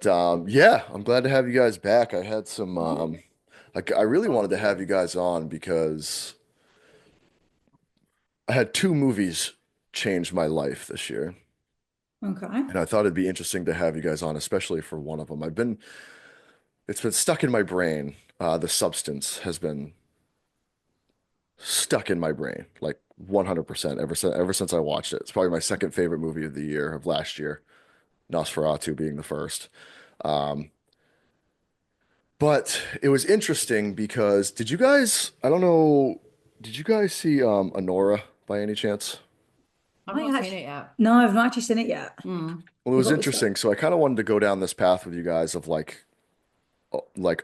But yeah, I'm glad to have you guys back. I had some I really wanted to have you guys on because I had two movies change my life this year. Okay. And I thought it'd be interesting to have you guys on, especially for one of them. It's been stuck in my brain. The substance has been stuck in my brain, like 100% ever since I watched it. It's probably my second favorite movie of the year of last year, Nosferatu being the first. Um, But it was interesting because I don't know, did you guys see Anora by any chance? I've I not seen actually, it yet. no, I've not actually seen it yet. Mm. Well, it I've was got this one. interesting. So I kind of wanted to go down this path with you guys of like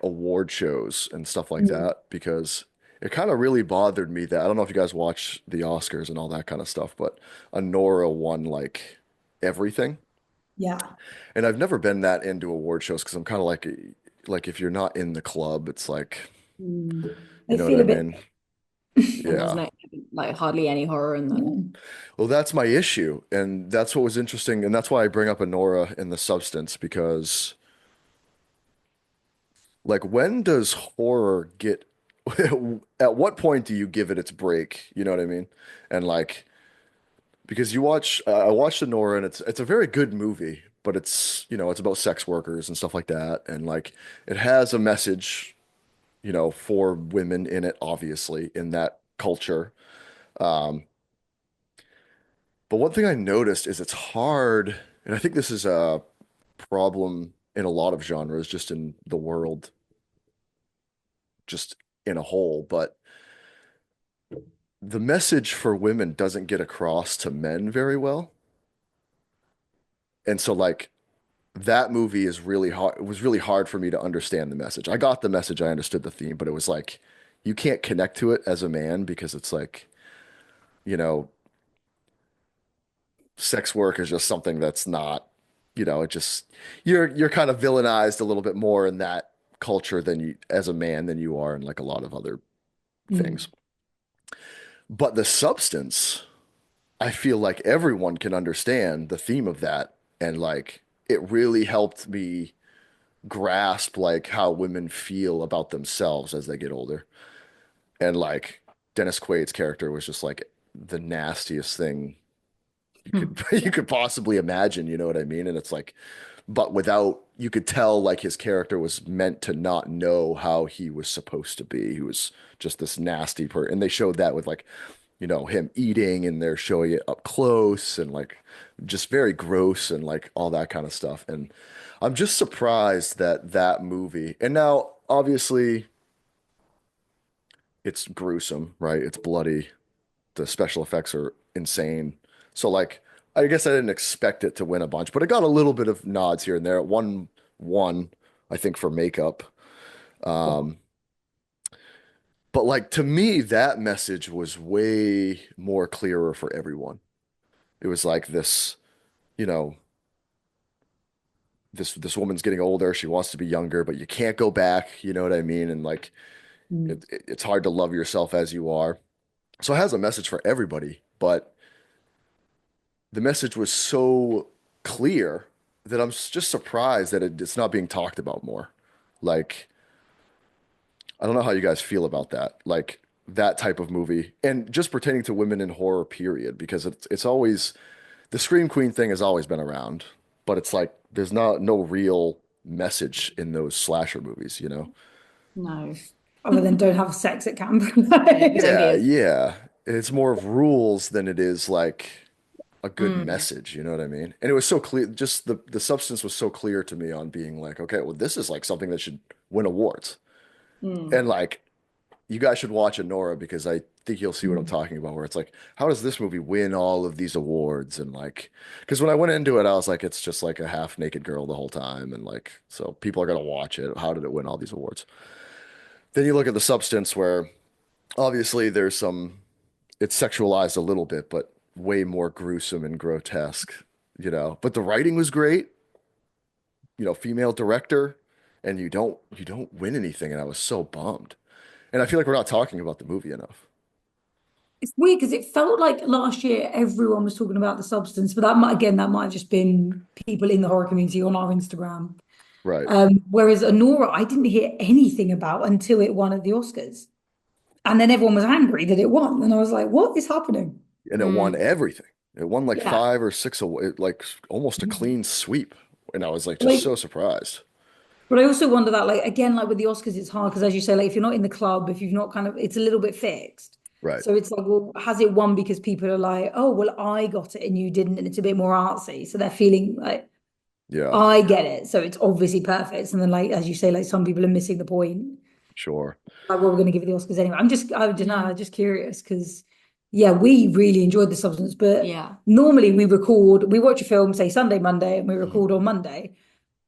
award shows and stuff like Mm. that because it kind of really bothered me that I don't know if you guys watch the Oscars and all that kind of stuff, but Anora won like everything. Yeah. And I've never been that into award shows because I'm kind of like if you're not in the club, it's like, Mm. you I know what feel I a bit. mean? And there's Yeah. no like hardly any horror in them. Mm. Well, that's my issue, and that's what was interesting, and that's why I bring up Anora in the substance because, like, when does horror get? At what point do you give it its break? You know what I mean? And like, because I watched Anora, and it's a very good movie, but it's about sex workers and stuff like that, and like, it has a message, for women in it, obviously, in that culture. Um, but one thing I noticed is it's hard, and I think this is a problem in a lot of genres, just in the world, just in a whole. But the message for women doesn't get across to men very well. And so, like, that movie is really hard. It was really hard for me to understand the message. I got the message, I understood the theme, but it was like, you can't connect to it as a man because it's like, you know, sex work is just something that's not, it just, you're kind of villainized a little bit more in that culture than you, as a man, than you are in like a lot of other Mm. things. But the substance, I feel like everyone can understand the theme of that. And like it really helped me grasp like how women feel about themselves as they get older. And like Dennis Quaid's character was just like the nastiest thing you could Hmm. you could possibly imagine, you know what I mean? And it's like, but without you could tell like his character was meant to not know how he was supposed to be. He was just this nasty person. And they showed that with like, him eating and they're showing it up close and like just very gross and like all that kind of stuff. And I'm just surprised that that movie, and now obviously it's gruesome, right? It's bloody. The special effects are insane. So like I guess I didn't expect it to win a bunch, but it got a little bit of nods here and there. It won one, I think, for makeup. Um, but like to me, that message was way more clearer for everyone. It was like this, you know, this woman's getting older. She wants to be younger, but you can't go back. You know what I mean? And like Mm. it's hard to love yourself as you are. So it has a message for everybody, but the message was so clear that just surprised that it's not being talked about more. Like, I don't know how you guys feel about that. Like that type of movie and just pertaining to women in horror, period, because it's always the Scream Queen thing has always been around, but it's like there's no real message in those slasher movies, you know? No. Other than don't have sex at camp. Yeah, don't Yeah, give. yeah. It's more of rules than it is like a good Mm. message, you know what I mean? And it was so clear, just the substance was so clear to me on being like, okay, well, this is like something that should win awards. Mm. And like, you guys should watch Anora because I think you'll see what I'm Mm. talking about, where it's like, how does this movie win all of these awards? And like, because when I went into it, I was like, it's just like a half naked girl the whole time. And like, so people are gonna watch it. How did it win all these awards? Then you look at the substance where obviously it's sexualized a little bit, but way more gruesome and grotesque, But the writing was great, female director, and you don't win anything, and I was so bummed. And I feel like we're not talking about the movie enough. It's weird because it felt like last year everyone was talking about the substance, but that might have just been people in the horror community on our Instagram. Right. Whereas Anora, I didn't hear anything about until it won at the Oscars. And then everyone was angry that it won. And I was like, what is happening? And it won Mm. everything. It won like Yeah. five or six, like almost a clean sweep. And I was like just Like, so surprised. but I also wonder that, like, again, like with the Oscars, it's hard because, as you say, like, if you're not in the club, if you've not kind of, it's a little bit fixed. Right. So it's like, well, has it won because people are like, oh, well, I got it and you didn't, and it's a bit more artsy. So they're feeling like, Yeah, I get it. So it's obviously perfect. And then, like, as you say, like, some people are missing the point. sure. Like, well, we're going to give it the Oscars anyway. I don't know, Yeah. I'm just curious because, yeah, we really enjoyed The Substance, but Yeah. normally we watch a film, say Sunday, Monday, and we Mhm. record on Monday.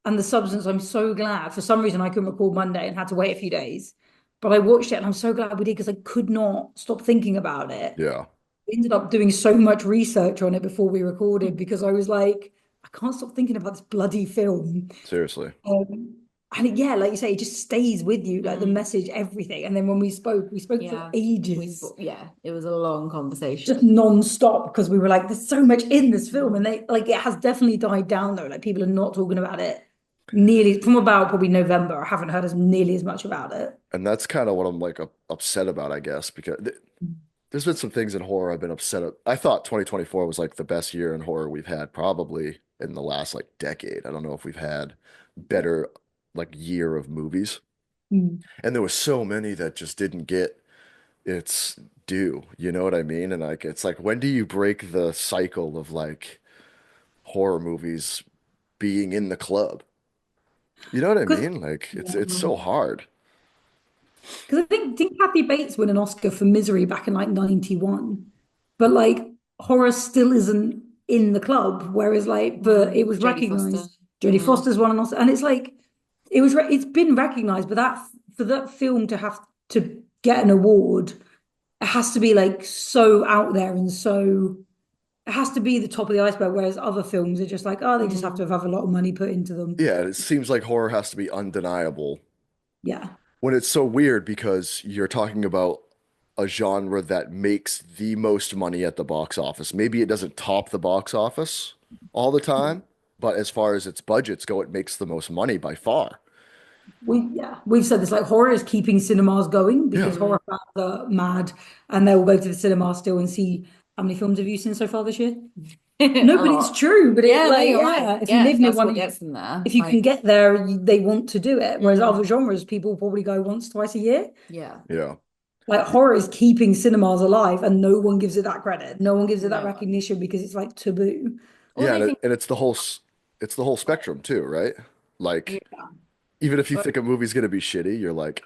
And The Substance, I'm so glad. For some reason, I couldn't record Monday and had to wait a few days. But I watched it and I'm so glad we did because I could not stop thinking about it. Yeah, We ended up doing so much research on it before we recorded because I was like, I can't stop thinking about this bloody film. seriously. And yeah, like you say, it just stays with you, like the Mm. message, everything. And then when we spoke for Yeah. ages, Yeah, it was a long just conversation. non-stop because we were like, there's so much in this film. And they like it has definitely died down though. Like people are not talking about it nearly from about probably November. I haven't heard as nearly as much about it. And that's kind of what I'm like upset about, I guess, because there's been some things in horror I've been upset at. I thought 2024 was like the best year in horror we've had probably in the last like decade. I don't know if we've had better like year of movies. Mm. And there was so many that just didn't get its due. You know what I mean? And like it's like when do you break the cycle of like horror movies being in the club? You know what I Because mean? Like it's so hard. I think Kathy Bates won an Oscar for Misery back in like 91. But like horror still isn't in the club. Whereas like but it was Jodie Foster. recognized. Jodie Mm. Foster's won an Oscar. And it's like it's been recognized, but that for that film to have to get an award, it has to be like so out there and so it has to be the top of the iceberg, whereas other films are just like, oh, they just have to Mm. have a lot of money put into them. Yeah, it seems like horror has to be undeniable Yeah. when it's so weird because you're talking about a genre that makes the most money at the box office. Maybe it doesn't top the box office all the time, but as far as its budgets go, it makes the most money by far. We've said this like horror is keeping cinemas going Yeah. because Mm. horror fans are mad and they'll go to the cinema still and see how many films have you seen so far this year? A No, but it's lot. true. But it Yeah, no, like you're right. yeah, if you Yeah, live near that's one, what gets them there. if you can Like, get there, they want to do it. Whereas other mm, genres, people probably go once, twice a year. yeah, Yeah. Like horror is keeping cinemas alive, and no one gives it that credit. No one gives it that no one. recognition because it's like taboo. Or Yeah, they and, think, it's the whole it's the whole spectrum too, right? yeah, Like even if you or- think a movie's gonna be shitty, you're like,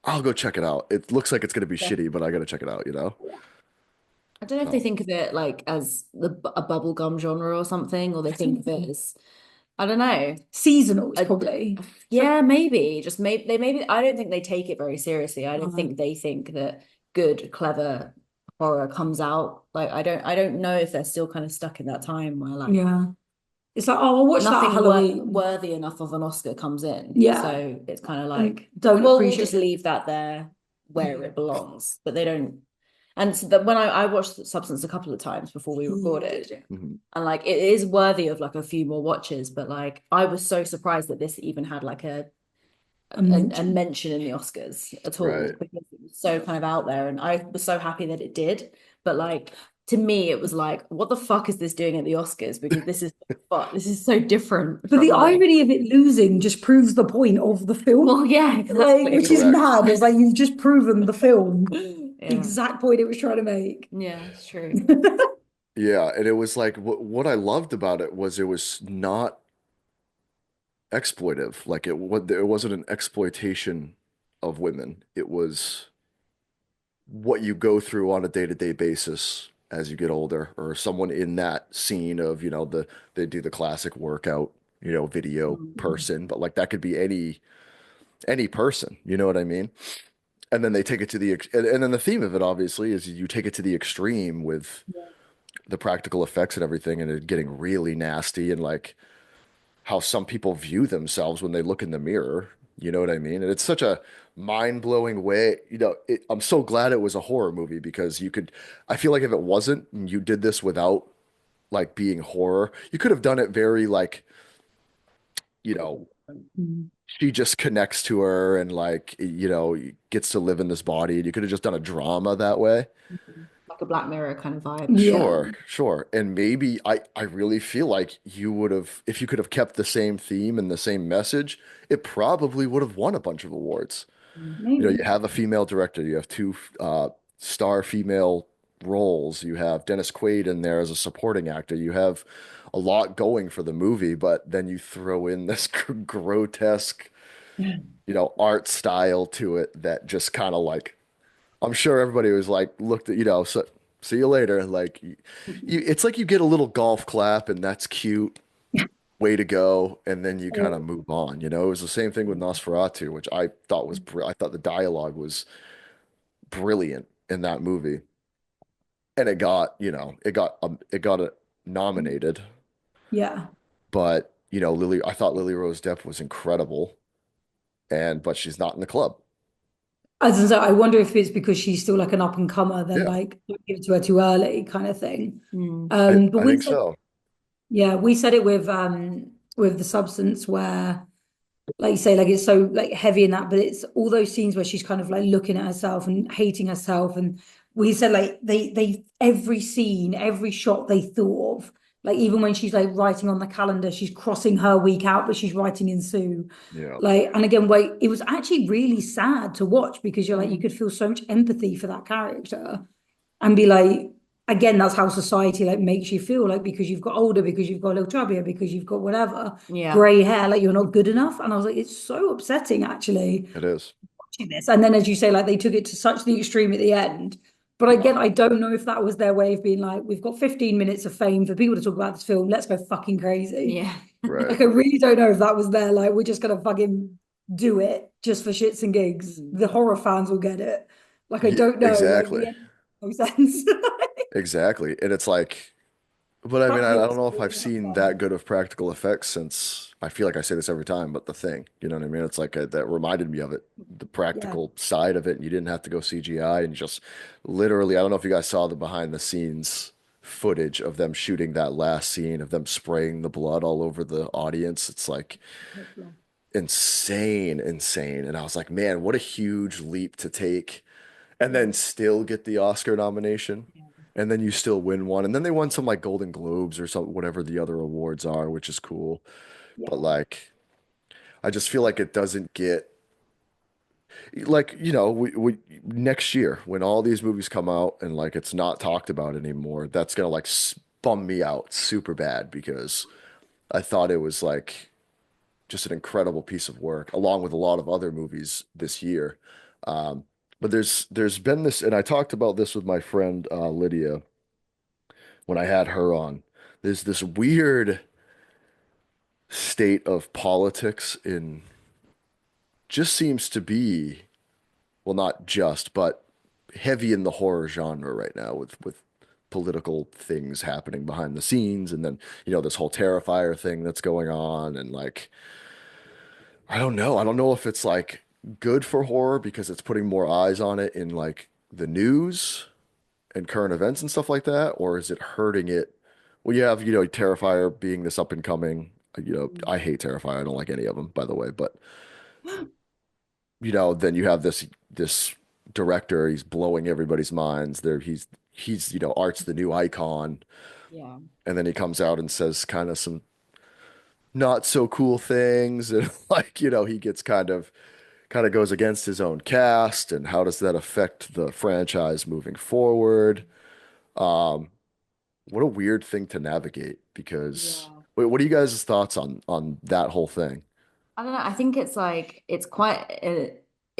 I'll go check it out. It looks like it's gonna be Yeah. shitty, but I gotta check it out, you know? I don't know if they So think of it like as a bubblegum genre or something, or they think of it as, I don't know. Seasonal is A, probably. So, yeah, maybe. Just maybe I don't think they take it very seriously. I don't uh, think they think that good, clever horror comes out. Like I don't know if they're still kind of stuck in that time where like yeah. It's like, oh, I'll watch that at nothing Halloween. worthy enough of an Oscar comes in. Yeah. So it's kind of And like, don't well, we'll appreciate just it. leave that there where it belongs. But they don't. And so that when I watched Substance a couple of times before we recorded, mhm. and like it is worthy of like a few more watches, but like I was so surprised that this even had like A a mention. mention in the Oscars at all Right. because it was so kind of out there, and I was so happy that it did. But like to me, it was like, what the fuck is this doing at the Oscars? Because this is so different But the from like, irony of it losing just proves the point of the film. well, yeah, Like, which exactly. is Correct. mad. It's like you've just proven the film, the Yeah, exact point it was trying to make. yeah, it's true. Yeah, and it was like what I loved about it was it was not exploitive. Like it wasn't an exploitation of women. It was what you go through on a day-to-day basis as you get older, or someone in that scene of, they do the classic workout, video Mm. person, but like that could be any person, you know what I mean? And then they take it to and then the theme of it obviously is you take it to the extreme with the practical effects and everything, and it getting really nasty and like how some people view themselves when they look in the mirror. You know what I mean? And it's such a mind-blowing way. I'm so glad it was a horror movie because I feel like if it wasn't, and you did this without like being horror, you could have done it very like, you know, Mm. she just connects to her and like, gets to live in this body. And you could have just done a drama that way. Like a Black Mirror kind of vibe. Yeah. Sure, sure. And maybe I really feel like you would have, if you could have kept the same theme and the same message, it probably would have won a bunch of awards. Mm. You Maybe. have a female director, you have two star female roles, you have Dennis Quaid in there as a supporting actor, you have a lot going for the movie, but then you throw in this grotesque, art style to it that just kind of like, I'm sure everybody was like, looked at, so see you later. Like, it's like you get a little golf clap and that's cute, way to go, and then you kind of Oh, move on. It was the same thing with Nosferatu, which I thought I thought the dialogue was brilliant in that movie, and it got nominated, yeah. but I thought Lily Rose Depp was incredible, but she's not in the club. As I say, I wonder if it's because she's still like an up and comer, they're Yeah, like, don't give it to her too early kind of thing. Mm. But I we think said, so. yeah, we said it with the substance where like you say, like it's so like heavy in that, but it's all those scenes where she's kind of like looking at herself and hating herself. And we said like they every scene, every shot they thought of, like even when she's like writing on the calendar, she's crossing her week out, but she's writing in Sue. Yeah, Like, and again, wait, it was actually really sad to watch because you're like, you Mm. could feel so much empathy for that character and be like, again, that's how society like makes you feel like because you've got older, because you've got a little chubbier, because you've got whatever Yeah. gray hair, like you're not good enough. And I was like, it's so upsetting actually it is. watching this. And then, as you say, like they took it to such the extreme at the end. But Yeah, again, I don't know if that was their way of being like, we've got 15 minutes of fame for people to talk about this film. Let's go fucking crazy. Yeah. right. Like, I really don't know if that was their, like, we're just going to fucking do it just for shits and gigs. Mm. The horror fans will get it. Like, I Yeah, don't know. Like, exactly. the end makes no sense. Exactly. And it's like, but I mean, I don't Practical know if I've story, that's seen that fine. good of practical effects since I feel like I say this every time, but The Thing, you know what I mean? It's like that reminded me of it, the Yeah. practical side of it. And you didn't have to go CGI and you just literally, I don't know if you guys saw the behind the scenes footage of them shooting that last scene of them spraying the blood all over the audience. It's like insane, insane. And I was like, man, what a huge leap to take and then still get the Oscar nomination. And then you still win one. And then they won some like Golden Globes or some whatever the other awards are, which is cool. But Yeah. like I just feel like it doesn't get like, we next year when all these movies come out and like it's not talked about anymore, that's gonna like bum me out super bad because I thought it was like just an incredible piece of work, along with a lot of other movies this year. Um, but there's been this, and I talked about this with my friend Lydia when I had her on. There's this weird state of politics in just seems to be, well, not just, but heavy in the horror genre right now with political things happening behind the scenes, and then this whole Terrifier thing that's going on, and like I don't know. I don't know if it's like good for horror because it's putting more eyes on it in like the news and current events and stuff like that, or is it hurting it? Well, you have, Terrifier being this up and coming. I hate Terrifier. I don't like any of them, by the way. But then you have this director. He's blowing everybody's minds. He's art's the new icon, Yeah. and then he comes out and says kind of some not so cool things, and like he gets kind of goes against his own cast, and how does that affect the franchise moving forward? What a weird thing to navigate because Yeah. wait, what are you guys' thoughts on that whole thing? I don't know. I think it's like it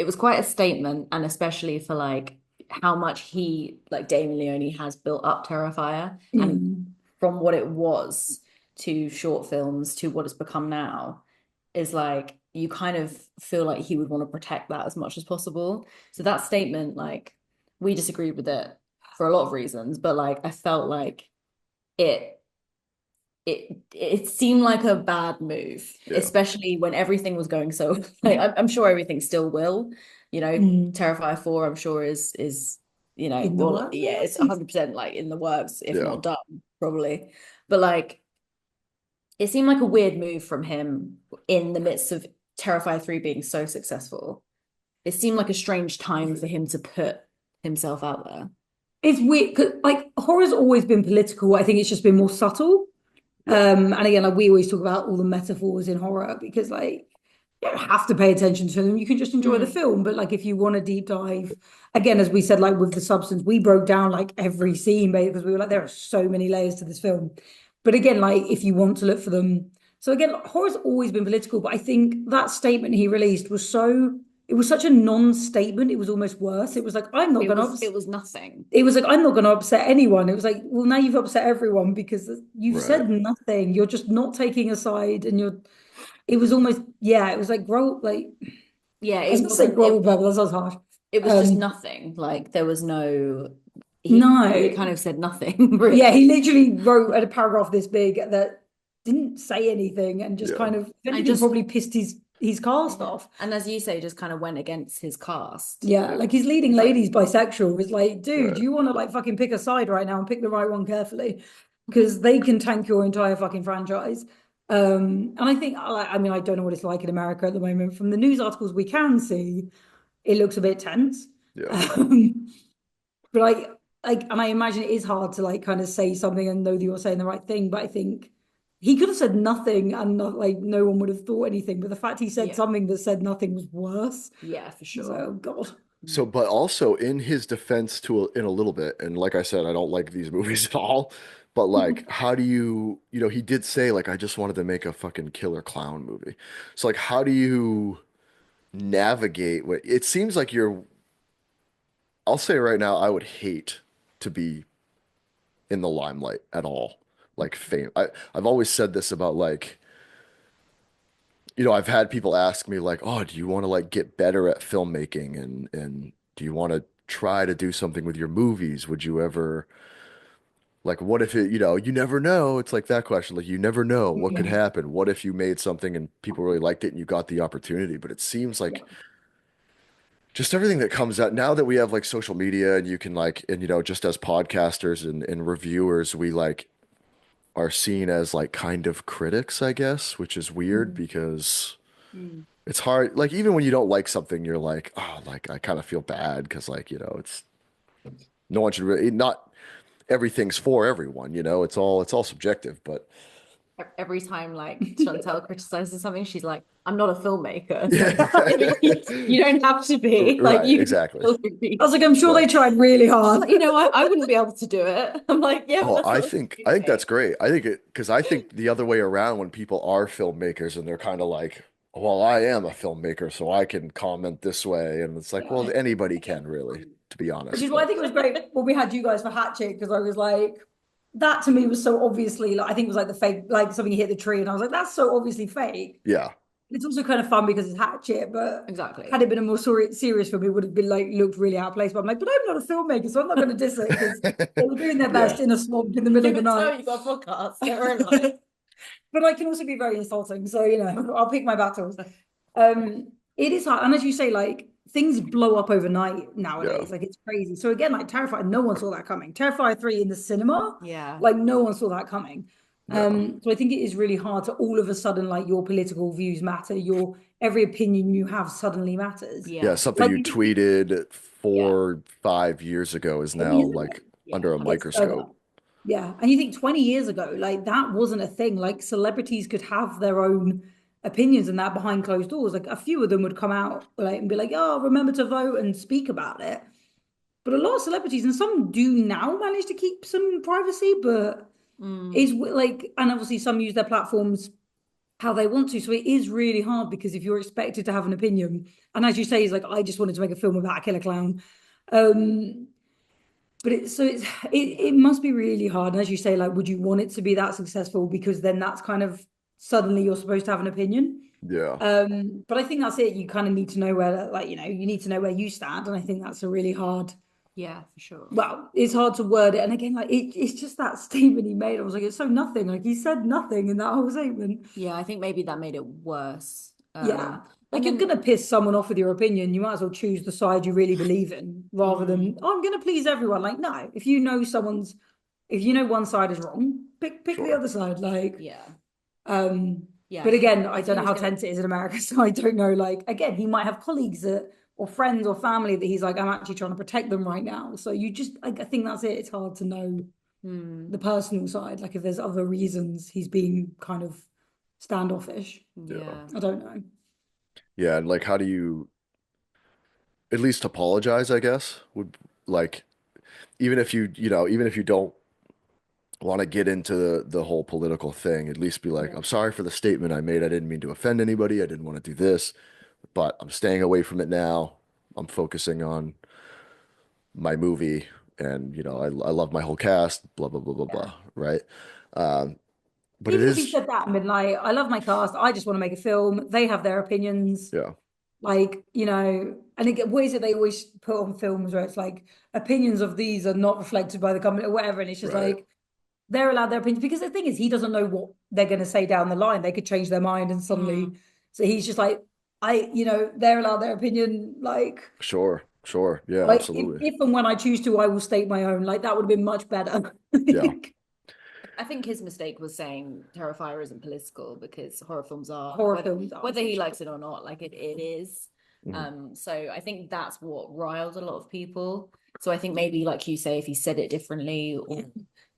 was quite a statement, and especially for like how much he like Damien Leone has built up Terrifier, and Mm. from what it was to short films to what it's become now, is like you kind of feel like he would want to protect that as much as possible. So that statement, like we disagreed with it for a lot of reasons, but like I felt like it it seemed like a bad move, Yeah, especially when everything was going so like I'm sure everything still will, Mm. Terrifier 4 I'm sure is In the well works. yeah it's 100% like in the works if yeah, not done probably, but like it seemed like a weird move from him in the midst of Terrifier 3 being so successful. It seemed like a strange time for him to put himself out there. It's weird because like horror's always been political. I think it's just been more subtle. Yeah. And again, like we always talk about all the metaphors in horror because like you don't have to pay attention to them. You can just enjoy the Mm. film. But like if you want to deep dive, again, as we said, like with The Substance, we broke down like every scene because we were like, there are so many layers to this film. But again, like if you want to look for them. So again, horror's always been political, but I think that statement he released was so it was such a non-statement, it was almost worse. It was like, I'm not gonna It was nothing. it was like, I'm not gonna upset anyone. It was like, well, now you've upset everyone because you've Right. said nothing. You're just not taking a side and you're it was almost yeah, it was like grow like Yeah, I was it gonna say wasn't grow but that sounds harsh. it was just Um nothing. Like there was no he really no. kind of said nothing, Yeah, really. he literally wrote a paragraph this big that didn't say anything and just Yeah. kind of And eventually just probably pissed his cast yeah. off. And as you say, just kind of went against his cast. Yeah, like his leading It's like, lady's bisexual. It's like, dude, Right. you want to like fucking pick a side right now and pick the right one carefully because they can tank your entire fucking franchise. And I think, I mean, I don't know what it's like in America at the moment. From the news articles we can see, it looks a bit tense. Yeah. Um, but and I imagine it is hard to like kind of say something and know that you're saying the right thing. But I think he could have said nothing and not like no one would have thought anything. But the fact he said yeah, something that said nothing was worse. yeah, for So, sure. oh God. So, but also in his defense in a little bit, and like I said, I don't like these movies at all. But like, how do you know, he did say like, I just wanted to make a fucking killer clown movie. So like, how do you navigate what it seems like I'll say right now, I would hate to be in the limelight at all. Like fame. I've always said this about like, I've had people ask me like, "Oh, do you want to like get better at filmmaking and do you want to try to do something with your movies? Would you ever like what if you never know." It's like that question. Like you never know what could Yeah. happen. What if you made something and people really liked it and you got the opportunity? But it seems Yeah. like just everything that comes out now that we have like social media and you can like and just as podcasters and reviewers, we like are seen as like kind of critics, I guess, which is weird Mm. because Mm. it's hard. Like even when you don't like something, you're like, oh, like I kind of feel bad because like, it's no one should really not everything's for everyone, it's all subjective, but Every time like Chantel criticizes something, she's like, I'm not a filmmaker. It's like, yeah. you don't have to be. Like Right, you exactly. I was like, I'm sure they But tried really hard. I wouldn't be able to do it. I'm like, yeah, but oh, that's I not a think I think that's filmmaker. great. I think it because I think the other way around when people are filmmakers and they're kind of like, well, I am a filmmaker, so I can comment this way, and it's like, well, Yeah. anybody can really, to be Which honest. is why I But think it was great when we had you guys for Hatchet because I was like, that to me was so obviously like I think it was like the fake, like something hit the tree, and I was like, that's so obviously fake. yeah, It's also kind of fun because it's Hatchet, but Exactly. had it been a more serious film, it would have been like looked really out of place. But I'm like, but I'm not a filmmaker, so I'm not going to diss it because they were doing their yeah, best in a swamp in the middle You of the can night. tell you got a podcast. Don't worry about it. But I can also be very insulting, so I'll pick my battles. It is hard, and as you say, like things blow up overnight yeah, nowadays. Like it's crazy. So again, like Terrifier, no one saw that coming. Terrifier 3 in the cinema, Yeah. like no one saw that coming. no, So I think it is really hard to all of a sudden, like your political views matter, your every opinion you have suddenly matters. yeah. Yeah. Something Like you tweeted Yeah. 10 4 5 years ago is now years ago, like Yeah. under a it's so bad. microscope. Yeah. And you think 20 years ago, like that wasn't a thing. Like celebrities could have their own opinions and that behind closed doors. Like a few of them would come out like and be like, oh, remember to vote and speak about it. But a lot of celebrities, and some do now manage to keep some privacy, but Mm. it's like, and obviously some use their platforms how they want to. So it is really hard because if you're expected to have an opinion, and as you say, it's like, I just wanted to make a film about a killer clown. Um, but it must be really hard. And as you say, like, would you want it to be that successful? Because then that's kind of suddenly you're supposed to have an opinion. Yeah, But I think that's it. You kind of need to know where, like, you need to know where you stand. And I think that's a really hard, Yeah, for sure. well, it's hard to word it. And again, like it's just that statement he made. I was like, it's so nothing. Like he said nothing in that whole statement. Yeah, I think maybe that made it worse. Yeah. And Like you're then gonna piss someone off with your opinion, you might as well choose the side you really believe in rather mm, than, oh, I'm gonna please everyone. Like, no, if you know one side is wrong, pick the sure. other side. Like, yeah. Yeah, But again, I if don't he know was how gonna, tense it is in America, so I don't know. Like, again, he might have colleagues that, or friends or family that he's like, I'm actually trying to protect them right now. So you just, I think that's it. It's hard to know hmm, the personal side. Like, if there's other reasons he's being kind of standoffish. Yeah. yeah, I don't know. Yeah, and like how do you at least apologize, I guess? Would like even if even if you don't want to get into the whole political thing, at least be like, yeah, I'm sorry for the statement I made. I didn't mean to offend anybody. I didn't want to do this, but I'm staying away from it now. I'm focusing on my movie and I love my whole cast, blah blah blah blah yeah. blah, right? Um, but it Even if he is said that, I mean, like, I love my cast. I just want to make a film. They have their opinions. yeah, Like, and again, what is it they always put on films where it's like opinions of these are not reflected by the company or whatever. And it's just right. like they're allowed their opinions because the thing is, he doesn't know what they're going to say down the line. They could change their mind and Mm. suddenly, so he's just like, they're allowed their opinion. Sure, sure. Yeah, Like if, absolutely. if and when I choose to, I will state my own. Like that would have been much better. Yeah. I think his mistake was saying Terrifier isn't political because horror films are, Horror whether films are whether for he sure. likes it or not, like it is. Mhm. So I think that's what riled a lot of people. So I think maybe, like you say, if he said it differently, or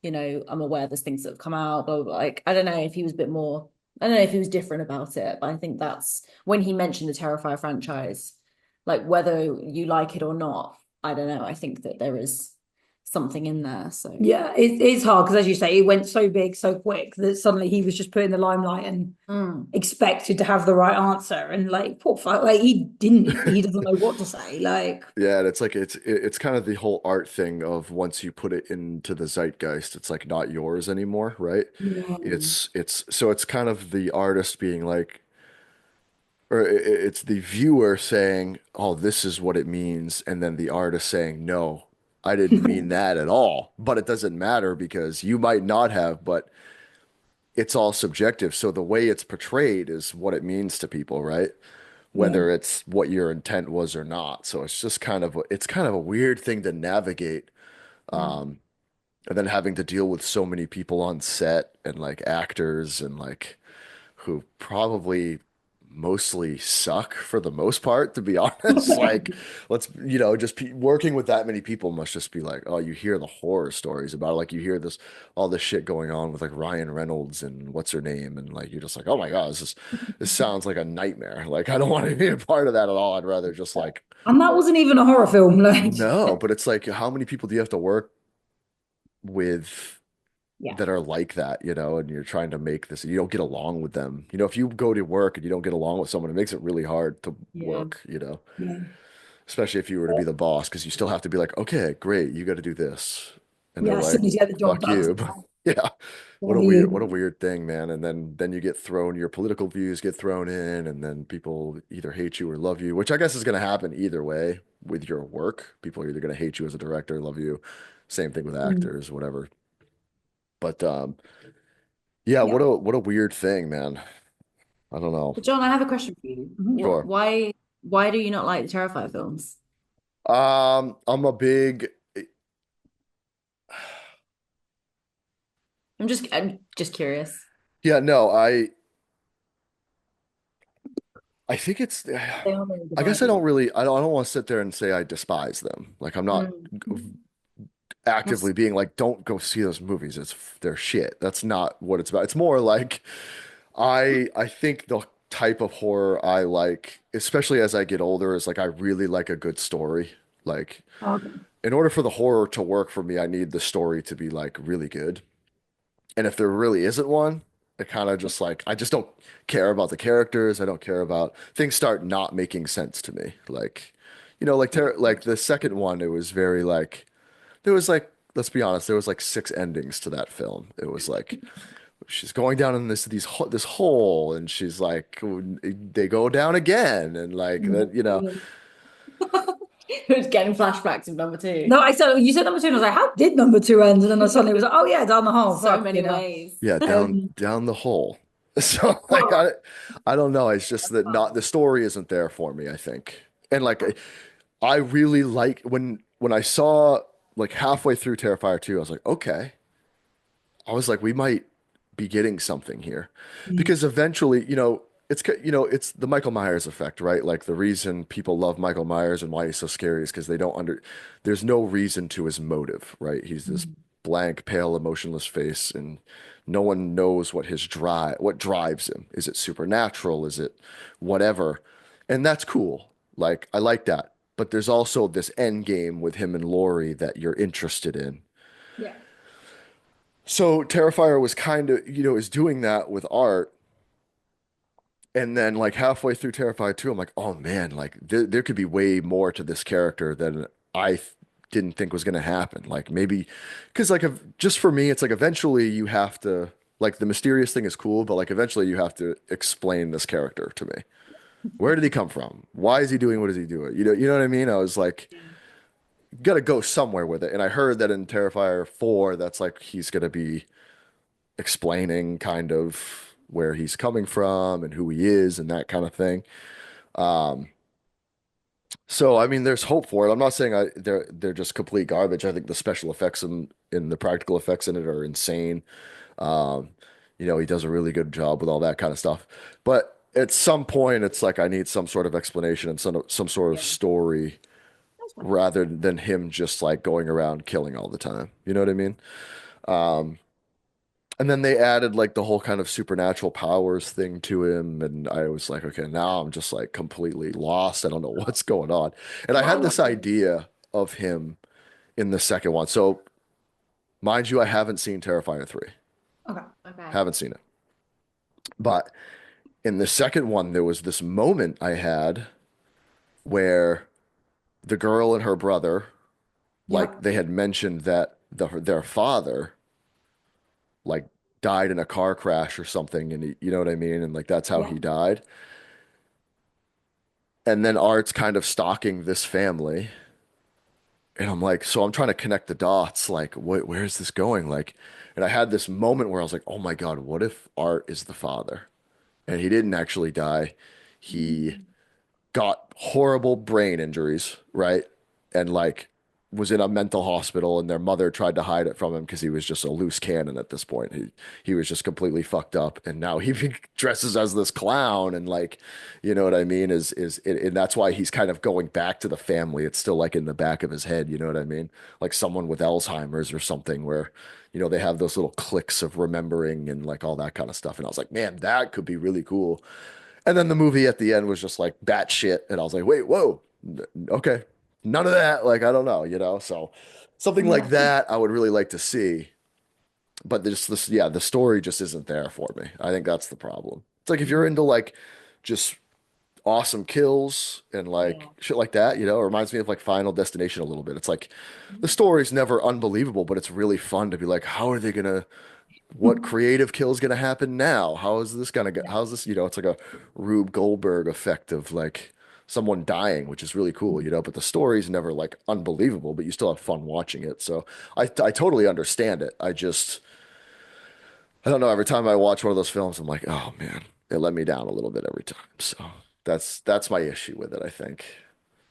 I'm aware there's things that have come out, blah, blah, blah. Like I don't know if he was a bit more, I don't know if he was different about it, but I think that's when he mentioned the Terrifier franchise, like whether you like it or not, I don't know. I think that there is something in there. So Yeah, it's hard because, as you say, it went so big so quick that suddenly he was just put in the limelight and mm, expected to have the right answer. And like, poor fuck, like he didn't, he doesn't know what to say. Like, Yeah, and it's like it's kind of the whole art thing of once you put it into the zeitgeist, it's like not yours anymore, right? yeah, It's so it's kind of the artist being like, or it's the viewer saying, "Oh, this is what it means," and then the artist saying, "No, I didn't mean that at all." But it doesn't matter because you might not have, but it's all subjective. So the way it's portrayed is what it means to people, right? yeah, Whether it's what your intent was or not. So it's just it's kind of a weird thing to navigate. mm, And then having to deal with so many people on set and like actors and like who probably mostly suck for the most part, to be honest. Like, just working with that many people must just be like, oh, you hear the horror stories about it. Like, you hear all this shit going on with like Ryan Reynolds and what's her name. And like, you're just like, oh my God, this sounds like a nightmare. Like, I don't want to be a part of that at all. I'd rather just like, and that wasn't even a horror film. Like, no, but it's like, how many people do you have to work with yeah, that are like that, and you're trying to make this, you don't get along with them. If you go to work and you don't get along with someone, it makes it really hard to yeah, work. yeah, Especially if you were to be the boss, because you still have to be like, okay, great, you got to do this. And they're yeah. As like, soon as you get the job fuck done, you. But yeah, for what a you. weird thing, man. And then you get thrown, your political views get thrown in, and then people either hate you or love you, which I guess is going to happen either way with your work. People are either going to hate you as a director, love you. Same thing with Mm, actors, whatever. But yeah, yeah. what a weird thing, man. I don't know. But John, I have a question for you. Mhm. Sure. Why do you not like the Terrifier films? I'm a big I'm just curious. yeah, no, I think it's They are very I guess I divided. don't really I don't want to sit there and say I despise them. Like I'm not Mm. actively That's being like don't go see those movies. They're shit. That's not what it's about. It's more like I think the type of horror I like, especially as I get older, is like I really like a good story. Like Okay. in order for the horror to work for me, I need the story to be like really good. And if there really isn't one, it kind of just like I just don't care about the characters. I don't care about things start not making sense to me. Like, like the second one, it was very like there was like let's be honest, there was like six endings to that film. It was like she's going down in this hole, and she's like they go down again, and like that, Who's getting flashbacks of number two. No, I said you said number two, and I was like, how did number two end? And then I suddenly was like, oh yeah, down the hole. So Fuck, many ways. yeah, Um, down the hole. So like well, I don't know. It's just that not the story isn't there for me, I think. And like I really like when I saw like halfway through Terrifier 2, I was like, okay. I was like, we might be getting something here. Mm. Because eventually, it's the Michael Myers effect, right? Like the reason people love Michael Myers and why he's so scary is because there's no reason to his motive, right? He's this Mm. blank, pale, emotionless face, and no one knows what drives him. Is it supernatural? Is it whatever? And that's cool. Like, I like that. But there's also this end game with him and Laurie that you're interested in. Yeah. So Terrifier was kind of, is doing that with art. And then like halfway through Terrifier 2, I'm like, oh man, like there could be way more to this character than I didn't think was going to happen. Like maybe, because like just for me, it's like eventually you have to, like the mysterious thing is cool, but like eventually you have to explain this character to me. Where did he come from? Why is he doing what is he doing? You know what I mean? I was like, Yeah. gotta go somewhere with it. And I heard that in Terrifier 4, that's like he's gonna be explaining kind of where he's coming from and who he is and that kind of thing. Um, so I mean, there's hope for it. I'm not saying they're just complete garbage. I think the special effects in the practical effects in it are insane. Um, he does a really good job with all that kind of stuff. But at some point, it's like I need some sort of explanation and some sort of Yeah. story That's fine. rather than him just like going around killing all the time. You know what I mean? Um, and then they added like the whole kind of supernatural powers thing to him, and I was like, okay, now I'm just like completely lost. I don't know what's going on. And I What I had this wonder. idea of him in the second one. So, mind you, I haven't seen Terrifier 3. Okay. Okay. Haven't seen it. But in the second one, there was this moment I had where the girl and her brother, like Yep. they had mentioned that their father like died in a car crash or something, and you know what I mean, and like that's how Yeah. he died. And then Art's kind of stalking this family, and I'm like, so I'm trying to connect the dots, like where is this going? Like, and I had this moment where I was like, oh my God, what if Art is the father? And he didn't actually die. He Mm. got horrible brain injuries, right? And like was in a mental hospital, and their mother tried to hide it from him because he was just a loose cannon at this point. He was just completely fucked up, and now he dresses as this clown, and like, you know what I mean? And that's why he's kind of going back to the family. It's still like in the back of his head, you know what I mean? Like someone with Alzheimer's or something where, they have those little clicks of remembering and like all that kind of stuff. And I was like, man, that could be really cool. And then the movie at the end was just like batshit, and I was like, wait, whoa, okay, none of that. Like, I don't know, So something like Yeah. that I would really like to see, but yeah, the story just isn't there for me. I think that's the problem. It's like if you're Mm. into like just awesome kills and like Yeah. shit like that, it reminds me of like Final Destination a little bit. It's like the story's never unbelievable, but it's really fun to be like, how are they gonna what creative kill is going to happen now? How is this going to go? Yeah. How's this? It's like a Rube Goldberg effect of like someone dying, which is really cool, but the story's never like unbelievable, but you still have fun watching it. So I totally understand it. I don't know. Every time I watch one of those films, I'm like, oh man, it let me down a little bit every time. So that's my issue with it, I think.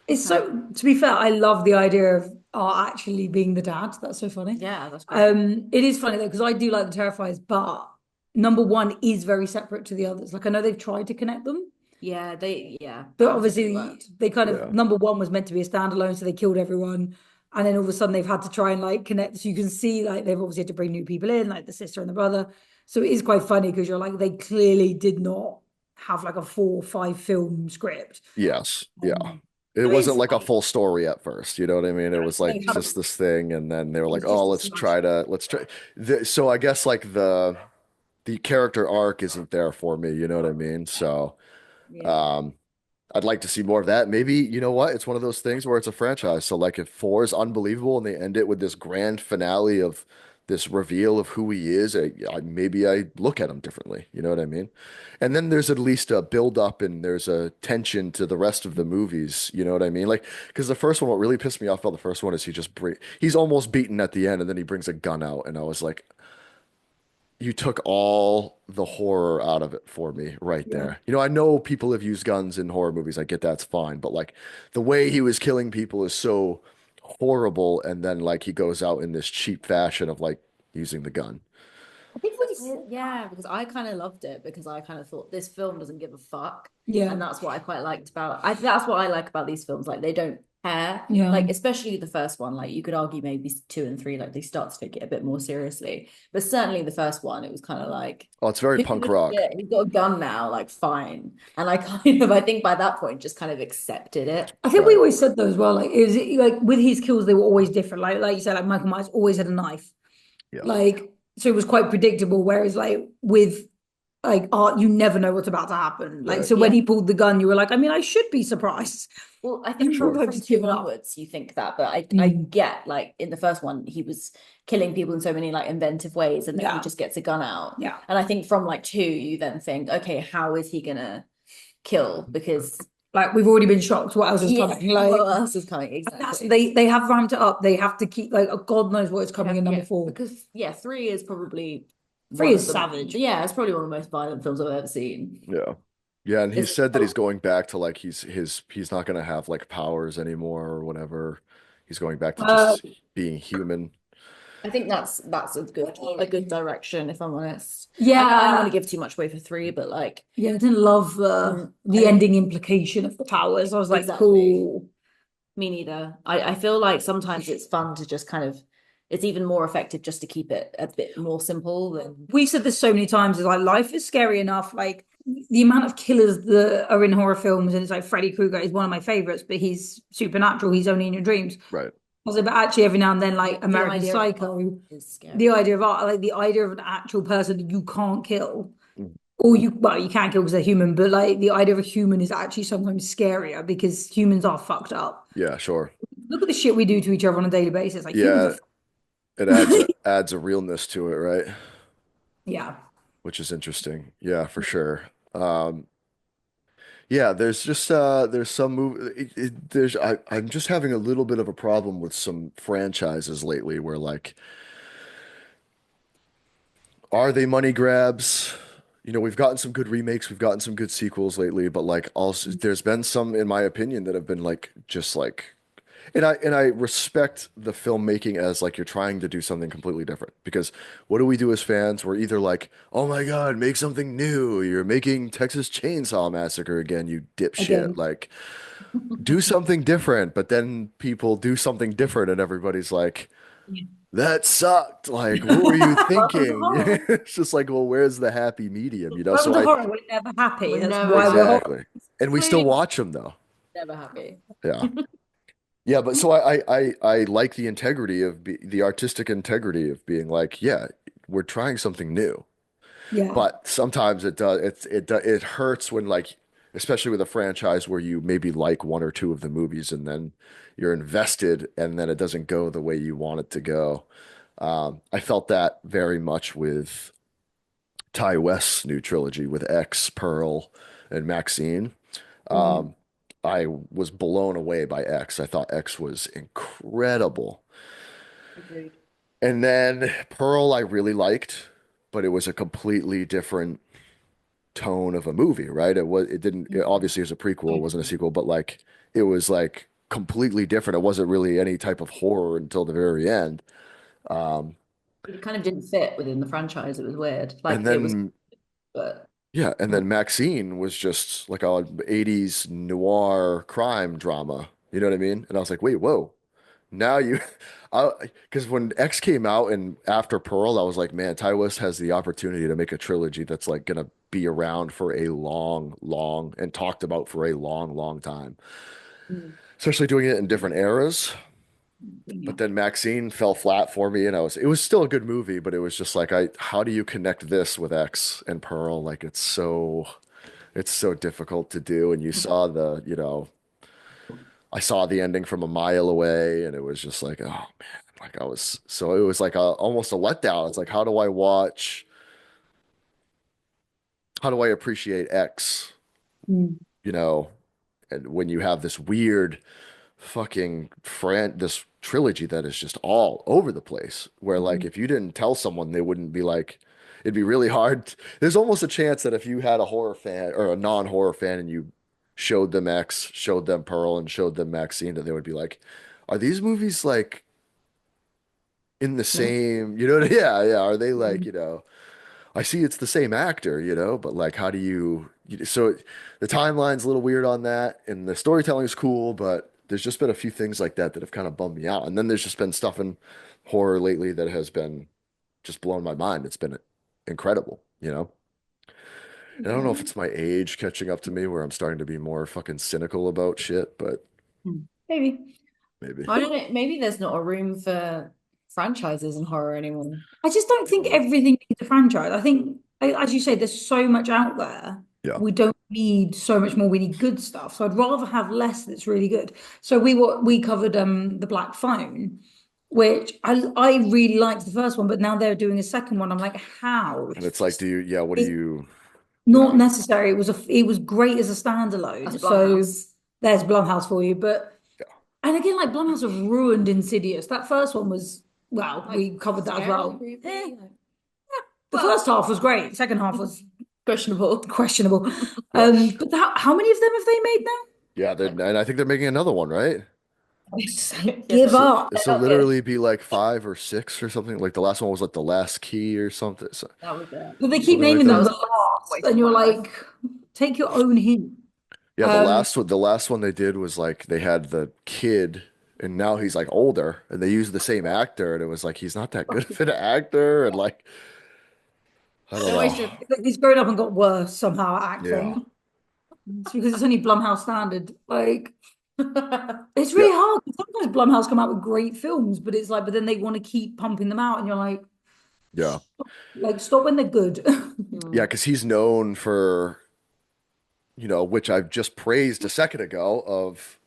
It's Okay. so, to be fair, I love the idea of Art actually being the dad. That's so funny. Yeah, that's great. It is funny though, because I do like the Terrifiers, but number one is very separate to the others. Like I know they've tried to connect them, Yeah, but I don't think it obviously worked. they kind of Yeah. number one was meant to be a standalone, so they killed everyone. And then all of a sudden they've had to try and like connect. So you can see like they've obviously had to bring new people in, like the sister and the brother. So it is quite funny because you're like, they clearly did not have like a 4 or 5 film script. Yes. Yeah. Um, It so wasn't it's like a like, full story at first, you know what I mean? It was like they kind of, just this thing, and then they were it like, was "Oh, just a smash. let's try." So I guess like the character arc isn't there for me, you know what I mean? So Yeah. um, I'd like to see more of that. Maybe, you know what? It's one of those things where it's a franchise. So like if 4 is unbelievable and they end it with this grand finale of this reveal of who he is, maybe I look at him differently. You know what I mean? And then there's at least a build up and there's a tension to the rest of the movies. You know what I mean? Like, because the first one, what really pissed me off about the first one is he's almost beaten at the end and then he brings a gun out. And I was like, you took all the horror out of it for me right Yeah. there. I know people have used guns in horror movies. I get that's fine, but like the way he was killing people is so horrible, and then like he goes out in this cheap fashion of like using the gun. I think what Yeah, because I kind of loved it because I kind of thought this film doesn't give a fuck. Yeah. And that's what I quite liked about that's what I like about these films. Like they don't care. Yeah. Like especially the first one, like you could argue maybe two and three, like they start to take it a bit more seriously. But certainly the first one, it was kind of like Oh, it's very who punk gives a rock. shit? He's got a gun now, like fine. And I kind of I think by that point just kind of accepted it. I think we Right. always said though as well, like it was like with his kills, they were always different. Like you said, like Michael Myers always had a knife. Yeah. Like so it was quite predictable. Whereas like with like art, you never know what's about to happen. Like Right. so when Yeah. he pulled the gun, you were like, I mean, I should be surprised. Well, I think And from Sure. I've from just two given up. onwards, you think that, but I Mm. get like in the first one, he was killing people in so many like inventive ways, and then he Yeah. just gets a gun out. Yeah. And I think from like two, you then think, okay, how is he gonna kill? Because Like we've already been shocked. What else is yeah, coming? Like what else is coming? that's Exactly. they have ramped it up. They have to keep like God knows what is coming in number Yeah, four. because yeah, three is probably Three one of is the savage. yeah, it's probably one of the most violent films I've ever seen. Yeah. Yeah, and he It's said that he's going back to like he's not gonna have like powers anymore or whatever. He's going back to Uh, just being human. I think that's a good direction, if I'm honest. I don't want to yeah. give too much away for three, but like Yeah, I didn't love I the think ending implication of the powers. I was like, exactly. cool. Me neither. I feel like sometimes it's fun to just kind of it's even more effective just to keep it a bit more simple than We said this so many times, is like life is scary enough. Like the amount of killers that are in horror films, and it's like Freddy Krueger is one of my favorites, but he's supernatural. He's only in your dreams. Right. I was like, but actually, every now and then, like the American idea of Psycho, is the scary. idea of art, like the idea of an actual person that you can't kill, Mm. or you, well, you can kill because they're human, but like the idea of a human is actually sometimes scarier because humans are fucked up. Yeah, sure. Look at the shit we do to each other on a daily basis. Like humans Yeah, are, it adds a realness to it, right? yeah, Which is interesting. Yeah, for sure. Yeah, there's just there's some there's I'm just having a little bit of a problem with some franchises lately where like are they money grabs? You know, we've gotten some good remakes, we've gotten some good sequels lately, but like also there's been some, in my opinion, that have been like just like and I respect the filmmaking as like you're trying to do something completely different because what do we do as fans? We're either like, oh my God, make something new. You're making Texas Chainsaw Massacre again, you dipshit. again. Like, do something different. But then people do something different and everybody's like, that sucked. Like, what were you Welcome to thinking? horror. It's just like, well, where's the happy medium, you know? Welcome So to I, horror. We're never happy. We're That's never why we're horror. exactly. And we still clearly watch them though. never happy. Yeah. Yeah, but so I like the integrity of the artistic integrity of being like, yeah, we're trying something new. Yeah. But sometimes it hurts when like, especially with a franchise where you maybe like one or two of the movies and then you're invested and then it doesn't go the way you want it to go. I felt that very much with Ty West's new trilogy with X, Pearl, and Maxine. Right. Um, I was blown away by X. I thought X was incredible. Agreed. And then Pearl, I really liked, but it was a completely different tone of a movie, right? It didn't, it obviously it was a prequel, it wasn't a sequel, but like, it was like completely different. It wasn't really any type of horror until the very end. Um, It kind of didn't fit within the franchise. It was weird. and Like it was, then, but yeah, and then Maxine was just like a 80s noir crime drama. You know what I mean? And I was like, wait, whoa. Now you, because when X came out and after Pearl, I was like, man, Ty West has the opportunity to make a trilogy that's like gonna be around for a long, and talked about for a long time. mm, Especially doing it in different eras. Yeah. But then Maxine fell flat for me, and it was still a good movie, but it was just like, how do you connect this with X and Pearl? Like it's so difficult to do. And you saw I saw the ending from a mile away, and it was just like, oh man, like so it was like almost a letdown. It's like, how do I appreciate X, Mm. you know, and when you have this weird this trilogy that is just all over the place, where like if you didn't tell someone, they wouldn't be like, it'd be really hard. There's almost a chance that if you had a horror fan or a non-horror fan and you showed them X, showed them Pearl, and showed them Maxine, that they would be like, are these movies like in the yeah. same, you know, yeah, yeah. Are they like, Mm. I see it's the same actor, but like, how do so the timeline's a little weird on that, and the storytelling's cool, but there's just been a few things like that that have kind of bummed me out. And then there's just been stuff in horror lately that has been just blown my mind. It's been incredible. And I don't know if Yeah. it's my age catching up to me where I'm starting to be more fucking cynical about shit, but Maybe. maybe. I don't know. Maybe there's not a room for franchises in horror anymore. I just don't think Mm. everything needs a franchise. I think, as you say, there's so much out there. Yeah. We don't need so much more. We need good stuff. So I'd rather have less that's really good. So we covered the Black Phone, which I really liked the first one, but now they're doing a second one. I'm like, how? And it's like, yeah, what do It's you, not necessary. It was great as a That's standalone. So Blumhouse. there's Blumhouse for you. But yeah, and again, like Blumhouse have ruined Insidious. That first one was well, Like we covered that as scary, well. creepy. Like, The well, first half was great. The second half was questionable. questionable. yeah, But how many of them have they made now? yeah. Like, And I think they're making another one, right? yeah, Give So up. they're this will not good. literally be like five or six or something. Like the last one was like the last key or something. That was it. But they keep Something like naming That them that. was the the worst last, waste and of you're my life. like, take your own hint. Yeah, Um, the last one they did was like they had the kid and now he's like older and they used the same actor and it was like he's not that good of an actor and like I don't Don't know. waste your. he's grown up and got worse somehow at Yeah. acting. It's because it's only Blumhouse standard. Like, it's Yeah. really hard. Sometimes Blumhouse come out with great films, but it's like, but then they want to keep pumping them out, and you're Yeah. like, stop when they're good. Yeah, Mm. because he's known for, which I've just praised a second ago of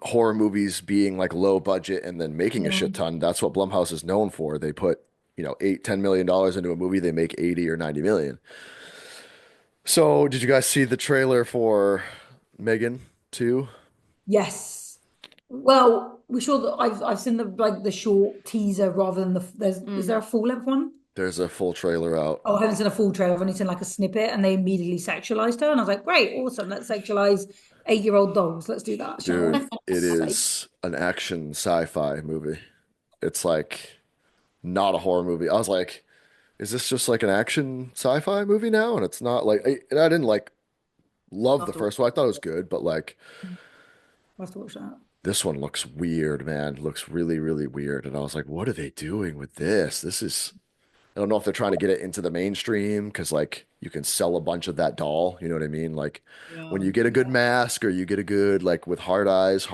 horror movies being like low budget and then making a Yeah. shit ton. That's what Blumhouse is known for. They put, $8, $10 million into a movie, they make 80 or 90 million. So, did you guys see the trailer for Megan 2? Yes. Well, we're sure that I've seen the short teaser rather than is there Mm. a full length one? There's a full trailer out. Oh, I haven't seen a full trailer. I've only seen like a snippet, and they immediately sexualized her, and I was like, great, awesome. Let's sexualize 8-year-old dogs. Let's do that, shall Dude, we? it Like, is an action sci-fi movie. It's like not a horror movie. I was like, is this just like an action sci-fi movie now? And it's not like, and I didn't like love the After. first one. I thought it was good, but like I have to watch that. this one looks weird, man. Looks really, really weird. And I was like, what are they doing with this? I don't know if they're trying to get it into the mainstream because like you can sell a bunch of that doll. You know what I mean? Like when Yeah. you get a good mask or you get a good like with Hard Eyes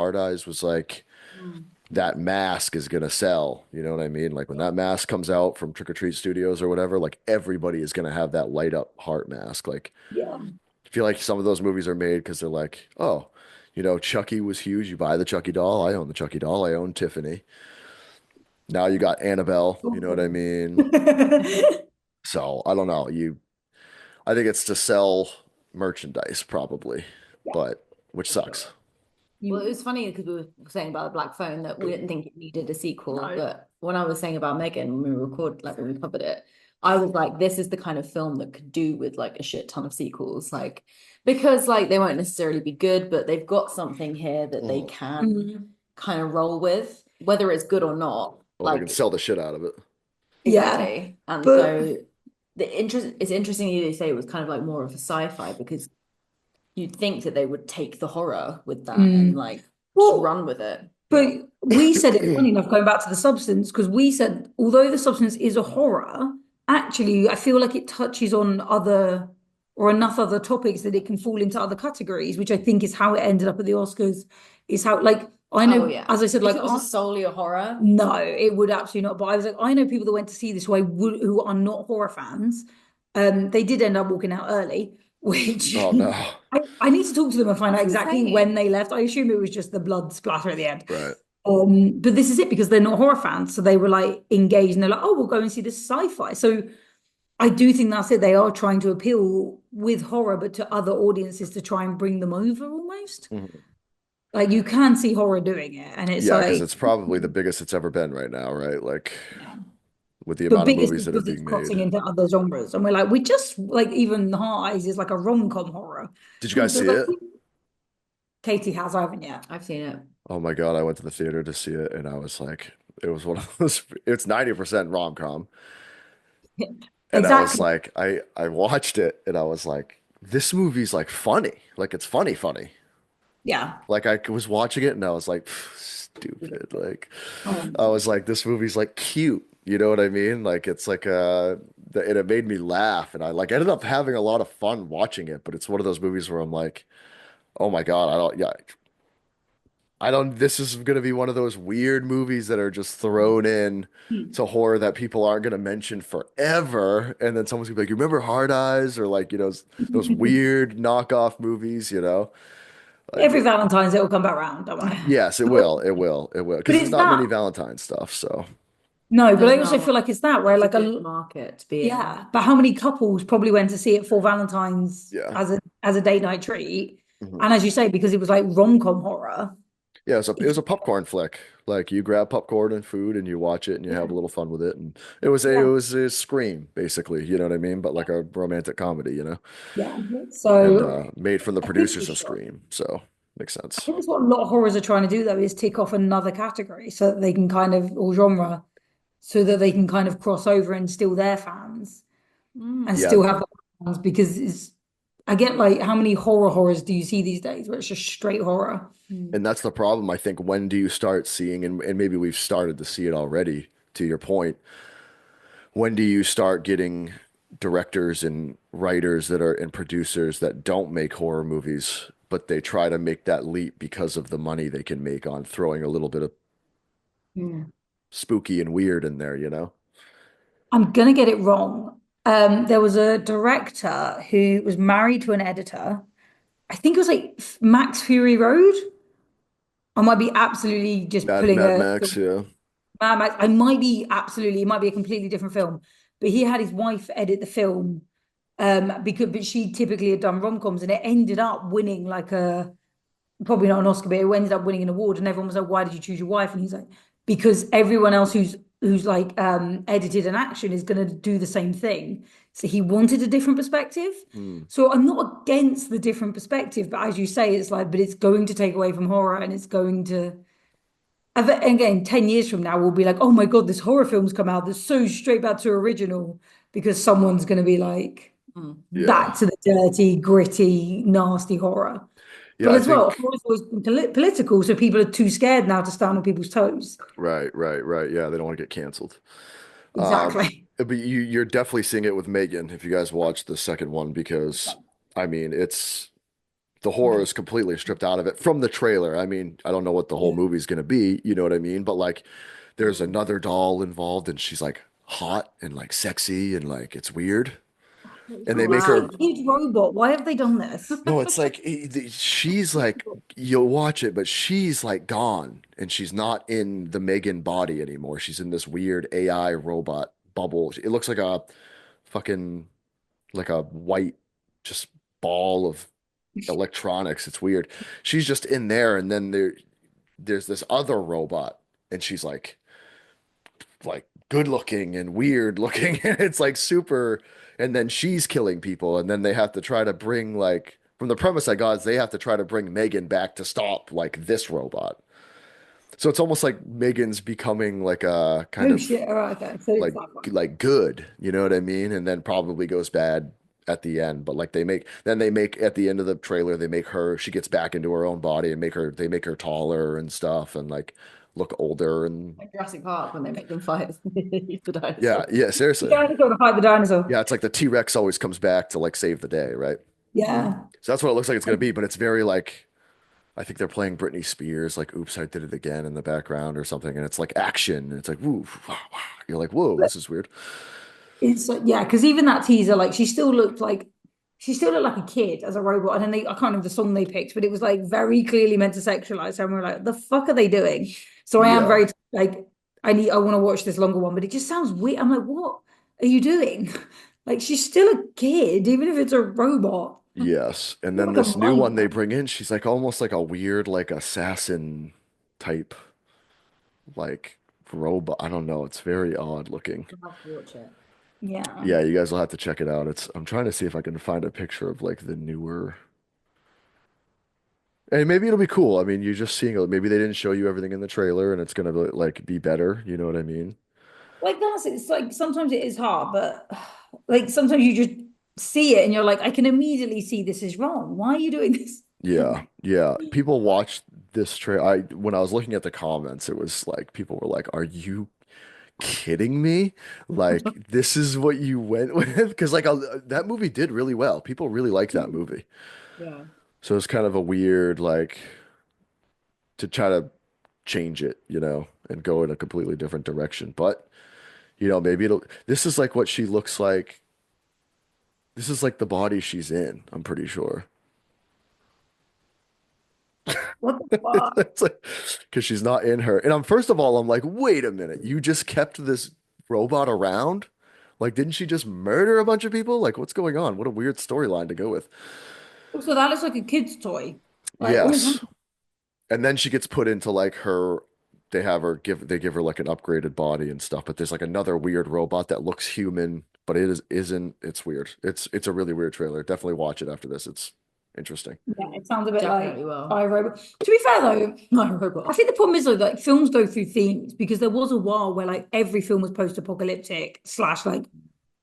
was like Mm. that mask is gonna sell. You know what I mean? Like when that mask comes out from Trick or Treat Studios or whatever, like everybody is gonna have that light up heart mask. Like Yeah. I feel like some of those movies are made because they're like, oh, Chucky was huge. You buy the Chucky doll. I own the Chucky doll. I own Tiffany. Now you got Annabelle. You know what I mean? So I don't know. I think it's to sell merchandise probably, Yeah, but which for sure. sucks. Well, it You was funny because we were saying about the Black Phone that we didn't think it needed a sequel, no. but when I was saying about Megan when we record, like when we covered it, I was like, this is the kind of film that could do with like a shit ton of sequels, like because like they won't necessarily be good, but they've got something here that they Mhm. can Mm. kind of roll with, whether it's good or not. Well, they can Like sell the shit out of it. Yeah, exactly, and but so it's interesting you say it was kind of like more of a sci-fi because you'd think that they would take the horror with that and mm, like just well, run with it. but But we said it funny enough going back to the substance because we said although the substance is a horror, actually I feel like it touches on other or enough other topics that it can fall into other categories, which I think is how it ended up at the Oscars. Is how like I oh know, yeah, as I said, if like it was a solely a horror, no, it would absolutely not. But I was like, I know people that went to see this who are not horror fans. They did end up walking out early, which Oh no. I need to talk to them and find out that's exactly when insane. they left. I assume it was just the blood splatter at the end. Right. But this is it because they're not horror fans, so they were like engaged and they're like, oh, we'll go and see this sci-fi. So I do think that's it. They are trying to appeal with horror, but to other audiences to try and bring them over almost. Mhm. Like you can see horror doing it, and it's Yeah, because like, it's probably the biggest it's ever been right now, right? Like yeah. with the But amount of biggest movies that are because it's being crossing made. into other genres. And we're like, we just like even Heart Eyes is like a rom-com horror. Did you guys But see like it? Katie has, I haven't yet. I've seen it. Oh my God, I went to the theater to see it and I was like, it was one of those, it's 90% rom-com. And I was Exactly. like, I watched it and I was like, this movie's like funny. Like it's funny, funny. Yeah. Like I was watching it and I was like, stupid. Like Oh, I was like, this movie's like cute. You know what I mean? Like it's like and it made me laugh and I like ended up having a lot of fun watching it, but it's one of those movies where I'm like, oh my God, I don't, this is gonna be one of those weird movies that are just thrown in to horror that people aren't gonna mention forever. And then someone's gonna be like, you remember Hard Eyes or like, those weird knockoff movies, you know? Like Every Valentine's it will come back round, don't I? yes, it will. It will. It will. But Because there's it's not that. many Valentine stuff. So No, but there's I also not. feel like it's that where It's a like good a market to be in. yeah, but how many couples probably went to see it for Valentine's yeah. as a date night treat? Mhm. And as you say, because it was like rom-com horror, Yeah, it it's was a popcorn flick. Like you grab popcorn and food and you watch it and you have a yeah, little fun with it. And it yeah, was a Scream, basically, you know what I mean? But like a romantic comedy, you know? yeah. And So made from the I think producers for of sure. Scream. So makes I sense. think that's what a lot of horrors are trying to do though, is tick off another category so that they can kind of or genre so that they can kind of cross over and steal their fans and Mm. Yeah. still have the fans because it's I get like how many horrors do you see these days where it's just straight horror? Mm. And that's the problem. I think when do you start seeing, and maybe we've started to see it already, to your point, when do you start getting directors and writers that are and producers that don't make horror movies, but they try to make that leap because of the money they can make on throwing a little bit of Mm. spooky and weird in there, you know? I'm gonna get it wrong. There was a director who was married to an editor. I think it was like Max Fury Road. I might be absolutely just pulling Mad a Max, yeah. Mad Max. I might be absolutely. It might be a completely different film. But he had his wife edit the film, because but she typically had done rom-coms, and it ended up winning like a probably not an Oscar, but it ended up winning an award. And everyone was like, "Why did you choose your wife?" And he's like, "Because everyone else who's like edited an action is going to do the same thing." So he wanted a different perspective. Hmm. So I'm not against the different perspective, but as you say, it's like, but it's going to take away from horror, and it's going to. Again, 10 years from now, we'll be like, oh my God, this horror film's come out that's so straight back to original because someone's going to be like, Mm. Yeah. back to the dirty, gritty, nasty horror. Yeah, But I as well, think horror's always been political, so people are too scared now to stand on people's toes. right. Yeah, they don't want to get canceled. Exactly. But you're definitely seeing it with Megan if you guys watch the second one because I mean, it's the horror Yeah. is completely stripped out of it from the trailer. I mean, I don't know what the whole Yeah. movie's gonna be, you know what I mean? But like there's Mm. another doll involved and she's like hot and like sexy and like it's weird. And they Who make is her the kid robot? Why have they done this? no, it's like she's like you'll watch it, but she's like gone and she's not in the Megan body anymore. She's in this weird AI robot bubble. It looks like a fucking like a white just ball of electronics. It's weird. She's just in there, and then there's this other robot, and she's like good looking and weird looking, and it's like super. And then she's killing people, and then they have to try to bring like from the premise I got is they have to try to bring Megan back to stop like this robot. So it's almost like Megan's becoming like a kind Oh of shit. All right, okay. So it's like that one. good, you know what I mean? And then probably goes bad at the end. But like they make at the end of the trailer, they make her she gets back into her own body and make her taller and stuff and like look older and Like Jurassic Park when they make them fight the yeah, dinosaur. yeah, The seriously. dinosaur to fight the dinosaur. Yeah, it's like the T-Rex always comes back to like save the day, right? Yeah. So that's what it looks like it's gonna be, but it's very like I think they're playing Britney Spears, like "Oops, I Did It Again" in the background or something, and it's like action, and it's like woo, wow, wow. You're like, whoa, this is weird. It's yeah, because even that teaser, like she still looked like a kid as a robot. And then I can't remember the song they picked, but it was like very clearly meant to sexualize her. And we're like, the fuck are they doing? So I am Yeah. very like, I want to watch this longer one, but it just sounds weird. I'm like, what are you doing? Like she's still a kid, even if it's a robot. Yes. And then Like a this new one they minor. bring in, she's like almost like a weird, like assassin type, like robot. I don't know. It's very odd looking. I'll have to watch it. Yeah. Yeah, you guys will have to check it out. I'm trying to see if I can find a picture of like the newer. And maybe it'll be cool. I mean, you're just seeing it. Maybe they didn't show you everything in the trailer and it's gonna like be better. You know what I mean? like that's it's like sometimes it is hard, but like sometimes you just see it and you're like, I can immediately see this is wrong. Why are you doing this? Yeah, yeah. People watched this trailer. I when I was looking at the comments, it was like people were like, "Are you kidding me? Like this is what you went with?" Because like that movie did really well. People really liked that movie. Yeah. So it's kind of a weird like to try to change it, and go in a completely different direction. But maybe it'll. This is like what she looks like. This is like the body she's in. I'm pretty sure. What the fuck? It's like because she's not in her. And I'm first of all, I'm like, wait a minute, you just kept this robot around? Like, didn't she just murder a bunch of people? Like, what's going on? What a weird storyline to go with. Also, that looks like a kid's toy. Like all kinds. Yes. And then she gets put into like they give her like an upgraded body and stuff, but there's like another weird robot that looks human, but isn't. It's weird. It's a really weird trailer. Definitely watch it after this. It's interesting. Yeah, it sounds a bit Definitely like will. iRobot. To be fair though, I iRobot. think the problem is though, like films go through themes because there was a while where like every film was post-apocalyptic slash like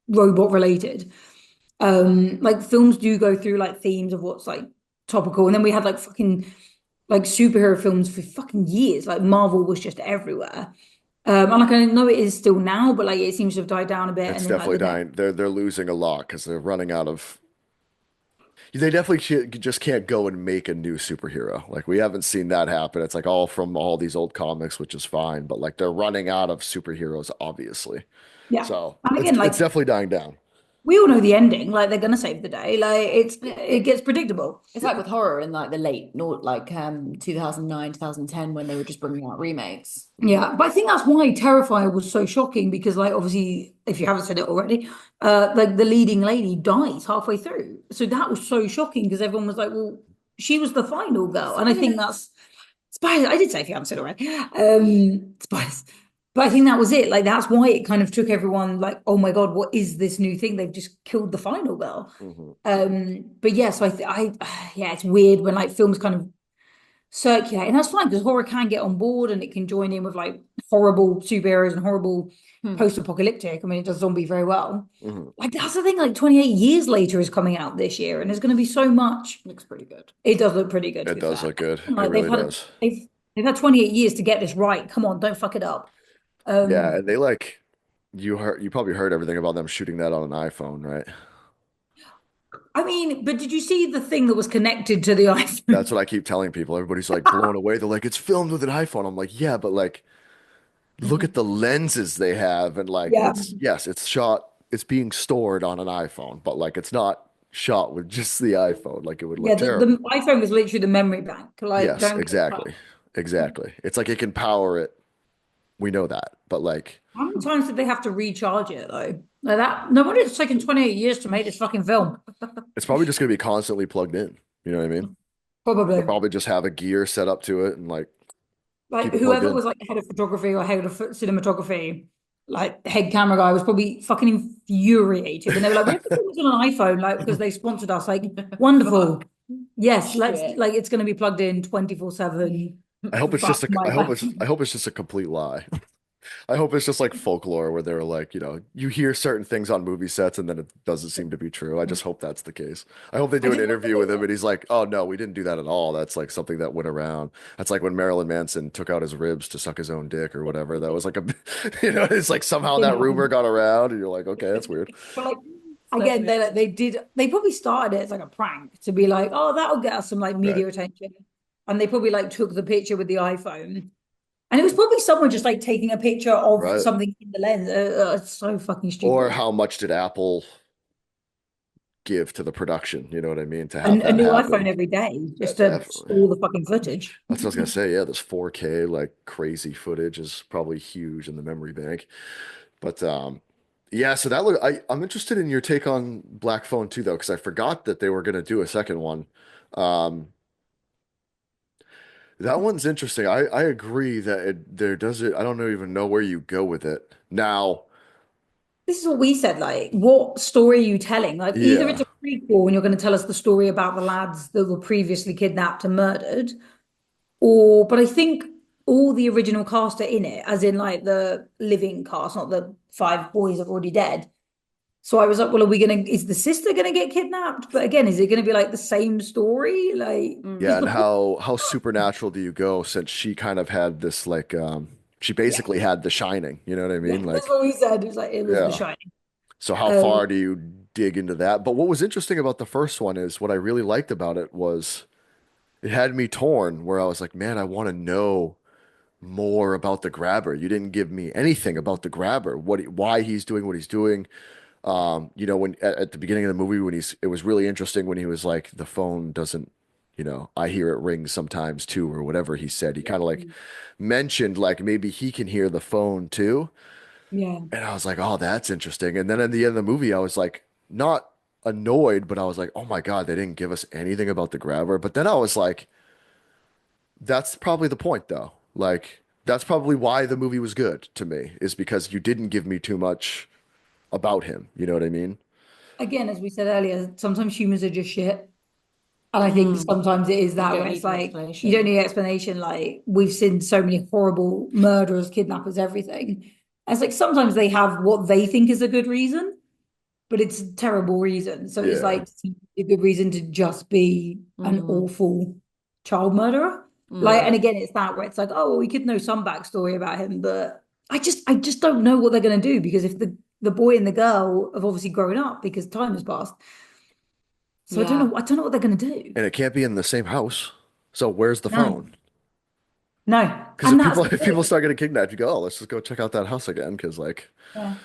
robot related. Like films do go through like themes of what's like topical, and then we had like fucking like superhero films for fucking years. Like Marvel was just everywhere. And like I know it is still now, but like it seems to have died down a bit. It's And then like definitely the next, dying. They're losing a lot because they're running out of. They definitely just can't go and make a new superhero. Like we haven't seen that happen. It's like all from all these old comics, which is fine, but like they're running out of superheroes, obviously. yeah. So And it's again, it's like definitely dying down. we all know the ending. Like they're gonna save the day. Like it gets predictable. It's like with horror in like the late, not like 2009, 2010 when they were just bringing out remakes. Yeah, but I think that's why Terrifier was so shocking because, like, obviously, if you haven't said it already, like the leading lady dies halfway through. So that was so shocking because everyone was like, "Well, she was the final girl," and I think that's spoilers. I did say if you haven't said it already, spoilers. But I think that was it. Like that's why it kind of took everyone like, "Oh my God, what is this new thing? They've just killed the final girl." Hmm. But yeah, so yeah, it's weird when like films kind of circulate. And that's fine because horror can get on board and it can join in with like horrible superheroes and horrible Hmm. post-apocalyptic. I mean, it does zombie very well. Hmm. Like that's the thing, like 28 years later is coming out this year, and there's gonna be so much. Looks pretty good. It does look pretty good to It be does fair. look good. It Like really does. they've had 28 years to get this right. Come on, don't fuck it up. Yeah, Um, and you probably heard everything about them shooting that on an iPhone, right? I mean, but did you see the thing that was connected to the That's iPhone? what I keep telling people. Everybody's like blown away. They're like, it's filmed with an iPhone. I'm like, yeah, but like look at the lenses they have and like Yeah. it's being stored on an iPhone, but like it's not shot with just the iPhone. Like it would look Yeah, the terrible. iPhone was literally the memory bank. Like, Yes, don't get exactly. Exactly. It's like it can power it. We know that. But like how many times did they have to recharge it though? Like that, no wonder it's taken 28 years to make this fucking film. it's probably just gonna be constantly plugged in. You know what I mean? They'll Probably. probably just have a gear set up to it and like Like keep it plugged whoever in. was like head of photography or head of cinematography, like head camera guy was probably fucking infuriated when they were like, we have to put this on an iPhone, like because they sponsored us. Like, wonderful. Fuck. Yes, let's Shit. like it's gonna be plugged in 24/7. Fuck my life. I hope it's just a complete lie. I hope it's just like folklore where they're like, you hear certain things on movie sets and then it doesn't seem to be true. I just hope that's the case. I hope they I do an did interview with him and he's like, oh no, we didn't do that at all. That's like something that went around. That's like when Marilyn Manson took out his ribs to suck his own dick or whatever. That was like it's like somehow that rumor got around and you're like, okay, that's weird. But like So again, weird. they probably started it as like a prank to be like, oh, that'll get us some like Right. media attention. And they probably like took the picture with the iPhone. And it was probably someone just like taking a picture of Right. something in the lens. It's so fucking Or stupid. how much did Apple give to the production? You know what I mean? To have A that new iPhone happen. every day Yeah, just to definitely. store the fucking footage. That's what I was gonna say. Yeah, this 4K like crazy footage is probably huge in the memory bank. But yeah, so I'm interested in your take on Black Phone too though, because I forgot that they were gonna do a second one. Um that one's interesting. I agree that there does it. I don't know even know where you go with it. Now, This is what we said. Like, what story are you telling? Like, either it's yeah. a prequel and you're going to tell us the story about the lads that were previously kidnapped and murdered, or, but I think all the original cast are in it, as in like the living cast, not the five boys that are already dead. So I was like, well, is the sister gonna get kidnapped? But again, is it gonna be like the same story? Like, Yeah, because Mm. and the point, how supernatural do you go since she kind of had this like she yeah, basically had The Shining, you know what I yeah, mean? that's Like, what we said. It was like, it was The yeah. Shining. So how Um, far do you dig into that? But what was interesting about the first one is what I really liked about it was it had me torn where I was like, man, I want to know more about the grabber. You didn't give me anything about the grabber, why he's doing what he's doing. When at the beginning of the movie when it was really interesting when he was like, the phone doesn't, I hear it ring sometimes too, or whatever he said. He kind of like mentioned like maybe he can hear the phone too. yeah. And I was like, oh, that's interesting. And then at the end of the movie, I was like, not annoyed, but I was like, oh my God, they didn't give us anything about the grabber. But then I was like, that's probably the point though. Like, that's probably why the movie was good to me, is because you didn't give me too much about him. You know what I mean? Again, as we said earlier, sometimes humans are just shit. And I think Mm. sometimes it is You that don't where it's need an like you don't explanation. need explanation. Like we've seen so many horrible murderers, kidnappers, everything. And it's like sometimes they have what they think is a good reason, but it's a terrible reason. So it's Yeah. like a good reason to just be an Mm. awful child murderer. Like, Yeah. Mm. and again, it's that where it's like, oh, well, we could know some backstory about him, but I just don't know what they're gonna do because if the boy and the girl have obviously grown up because time has passed. So Yeah. I don't know what they're gonna do. And it can't be in the same house. So where's the phone? No, no. Because And if that's people the if people thing. start getting kidnapped, you go, oh, let's just go check out that house again. Because like, Yeah.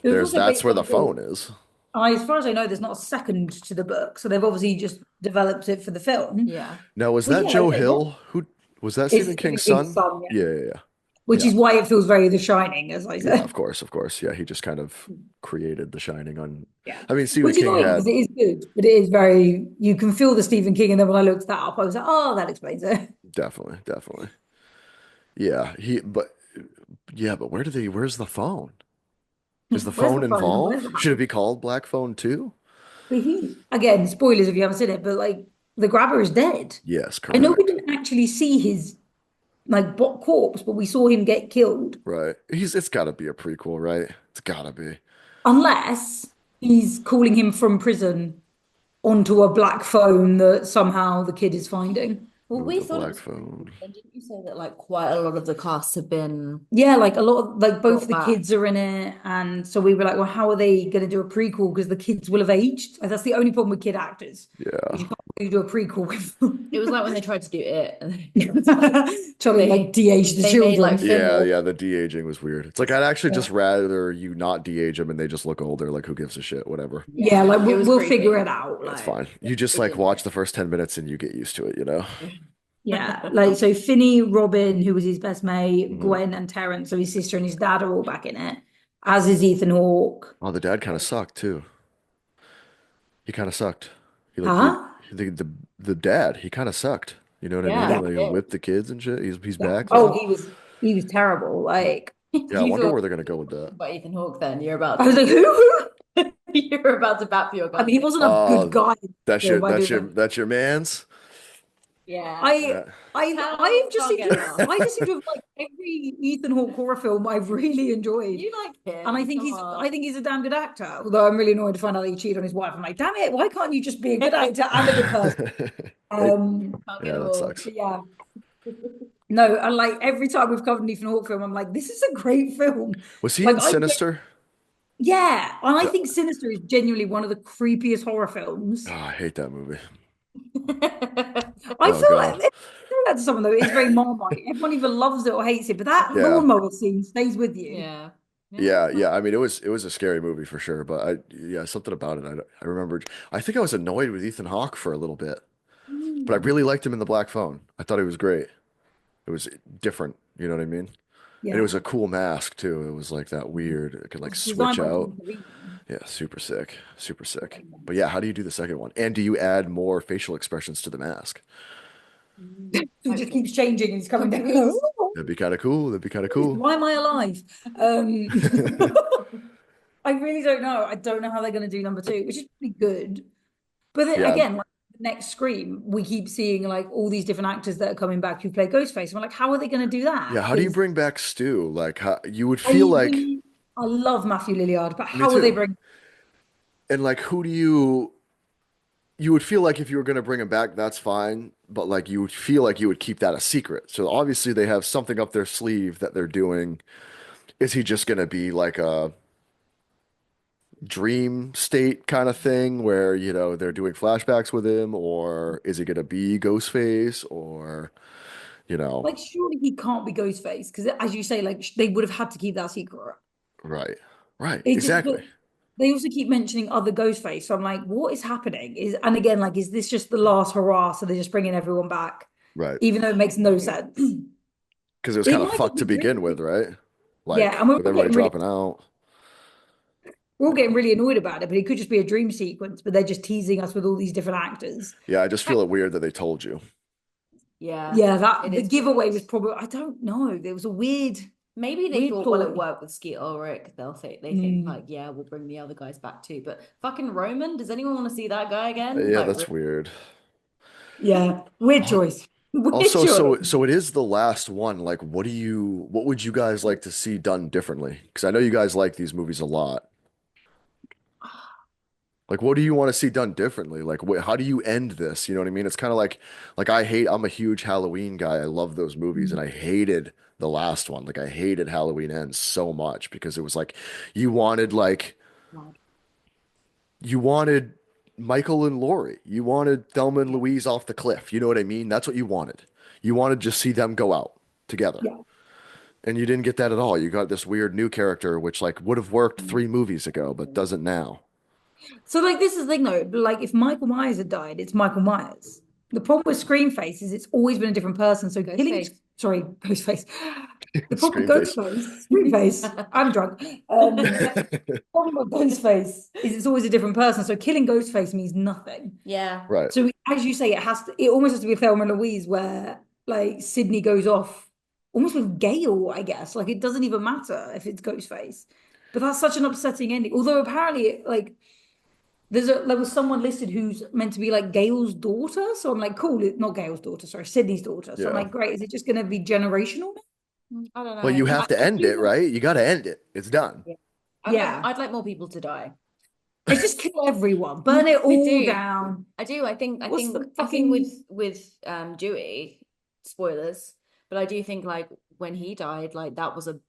It was there's also that's based where on the a book. phone is. As far as I know, there's not a second to the book, so they've obviously just developed it for the film. Yeah. Now, was But that yeah, like Joe I said, Hill? Who was that? it's Stephen King's Stephen King's son? son, yeah. Yeah, yeah, yeah. Which Yeah. is why it feels very The Shining, as I Yeah, said. of course, of course. Yeah, he just kind of created The Shining on. Yeah. I mean, Stephen Which is King annoying because had it is good, but it is very, you can feel the Stephen King. And then when I looked that up, I was like, oh, that explains it. definitely, definitely. Yeah, but where's the phone? Is the Where's phone the phone? Where's involved? the Should it house? be called Black Phone too? But again, spoilers if you haven't seen it, but like the grabber is dead. Yes, I know we correct. didn't actually see his like corpse, but we saw him get killed. Right. It's gotta be a prequel, right? It's gotta be. Unless he's calling him from prison onto a black phone that somehow the kid is finding. Well, Ooh, we the thought it Black was prequel, Phone. but then didn't you say that like quite a lot of the cast have been Yeah, like a lot of like both brought the back? kids are in it, and so we were like, well, how are they going to do a prequel because the kids will have aged? Like, that's the only problem with kid actors. Is Yeah. you can't really do a prequel with them. It was like when they tried to do it, and it was like Trying to like they de-age the they made like children. Yeah, Fingal. yeah, the de-aging was weird. It's like I'd actually Yeah, just rather you not de-age them and they just look older. Like who gives a shit? Whatever. yeah, Yeah, like it was we'll figure creepy. it out. That's Like, fine. You just It like didn't watch work. the first 10 minutes and you get used to it, you know? yeah, like so Finney, Robin, who was his best mate, Hmm. Gwen, and Terrence, so his sister and his dad are all back in it, as is Ethan Hawke. Oh, the dad kind of sucked too. He kind of sucked. He like he Huh? the dad, he kind of sucked. You know what I mean? Yeah, Yeah, Like he he did. whipped the kids and shit. He's yeah. back Oh, though. he was terrible. Like Yeah, I You wonder thought where they're gonna go with that. about Ethan Hawke, then I was like, who? you're about to bat for your I mean, he gun. wasn't a good Oh, guy in the film. I do know. that's your man's. Yeah, I Yeah. I've just can't seemed get to enough. I just seem to have like every Ethan Hawke horror film I've really enjoyed. You like And him, come I on. think he's a damn good actor. Although I'm really annoyed to find out that he cheated on his wife. I'm like, damn it, why can't you just be a good actor and a good person? Can't get Yeah, them that all. sucks. But yeah. No, and like every time we've covered an Ethan Hawke film, I'm like, this is a great film. Was he Like in Sinister? yeah, and I Yeah. think Sinister is genuinely one of the creepiest horror films. Oh, I hate that movie. I Oh feel like God. if you do that to someone though, it's very Marmite. Everyone either loves it or hates it, but that Yeah. lawnmower scene stays with you. Yeah. Yeah, Yeah, it's not. yeah. I mean, it was a scary movie for sure, but yeah, something about it. I remember. I think I was annoyed with Ethan Hawke for a little bit, but I Mm. really liked him in The Black Phone. I thought he was great. It was different. You know what I mean? And it Yeah. was a cool mask too. It was like that weird. It could It like was switch designed by out. Tom Savini. Yeah, super sick, super sick. But yeah, how do you do the second one? And do you add more facial expressions to the mask? He just Hopefully. keeps changing and he's coming down. Please. That'd be kind of cool. That'd be kind of cool. Why am I alive? Um, I really don't know. I don't know how they're going to do number two, which is pretty good. But then, Yeah, again, like, next Scream, we keep seeing like all these different actors that are coming back who play Ghostface. And we're like, how are they going to do Yeah, that? how do you Because bring back Stu? Like, how, you would I feel like, really, I love Matthew Lillard, but me how are they too. bring? And like, who do you would feel like if you were going to bring him back, that's fine. But like, you would feel like you would keep that a secret. So obviously they have something up their sleeve that they're doing. Is he just going to be like a dream state kind of thing where, they're doing flashbacks with him, or is he going to be Ghostface, or, you know, Like, surely he can't be Ghostface because, as you say, like they would have had to keep that secret. right. Right. It just, Exactly. but they also keep mentioning other Ghostface. So I'm like, what is happening? And again, like, is this just the last hurrah? So they're just bringing everyone back, Right. even though it makes no sense. Because it was It kind of might fucked be to a dream. begin with, right? Yeah, Like and with everybody dropping out. we're all getting really annoyed about it, but it could just be a dream sequence, but they're just teasing us with all these different actors. Yeah, I just feel it weird that they told you. Yeah, Yeah, it that the is giveaway weird. was probably, I don't know. There was a Maybe they weird thought, well, it ploy. worked with Skeet Ulrich. They think Mm, like, yeah, we'll bring the other guys back too. But fucking Roman, does anyone want to see that guy again? Yeah, Like, that's weird. yeah, weird Al- choice. Weird Also, choice. so it is the last one. Like, what would you guys like to see done differently? Because I know you guys like these movies a lot. Like, what do you want to see done differently? Like, how do you end this? You know what I mean? It's kind of like I'm a huge Halloween guy. I love those movies, and I hated the last one. Like, I hated Halloween Ends so much because it was like you wanted like you wanted Michael and Laurie. You wanted Thelma and yeah, Louise off the cliff. You know what I mean? That's what you wanted. You wanted to just see them go out together. Yeah. And you didn't get that at all. You got this weird new character, which like would have worked 3 movies ago, but doesn't now. So like this is the thing though, like if Michael Myers had died, it's Michael Myers. The problem with Scream Face is it's always been a different person. So killing, Ghostface. sorry, Ghostface. The problem Scream with face. Ghostface, Scream Face, I'm drunk. The problem with Ghostface is it's always a different person. So killing Ghostface means nothing. Yeah. Right. So as you say, it almost has to be Thelma and Louise where like Sydney goes off almost with Gale, I guess. Like it doesn't even matter if it's Ghostface. But that's such an upsetting ending. Although apparently like there was someone listed who's meant to be like Gail's daughter. So I'm like, cool, not Gail's daughter, sorry, Sydney's daughter. So I'm Yeah. like, great, is it just gonna be generational? I don't Well, you know. have to end it, right? You got to end it. It's done. Yeah. Yeah. I'd like more people to die. It's just kill everyone, burn it I all do. down. I do. What's the I think fucking with Dewey, spoilers, but I do think like when he died, like that that was was a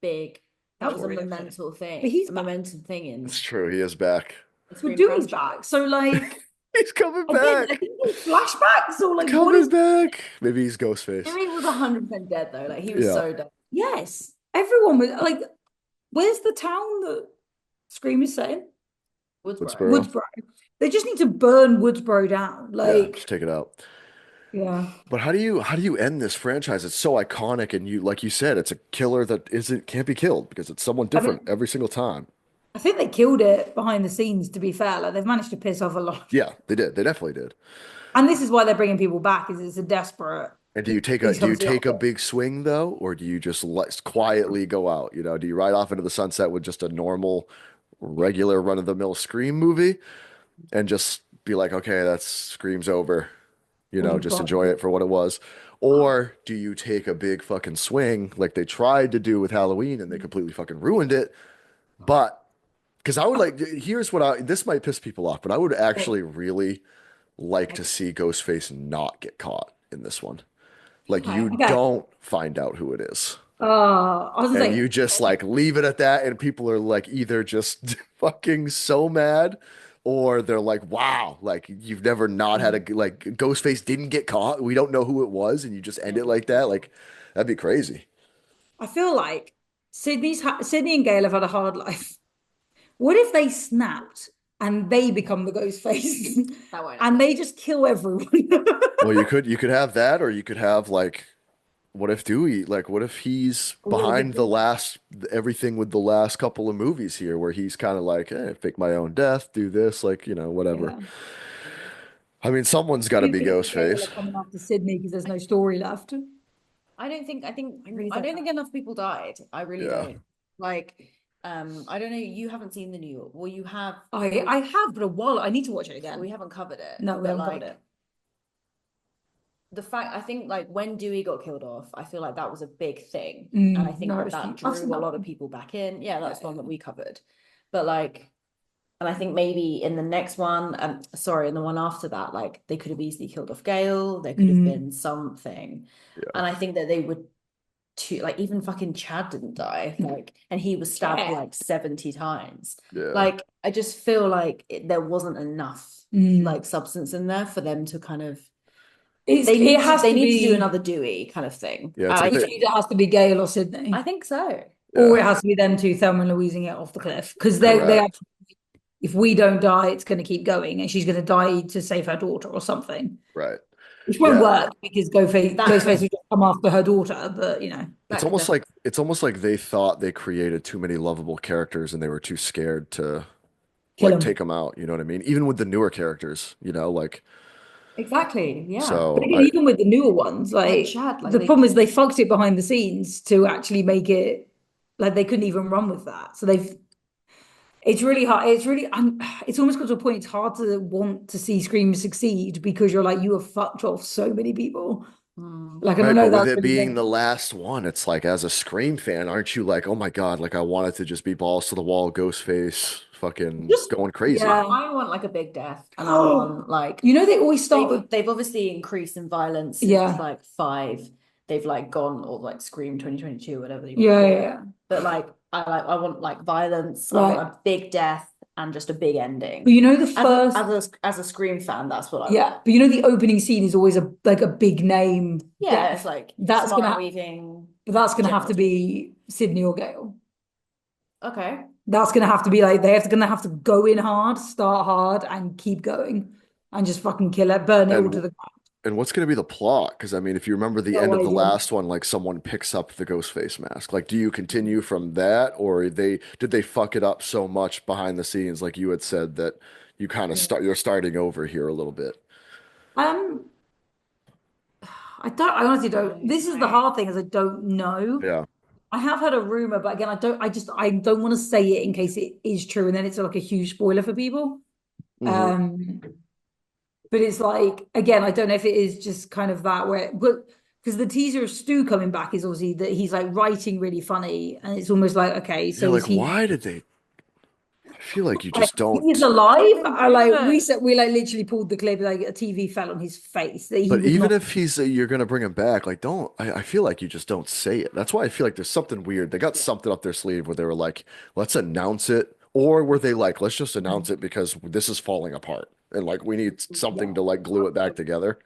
really upsetting. momental But thing, he's a back. momentum thing It's in true. He is back. the But Scream Dewey's back. franchise. So like He's coming again, I back. think it's flashbacks or He's like what coming is back. Maybe he's Ghostface. Dewey was 100% dead though. Like he was Yeah. so dead. yes. Everyone was like, where's the town that Scream is saying? Woodsboro. Woodsboro. Woodsboro. They just need to burn Woodsboro down. Yeah. Just Like, take it out. yeah. But how do you end this franchise? It's so iconic, and like you said, it's a killer that isn't can't be killed because it's someone I different mean, every single time. I think they killed it behind the scenes, to be fair. Like, they've managed to piss off a lot. Yeah, they did. They definitely did. And this is why they're bringing people back, is it's a desperate, And do you take a please do come you see our take a film. big swing though, or do you just quietly go out? Do you ride off into the sunset with just a normal, regular run-of-the-mill Scream movie and just be like, okay, that's Scream's over, Oh, just God. enjoy it for what it was? Or do you take a big fucking swing like they tried to do with Halloween and they completely fucking ruined it? But because I would like, here's what this might piss people off, but I would actually really like to see Ghostface not get caught in this one. Like Okay. you Okay. don't find out who it is. I was gonna And say, you just like leave it at that, and people are like either just fucking so mad or they're like, wow, like you've never not had a like Ghostface didn't get caught. We don't know who it was, and you just end Yeah. it like that. Like that'd be crazy. I feel like Sydney and Gail have had a hard life. What if they snapped and they become the ghost face That won't and happen. they just kill everyone? Well, you could have that, or you could have like what if Dewey, like what if he's A really good behind the villain. last everything with the last couple of movies here, where he's kind of like, fake my own death, do this, like, whatever. Yeah. I mean, someone's got I to do be think Gail Ghostface. are coming after Sydney because there's no story left. I really I don't don't know. think enough people died. I really Yeah. don't. Like, I don't know, you haven't seen the New York. Well, you have I have, but a while. I need to watch it we again. haven't covered it, No, we but haven't covered like it. the fact I think like when Dewey got killed off, I feel like that was a big thing. And I think No, that it's that huge. I've seen drew a that lot of one. people back in. Yeah, Yeah, that's yeah. one that we covered. But like, and I think maybe in the next one, sorry, in the one after that, like they could have easily killed off Gale. There could have Mm, been something. Yeah. And I think that they would too, like even fucking Chad didn't die. Like, and he was stabbed yeah. like 70 times. Yeah. Like, I just feel like there wasn't enough Mm. like substance in there for them to kind of It has they to need to do be. another Dewey kind of thing. Yeah, it's like It they either has to be Gale or I Sydney, think so. or yeah, it has to be them two, Thelma and Louising it off the cliff because they correct. actually, if we don't die, it's going to keep going, and she's going to die to save her daughter or something, Right. which won't Yeah. work because That Ghostface could will just come after her daughter, but It's that could almost definitely like they thought they created too many lovable characters and they were too scared to kill like him. take them out, you know what I mean? Even with the newer characters, like exactly, yeah. But so again, I even with the newer ones, Like like Chad, like the they problem is could they fucked it behind the scenes to actually make it like they couldn't even run with that. So they've it's really hard. It's really it's almost got to a point it's hard to want to see Scream succeed because you're like you have fucked off so many people. mm, Like, and I right, know but with that's it really being the wrong. last one, it's like as a Scream fan, aren't you like, oh my God, like I wanted to just be balls to the wall, Ghostface, fucking Just going crazy. yeah. I want like a big death and I Oh, want like they always start with they've obviously increased in violence since yeah, like five. They've like gone or like Scream 2022, whatever you want to yeah, call yeah, it. yeah. But like I want like violence, I want Right. a big death and just a big But ending. the first As a Scream fan, that's what I yeah, want. but the opening scene is always a like a big name Yeah, it's death. like That's Samara gonna Weaving, that's gonna have General to Death. be Sydney or Gale. Okay. That's gonna have to be like gonna have to go in hard, start hard, and keep going, and just fucking kill it, burn it all to And the and what's going to be the plot? Because I mean, if you remember the no end of the idea. last one, like someone picks up the Ghostface mask. Like, do you continue from that, or did they fuck it up so much behind the scenes, like you had said, that you kind of Yeah. you're starting over here a little bit? Um, I honestly don't. No, This is the hard thing is I don't know. Yeah. I have heard a rumor, but again, I don't want to say it in case it is true, and then it's like a huge spoiler for people. Hmm. Um, but it's like again, I don't know if it is just kind of that where, but because the teaser of Stu coming back is obviously that he's like writing really funny, and it's almost like okay, Yeah, so is like he? why did they? I feel like you Like, just he's don't. alive. the I like rumor. we like literally pulled the clip like a TV fell on his face that he But was even not. if you're gonna bring him back, like don't. I feel like you just don't say it. That's why I feel like there's something weird. They got something up their sleeve where they were like, let's announce it, or were they like, let's just announce it because this is falling apart and like we need something Yeah. to like glue it back together.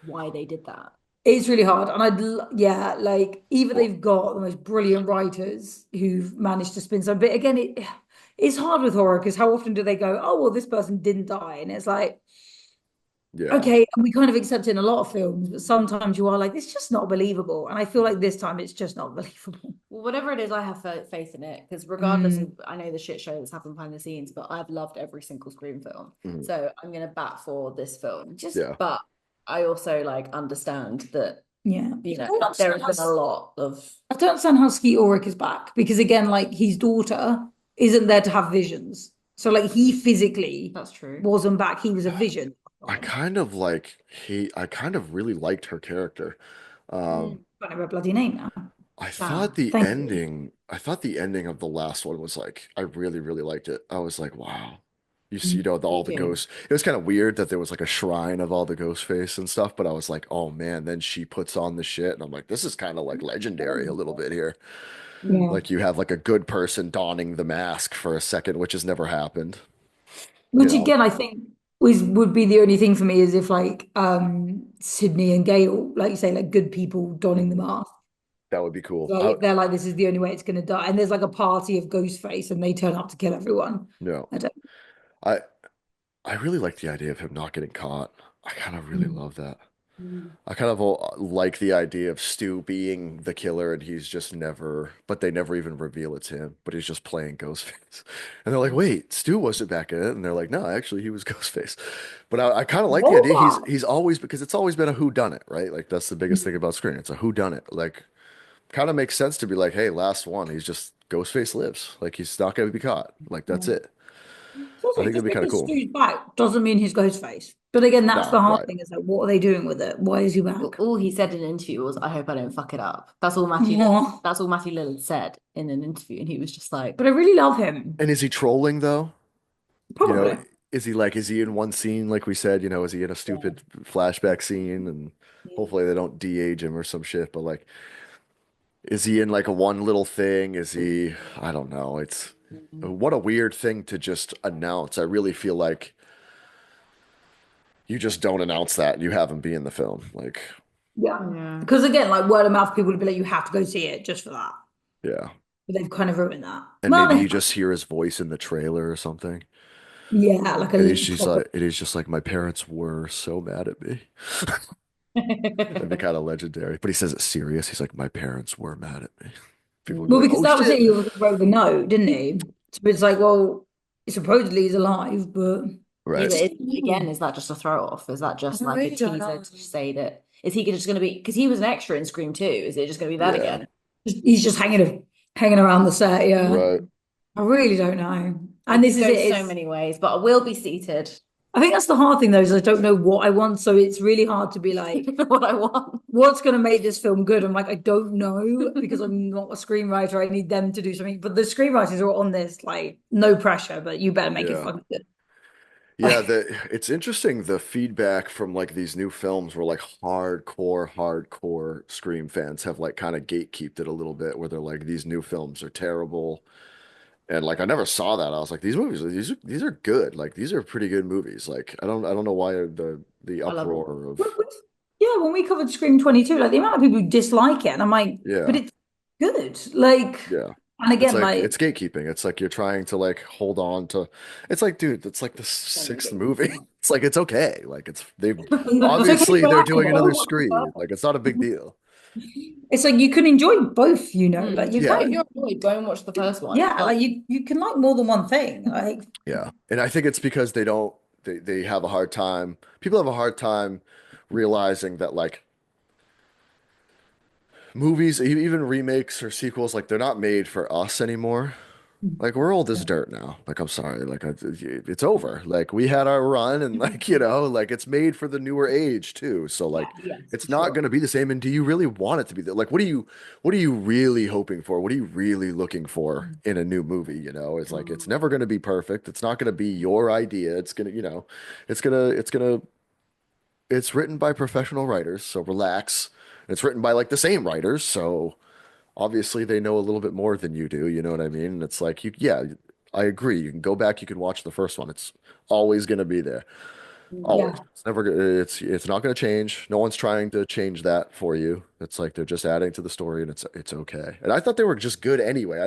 Why they did that. It's really hard. And yeah, like either Well, they've got the most brilliant writers who've managed to spin some, but again, it's hard with horror because how often do they go, oh, well, this person didn't die? And it's like, yeah. okay, and we kind of accept it in a lot of films, but sometimes you are like, it's just not believable. And I feel like this time it's just not believable. Well, whatever it is, I have faith in it because regardless of, Mm, I know the shit show that's happened behind the scenes, but I've loved every single Scream film. Mhm. So I'm gonna bat for this film. Yeah. But I also like understand that, yeah. there has been a lot of, I don't understand how Skeet Ulrich is back because again, like his daughter isn't there to have visions. So like he physically that's true. wasn't back. He was a vision. I kind of really liked her character. Um, Can't remember her bloody name now. Sam. Thank you. I thought the ending of the last one was like, I really, really liked it. I was like, wow. You see, Mm. Me all the too. ghosts. It was kind of weird that there was like a shrine of all the ghost face and stuff, but I was like, oh man, then she puts on the shit, and I'm like, this is kind of like legendary a little bit here. Mm. Yeah. Like you have like a good person donning the mask for a second, which has never happened, you Which know. again, I think would be the only thing for me is if like Sydney and Gale, like you say, like good people donning the Mhm. mask. That would be cool. Like they're like, this is the only way it's gonna die. And there's like a party of Ghostface and they turn up to kill everyone. No, I don't I I really like the idea of him not getting caught. I kind of really mm. love that. Mm. I kind of like the idea of Stu being the killer and he's just never, but they never even reveal it's him, but he's just playing Ghostface. And they're like, wait, Stu wasn't back in it. And they're like, no, actually he was Ghostface. But I kind of like the Love idea. that. He's always, because it's always been a who done it, right? Like that's the biggest thing about Scream. It's a who done it. Like kind of makes sense to be like, hey, last one, he's just Ghostface lives. Like he's not going to be caught. Like that's Yeah. it. I Also, think that'd just be kind of because cool. Stu's back doesn't mean he's Ghostface. But again, that's No, the hard right. thing is like, what are they doing with it? Why is he back? All he said in an interview was, "I hope I don't fuck it up." Aw. That's all Matthew Lillard said in an interview, and he was just like, But I really love him. And is he trolling though? You know, Probably. is he in one scene like we said, is he in a yeah. stupid flashback scene and hopefully they don't de-age him or some shit, but like is he in like a one little thing? Is he I don't know. It's Mm. what a weird thing to just announce. I really feel like you just don't announce that and you have him be in the film. Like, Yeah. Yeah. Because again, like word of mouth, people would be like, you have to go see it just for that. yeah. But they've kind of ruined that. And Well, maybe they you have. just hear his voice in the trailer or something. Yeah, like And a proper. it is just like my parents were so mad at me. That'd be kind of legendary. But he says it serious. He's like, my parents were mad at me. People would be Well, like, because oh that was it. shit. He also wrote the note, didn't he? So it's like, well, supposedly he's alive, but Yeah, Right. but again, I is that just a throw off? Is that just like a really don't teaser know. to say that? Is he just going to be, because he was an extra in Scream 2, is it just going to be that Yeah. again? He's just hanging around the set. Yeah, Right. I really don't know. And It this could is go it. so It's many ways, but I will be seated. I think that's the hard thing though, is I don't know what I want. So it's really hard to be You like, know what I want. what's going to make this film good? I'm like, I don't know because I'm not a screenwriter. I need them to do something. But the screenwriters are on this, like, no pressure, but you better make it Yeah. fucking good. Yeah, it's interesting the feedback from like these new films where like hardcore Scream fans have like kind of gatekeeped it a little bit where they're like these new films are terrible. And like I never saw that. I was like these are good. Like these are pretty good movies. Like I don't know why the I love them. uproar But- of but- Yeah, when we covered Scream 22, like the amount of people who dislike it, and I'm like, but yeah. it's good. Like, Yeah. and It's again, like like, it's gatekeeping. It's like you're trying to like hold on to it's like dude, it's like the sixth movie. It's like it's okay. Like it's they've it's okay obviously to they're laugh doing another Scream. Like it's not a big deal. it's like you can enjoy both, like you But Yeah. if kind you're of, annoyed, go and watch the first one. It's yeah, fun. like you can like more than one thing. Like, Yeah. And I think it's because they don't they have a hard time. People have a hard time realizing that like movies, even remakes or sequels, like they're not made for us anymore. Like we're old as dirt now. Like I'm sorry, it's over. Like we had our run, and like like it's made for the newer age too. So Yeah, like yes, for it's not sure. going to be the same. And do you really want it to be that? Like what are you really hoping for? What are you really looking for in a new movie? It's like it's never going to be perfect. It's not going to be your idea. It's gonna it's gonna it's written by professional writers. So relax. It's written by like the same writers. So obviously they know a little bit more than you do, you know what I mean? And it's like yeah, I agree. You can go back, you can watch the first one. It's always going to be there. Always. yeah, It's never it's not going to change. No one's trying to change that for you. It's like they're just adding to the story and it's okay. And I thought they were just good anyway.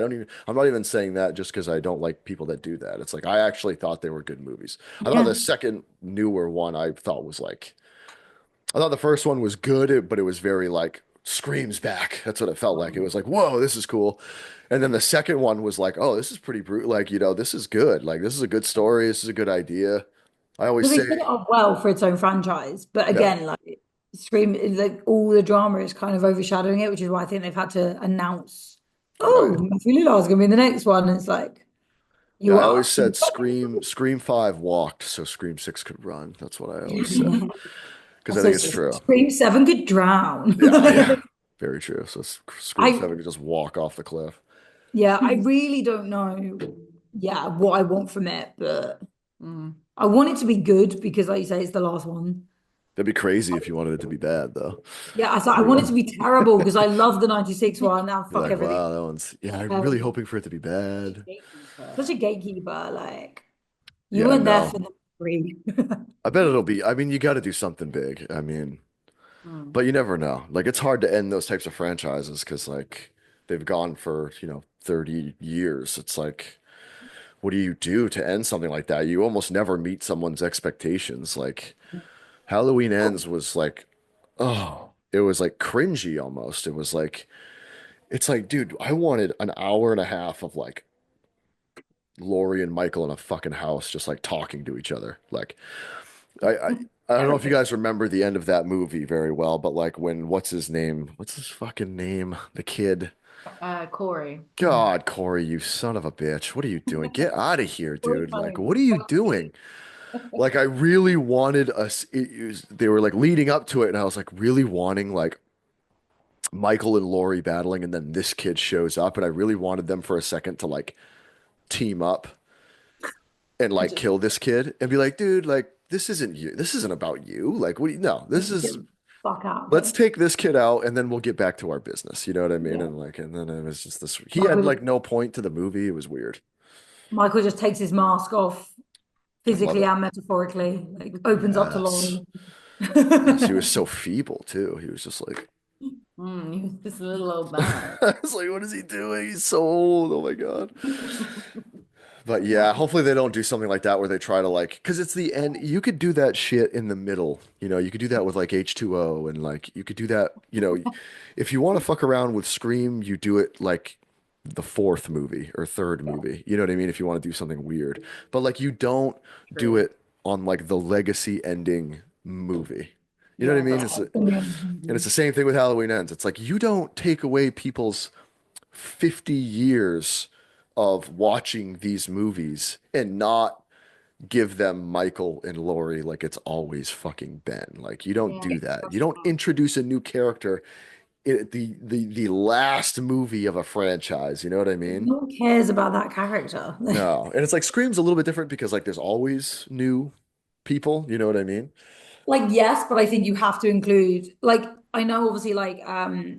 I'm not even saying that just because I don't like people that do that. It's like I actually thought they were good movies. I thought yeah, the second newer one I thought was like I thought the first one was good, but it was very like screams back. That's what it felt like. It was like, whoa, this is cool. And then the second one was like, oh, this is pretty brutal. Like, this is good. Like, this is a good story. This is a good idea. I always because they say, set it up well for its own franchise. But yeah, again, like Scream, like all the drama is kind of overshadowing it, which is why I think they've had to announce, right. oh, Matthew Lillard's gonna be in the next one. And it's like, Yeah, you I always are. said Scream 5 walked so Scream 6 could run. That's what I always said because I So think it's true. Scream 7 could drown. Yeah, yeah. Very true. So Scream I 7 could just walk off the cliff. Yeah, I really don't know, yeah, what I want from it, but Mm. I want it to be good because, like you say, it's the last one. That'd be crazy if you wanted it to be bad, though. Yeah, I You want it know? to be terrible because I love the 96 one. Now You're fuck like, everything. wow, that one's, yeah, I'm really Um, hoping for it to be bad. Such a gatekeeper. Like, you Yeah, weren't there no. for the free. I bet it'll be. I mean, you got to do something big. I mean, Mm. but you never know. Like, it's hard to end those types of franchises because, like, they've gone for, 30 years. It's like, what do you do to end something like that? You almost never meet someone's expectations. Like, Halloween Ends was like, oh, it was like cringy almost. It was like, it's like, dude, I wanted an hour and a half of like Laurie and Michael in a fucking house just like talking to each other. Like, I, I I don't know if you Everything. guys remember the end of that movie very well, but like when what's his name? What's his fucking name? The kid. Corey. God, Corey, you son of a bitch. What are you doing? Get out of here, Corey dude. Like, what are Feldman. you doing? Like, I really wanted us, they were like leading up to it, and I was like really wanting like Michael and Laurie battling, and then this kid shows up, and I really wanted them for a second to like team up and And like just kill this kid and be like, dude, like, this isn't you. This isn't about you. Like, what do you, no, this Get is, the fuck out of let's here. take this kid out and then we'll get back to our business. You know what I mean? Yeah. And like, and then it was just this, he had Michael, like no point to the movie. It was weird. Michael just takes his mask off I love physically it. and metaphorically, like opens up to Yes. Laurie. Yes. He was so feeble too. He was just like, he was this little old man. I was like, what is he doing? He's so old. Oh my God. But yeah, hopefully they don't do something like that where they try to like, because it's the end. You could do that shit in the middle. You know, you could do that with like H2O and like you could do that, you know, if you want to fuck around with Scream, you do it like the fourth movie or third movie. You know what I mean? If you want to do something weird. But like you don't do True. it on like the legacy ending movie. You know what I Yeah, mean? that's It's true. and it's the same thing with Halloween Ends. It's like you don't take away people's 50 years of watching these movies and not give them Michael and Laurie like it's always fucking been. Like you don't Yeah, do that. You that's don't fine. introduce a new character in the last movie of a franchise. You know what I mean? No one cares about that character. No. And it's like Scream's a little bit different because like there's always new people. You know what I mean? Like, yes, but I think you have to include, like, I know obviously like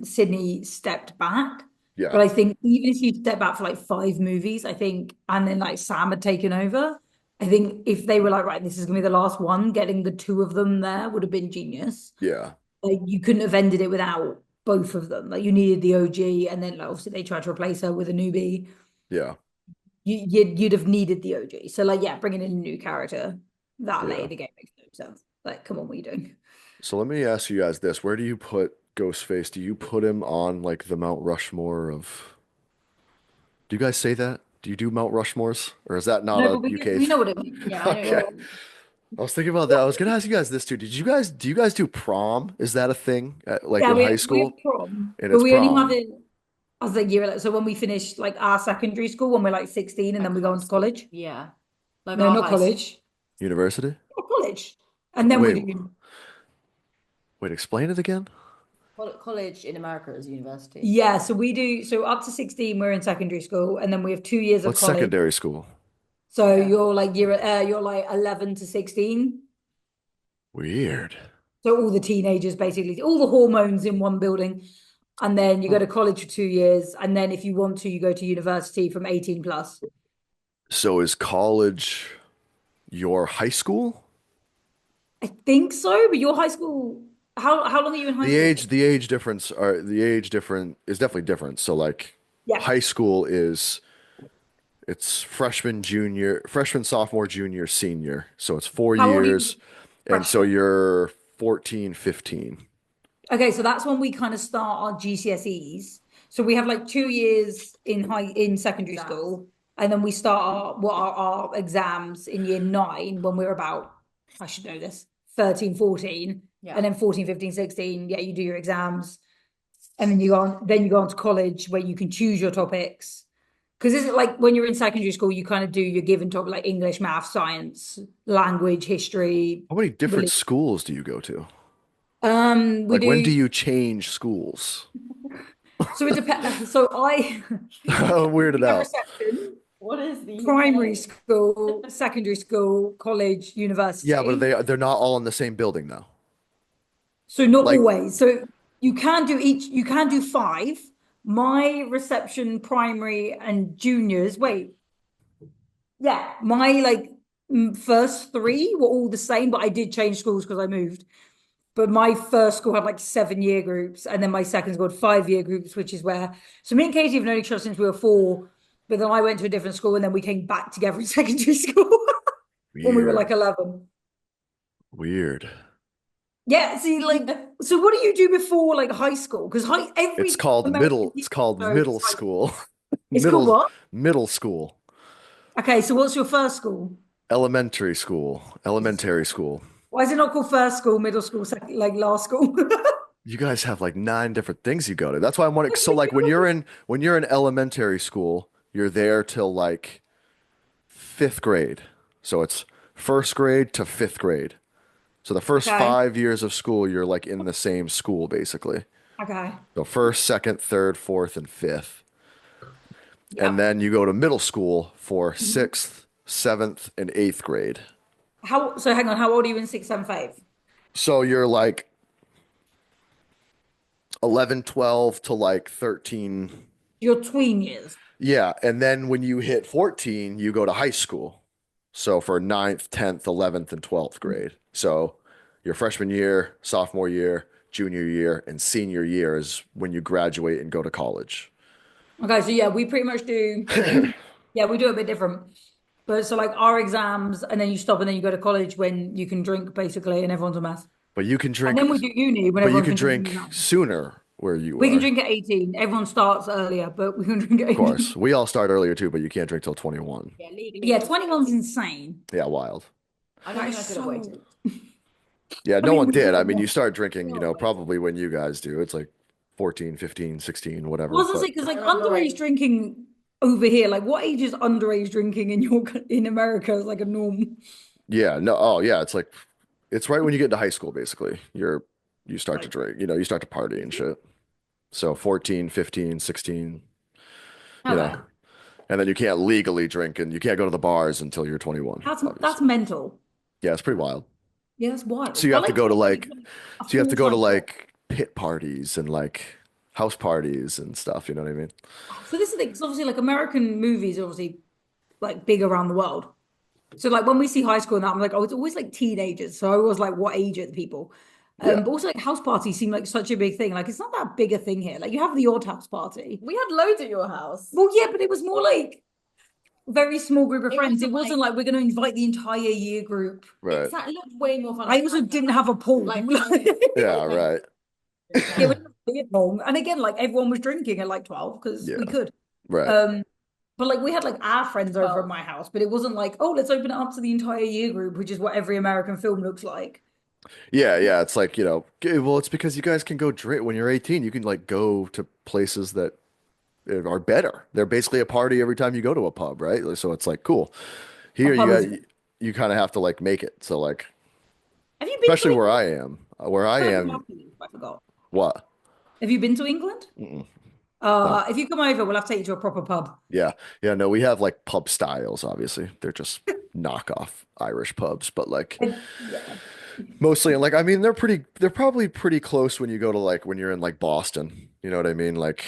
Sydney stepped back, but Yeah. I think even if you step back for like 5 movies, I think, and then like Sam had taken over, I think if they were like, right, this is gonna be the last one, getting the two of them there would have been genius. Yeah. Like you couldn't have ended it without both of them. Like you needed the OG, and then like, obviously they tried to replace her with a newbie. Yeah. You'd have needed the OG. So like, yeah, bringing in a new character that late Yeah. in the game makes no sense. Like, come on, what are you doing? So let me ask you guys this. Where do you put Ghostface? Do you put him on like the Mount Rushmore of do you guys say that? Do you do Mount Rushmores? Or is that not No, a but UK we thing? know what it means. Yeah, I know Okay. what Yeah. you mean. I was thinking about that. I was gonna ask you guys this too. Do you guys do prom? Is that a thing like Yeah, in high we have school? prom, And but it's we only have prom. it as a year. So when we finish like our secondary school, when we're like 16, and Like then we go high into school. college. Yeah. Like No, our not high school. college. University? Yeah, college. And then we Wait, do. wait, explain it again? College in America is university. Yeah, so we do. So up to 16, we're in secondary school, and then we have 2 years of What's college. secondary school? So Yeah. you're like 11 to 16. Weird. So all the teenagers, basically, all the hormones in one building. And then you go Huh. to college for 2 years. And then if you want to, you go to university from 18 plus. So is college your high school? I think so, but your high school, how long are you in high school for? The age difference are the age different is definitely different. So like Yeah. high school is it's freshman, junior, freshman, sophomore, junior, senior. So it's four How old are you years. And so freshman? you're 14, 15. Okay, so that's when we kind of start our GCSEs. So we have like 2 years in secondary Exams. school, and then we start what are our exams in year 9 when we're about, I should know this, 13, 14, Yeah. and then 14, 15, 16. Yeah, you do your exams, and then you go on to college where you can choose your topics. Because is it like when you're in secondary school, you kind of do your given topic like English, math, science, language, history, How many different religion. schools do you go to? We Like when do do. you change schools? So it depends. So I I'm weirded we have out. reception, What is the primary UK? school, secondary school, college, Yeah, but university. they're not all in the same building though. So not Like always. So you can do 5. My reception, primary and juniors. Wait, yeah, my like first 3 were all the same, but I did change schools because I moved. But my first school had like 7 year groups, and then my second school had 5 year groups, which is where. So me and Katie have known each other since we were 4, but then I went to a different school, and then we came back together in secondary school when we were like weird. 11. Weird. Yeah, see, like, so what do you do before like high school? Because every American It's TV called show is middle high school. school. It's called Middle what? middle school. Okay, so what's your first school? Elementary school. Elementary school. Why is it not called first school, middle school, second, like last school? You guys have like nine different things you go to. That's why I'm wondering. So like when you're in elementary school, you're there till like fifth grade. So it's first grade to fifth grade. So the first Okay. 5 years of school, you're like in the same school basically. Okay. So first, second, third, fourth, and fifth. And Yep. then you go to middle school for Mhm. sixth, seventh, and eighth grade. So hang on, how old are you in six, seven, five? So you're like 11, 12 to like 13. Your tween years. Yeah. And then when you hit 14, you go to high school. So for ninth, 10th, 11th, and 12th grade. So your freshman year, sophomore year, junior year, and senior year is when you graduate and go to college. Okay, so yeah, we pretty much do. Yeah, we do it a bit different. But so like our exams, and then you stop, and then you go to college when you can drink basically, and everyone's a mess. But you can And drink, then we do uni when but you everyone's can been taking drink exams. sooner where you We can are. drink at 18. Everyone starts earlier, but we can drink at Of course. 18. We all start earlier too, but you can't drink till 21. Yeah, legally Yeah, you're 21's insane. Yeah, wild. I don't That think is I could have waited. so. Yeah, I no mean, one we could did. I have mean, you won. start drinking, No, wait. probably when you guys do. It's like 14, 15, 16, I whatever. was gonna say But because I like remember underage drinking over here, like what age is underage drinking in in America is like a norm? yeah, no, oh yeah, it's like it's right when you get into high school, basically. You start to Like, drink, you start to party and shit. So 14, 15, 16, you know. okay, And then you can't legally drink and you can't go to the bars until you're 21, that's obviously. mental. Yeah, it's pretty wild. Yeah, that's So wild. you But have to like go to 21 is like like a so you have to go to full-time job. like pit parties and like house parties and stuff, you know what I mean? So this is the thing, 'cause obviously like American movies are obviously like big around the world. So like when we see high school and that, I'm like, oh, it's always like teenagers. So I was like, what age are the people? Yeah. But also like house parties seem like such a big thing. Like it's not that big a thing here. Like you have the odd house party. We had loads at your house. Well, yeah, but it was more like very small group of It friends. It wasn't wasn't like like we're going to invite the entire year group. Right. it looked way more fun. I Like also didn't have a pool. like Yeah, right. Yeah, we didn't play it long. And again, like everyone was drinking at like 12 because Yeah, we could. right. Um, but like we had like our friends over at well, my house, but it wasn't like, oh, let's open it up to the entire year group, which is what every American film looks like. Yeah, yeah. It's like, well, it's because you guys can go drink when you're 18, you can like go to places that are better. They're basically a party every time you go to a pub, right? So it's like cool. A Here pub is. you kind of have to like make it. So like, Have you been to especially where England? I am, where I I feel like am, I forgot. what? Have you been to England? Mm-mm, no. If you come over, we'll have to take you to a proper pub. Yeah. Yeah, no, we have like pub styles, obviously. They're just knockoff Irish pubs, but like Yeah. mostly and like I mean they're probably pretty close when you go to like when you're in like Boston. You know what I mean? Like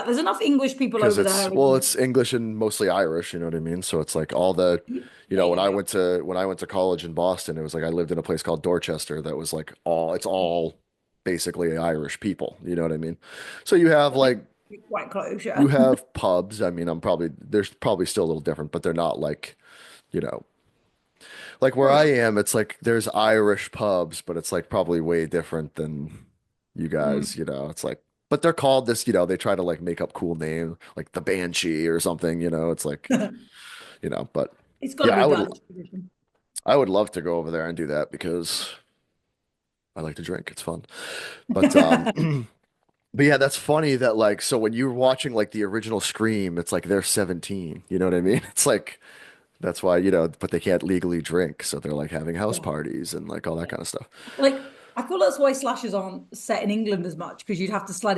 There's enough English people because over it's there. well, it's English and mostly Irish, you know what I mean? So it's like all the yeah, when yeah, I yeah. went to college in Boston, it was like I lived in a place called Dorchester that was like all basically Irish people, you know what I mean? So you have like Quite close, you yeah. have pubs. I mean, there's probably still a little different, but they're not like, you know, like where I am, it's like there's Irish pubs, but it's like probably way different than you guys, Mm. It's like but they're called this, they try to like make up cool name, like the Banshee or something, it's like, but It's got to yeah, be Dutch tradition. I would love to go over there and do that because I like to drink. It's fun. But but yeah, that's funny that like so when you're watching like the original Scream, it's like they're 17, you know what I mean? It's like that's why, but they can't legally drink, so they're like having house Yeah. parties and like all that Yeah. kind of stuff. Like, I feel that's why slashers aren't set in England as much because you'd have to set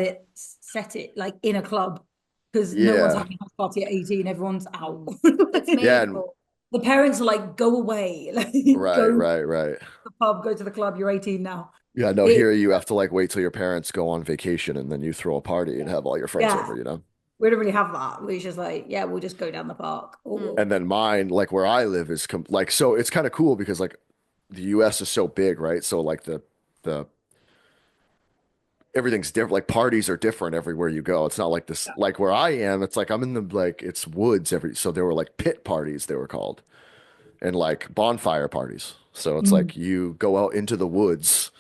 it like in a club because no one's Yeah. having a house party at 18, everyone's out. It's Yeah, made and for The parents are like, go away, like right, go to right, right. the pub, go to the club, you're 18 now. Yeah, no, It, here you have to like wait till your parents go on vacation and then you throw a party and have all your friends yeah, over. we don't really have that. We're just like, yeah, we'll just go down the park. mm, Or And then mine, like where I live is like so it's kind of cool because like the US is so big, right? So like the everything's different. Like parties are different everywhere you go. It's not like this like where I am, it's like I'm in the like it's woods so there were like pit parties they were called and like bonfire parties. So it's Mm, like you go out into the woods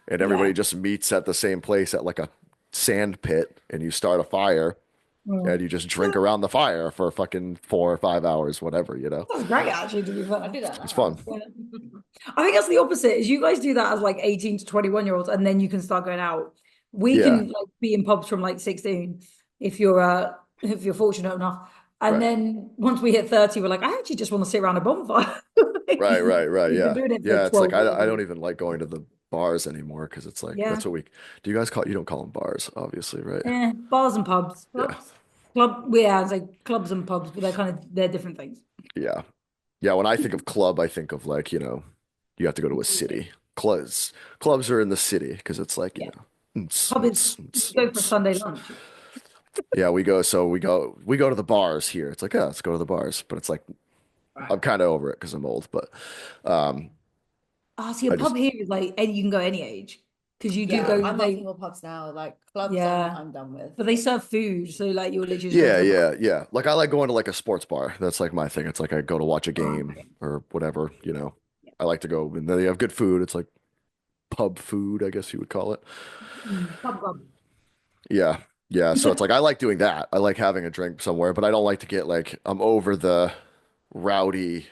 and yeah. everybody just meets at the same place at like a sand pit and you start a fire and Oh. you just drink around the fire for fucking 4 or 5 hours, whatever, you know. That's great, actually, to be I fair. do that It's now. fun. Yeah. I think that's the opposite, is you guys do that as like 18 to 21-year-olds, and then you can start going out. We Yeah, can like be in pubs from like 16 if you're fortunate enough. And right. then once we hit 30, we're like, I actually just want to sit around a bonfire. Right, right, right. We've been Yeah. doing it for Yeah, it's like 12 I years. don't even like going to the bars anymore because it's like Yeah. that's what we do you guys call you don't call them bars, obviously, right? Yeah. Bars and pubs. Yeah. Clubs? Yeah, it's like clubs and pubs, but they're different things. Yeah. Yeah, when I think of club, I think of like, you have to go to a city. Clubs are in the city because it's like, Yeah. ns, Pub is ns, ns, go for ns, Sunday ns. lunch. Yeah, we go to the bars here. It's like, yeah, let's go to the bars. But it's like Right. I'm kind of over it because I'm old, but um Oh, see, a I pub just here is like any you can go any age because you do Yeah, go. I'm not They thinking of pubs now. Like clubs, Yeah, I'm done with. but they serve food, so like you'll literally just go to yeah, the bar. yeah, yeah. Like I like going to like a sports bar. That's like my thing. It's like I go to watch a Oh, game okay. or whatever. I like to go and they have good food. It's like pub food, I guess you would call it. Pub club. Yeah. Yeah. So it's like I like doing that. I like having a drink somewhere, but I don't like to get like I'm over the rowdy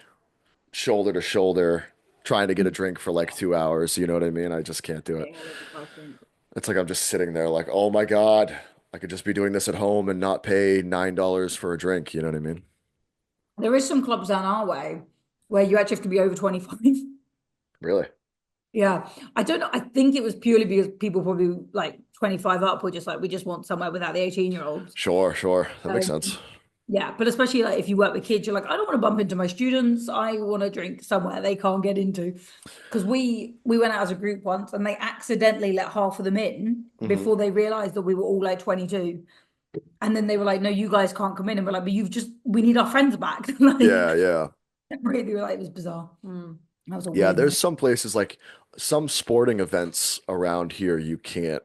shoulder to shoulder trying to get a drink for like 2 hours. You know what I mean? I just can't do it. Getting all of the price drink. It's like I'm just sitting there like, oh my God, I could just be doing this at home and not pay $9 for a drink. You know what I mean? There is some clubs down our way where you actually have to be over 25. Really? Yeah, I don't know. I think it was purely because people probably like 25 up were just like, we just want somewhere without the 18-year-olds. Sure, sure. That makes Um, sense. yeah, but especially like if you work with kids, you're like, I don't want to bump into my students. I want to drink somewhere they can't get into. Because we went out as a group once and they accidentally let half of them in Hmm. before they realized that we were all like 22. And then they were like, no, you guys can't come in. And we're like, but we need our friends back. Like, Yeah, yeah. really, like, it was bizarre. Mm. That was a Yeah, weird there's night. some places like some sporting events around here you can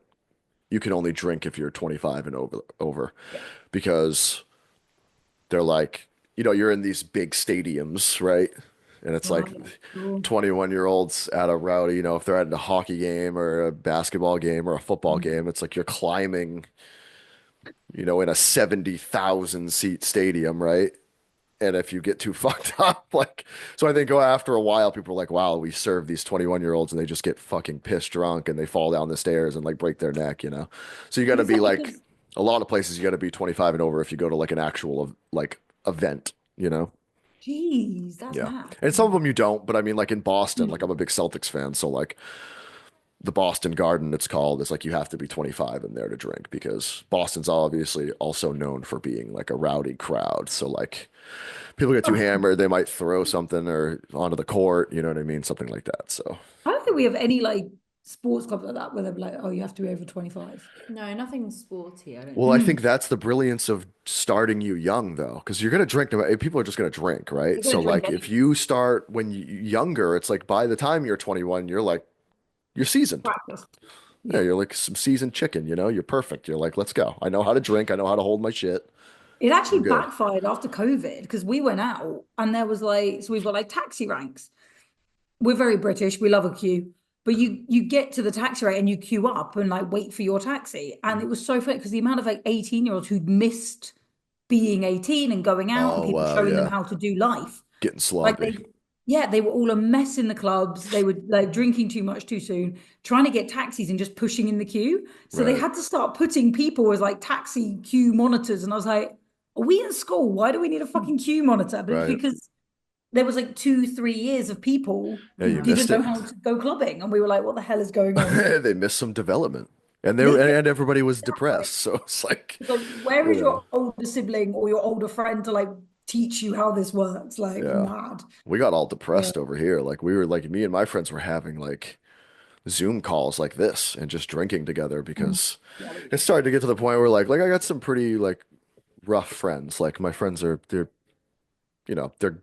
only drink if you're 25 and over Yeah. because they're like, you're in these big stadiums, right? And it's like Right. Cool. 21-year-olds at a rowdy, if they're at a hockey game or a basketball game or a football Mm. game, it's like you're climbing, in a 70,000 seat stadium, right? And if you get too fucked up, like, so I think after a while, people are like, wow, we serve these 21-year-olds and they just get fucking pissed drunk and they fall down the stairs and like break their neck. So you got But to is be that like, because, a lot of places you got to be 25 and over if you go to like an actual like event. geez, that's Yeah. mad. And some of them you don't, but I mean, like in Boston, like I'm a big Celtics fan. So like the Boston Garden, it's called, it's like you have to be 25 in there to drink because Boston's obviously also known for being like a rowdy crowd. So like, people get too hammered, they might throw something or onto the court, you know what I mean? Something like that. So, I don't think we have any like sports clubs like that where they're like, oh, you have to be over 25. No, nothing sporty, I don't well, I think. Mm. think that's the brilliance of starting you young, though, because you're gonna drink. People are just gonna drink, right? You're going So, to drink like, if anyway. you start when you younger, it's like by the time you're 21, you're like you're seasoned. Practice. Yeah, Yeah. you're like some seasoned chicken. You're perfect. You're like, let's go. I know how to drink. I know how to hold my shit. It We're actually good. backfired after COVID because we went out and there was like, so we've got like taxi ranks. We're very British. We love a queue. But you get to the taxi rank and you queue up and like wait for your taxi. And it was so funny because the amount of like 18-year-olds who'd missed being 18 and going out and Oh people wow, showing them yeah, how to do life. getting Like sloppy. they were all a mess in the clubs. They were like drinking too much too soon, trying to get taxis and just pushing in the queue. So they Right, had to start putting people as like taxi queue monitors. And I was like, are we in school? Why do we need a fucking queue monitor? But it's right. because there was like 2, 3 years of people Yeah, who you didn't missed know it. how to go clubbing. And we were like, what the hell is going on? They missed some development, and they Yeah, were, yeah, and everybody was exactly. depressed. So it's like, It's like, where you is know, your older sibling or your older friend to like teach you how this works? Like yeah, mad. we got all Yeah. depressed over here. Like we were like me and my friends were having like Zoom calls like this and just drinking together Mm. because Yeah. it started to get to the point where like I got some pretty like rough friends. Like my friends they're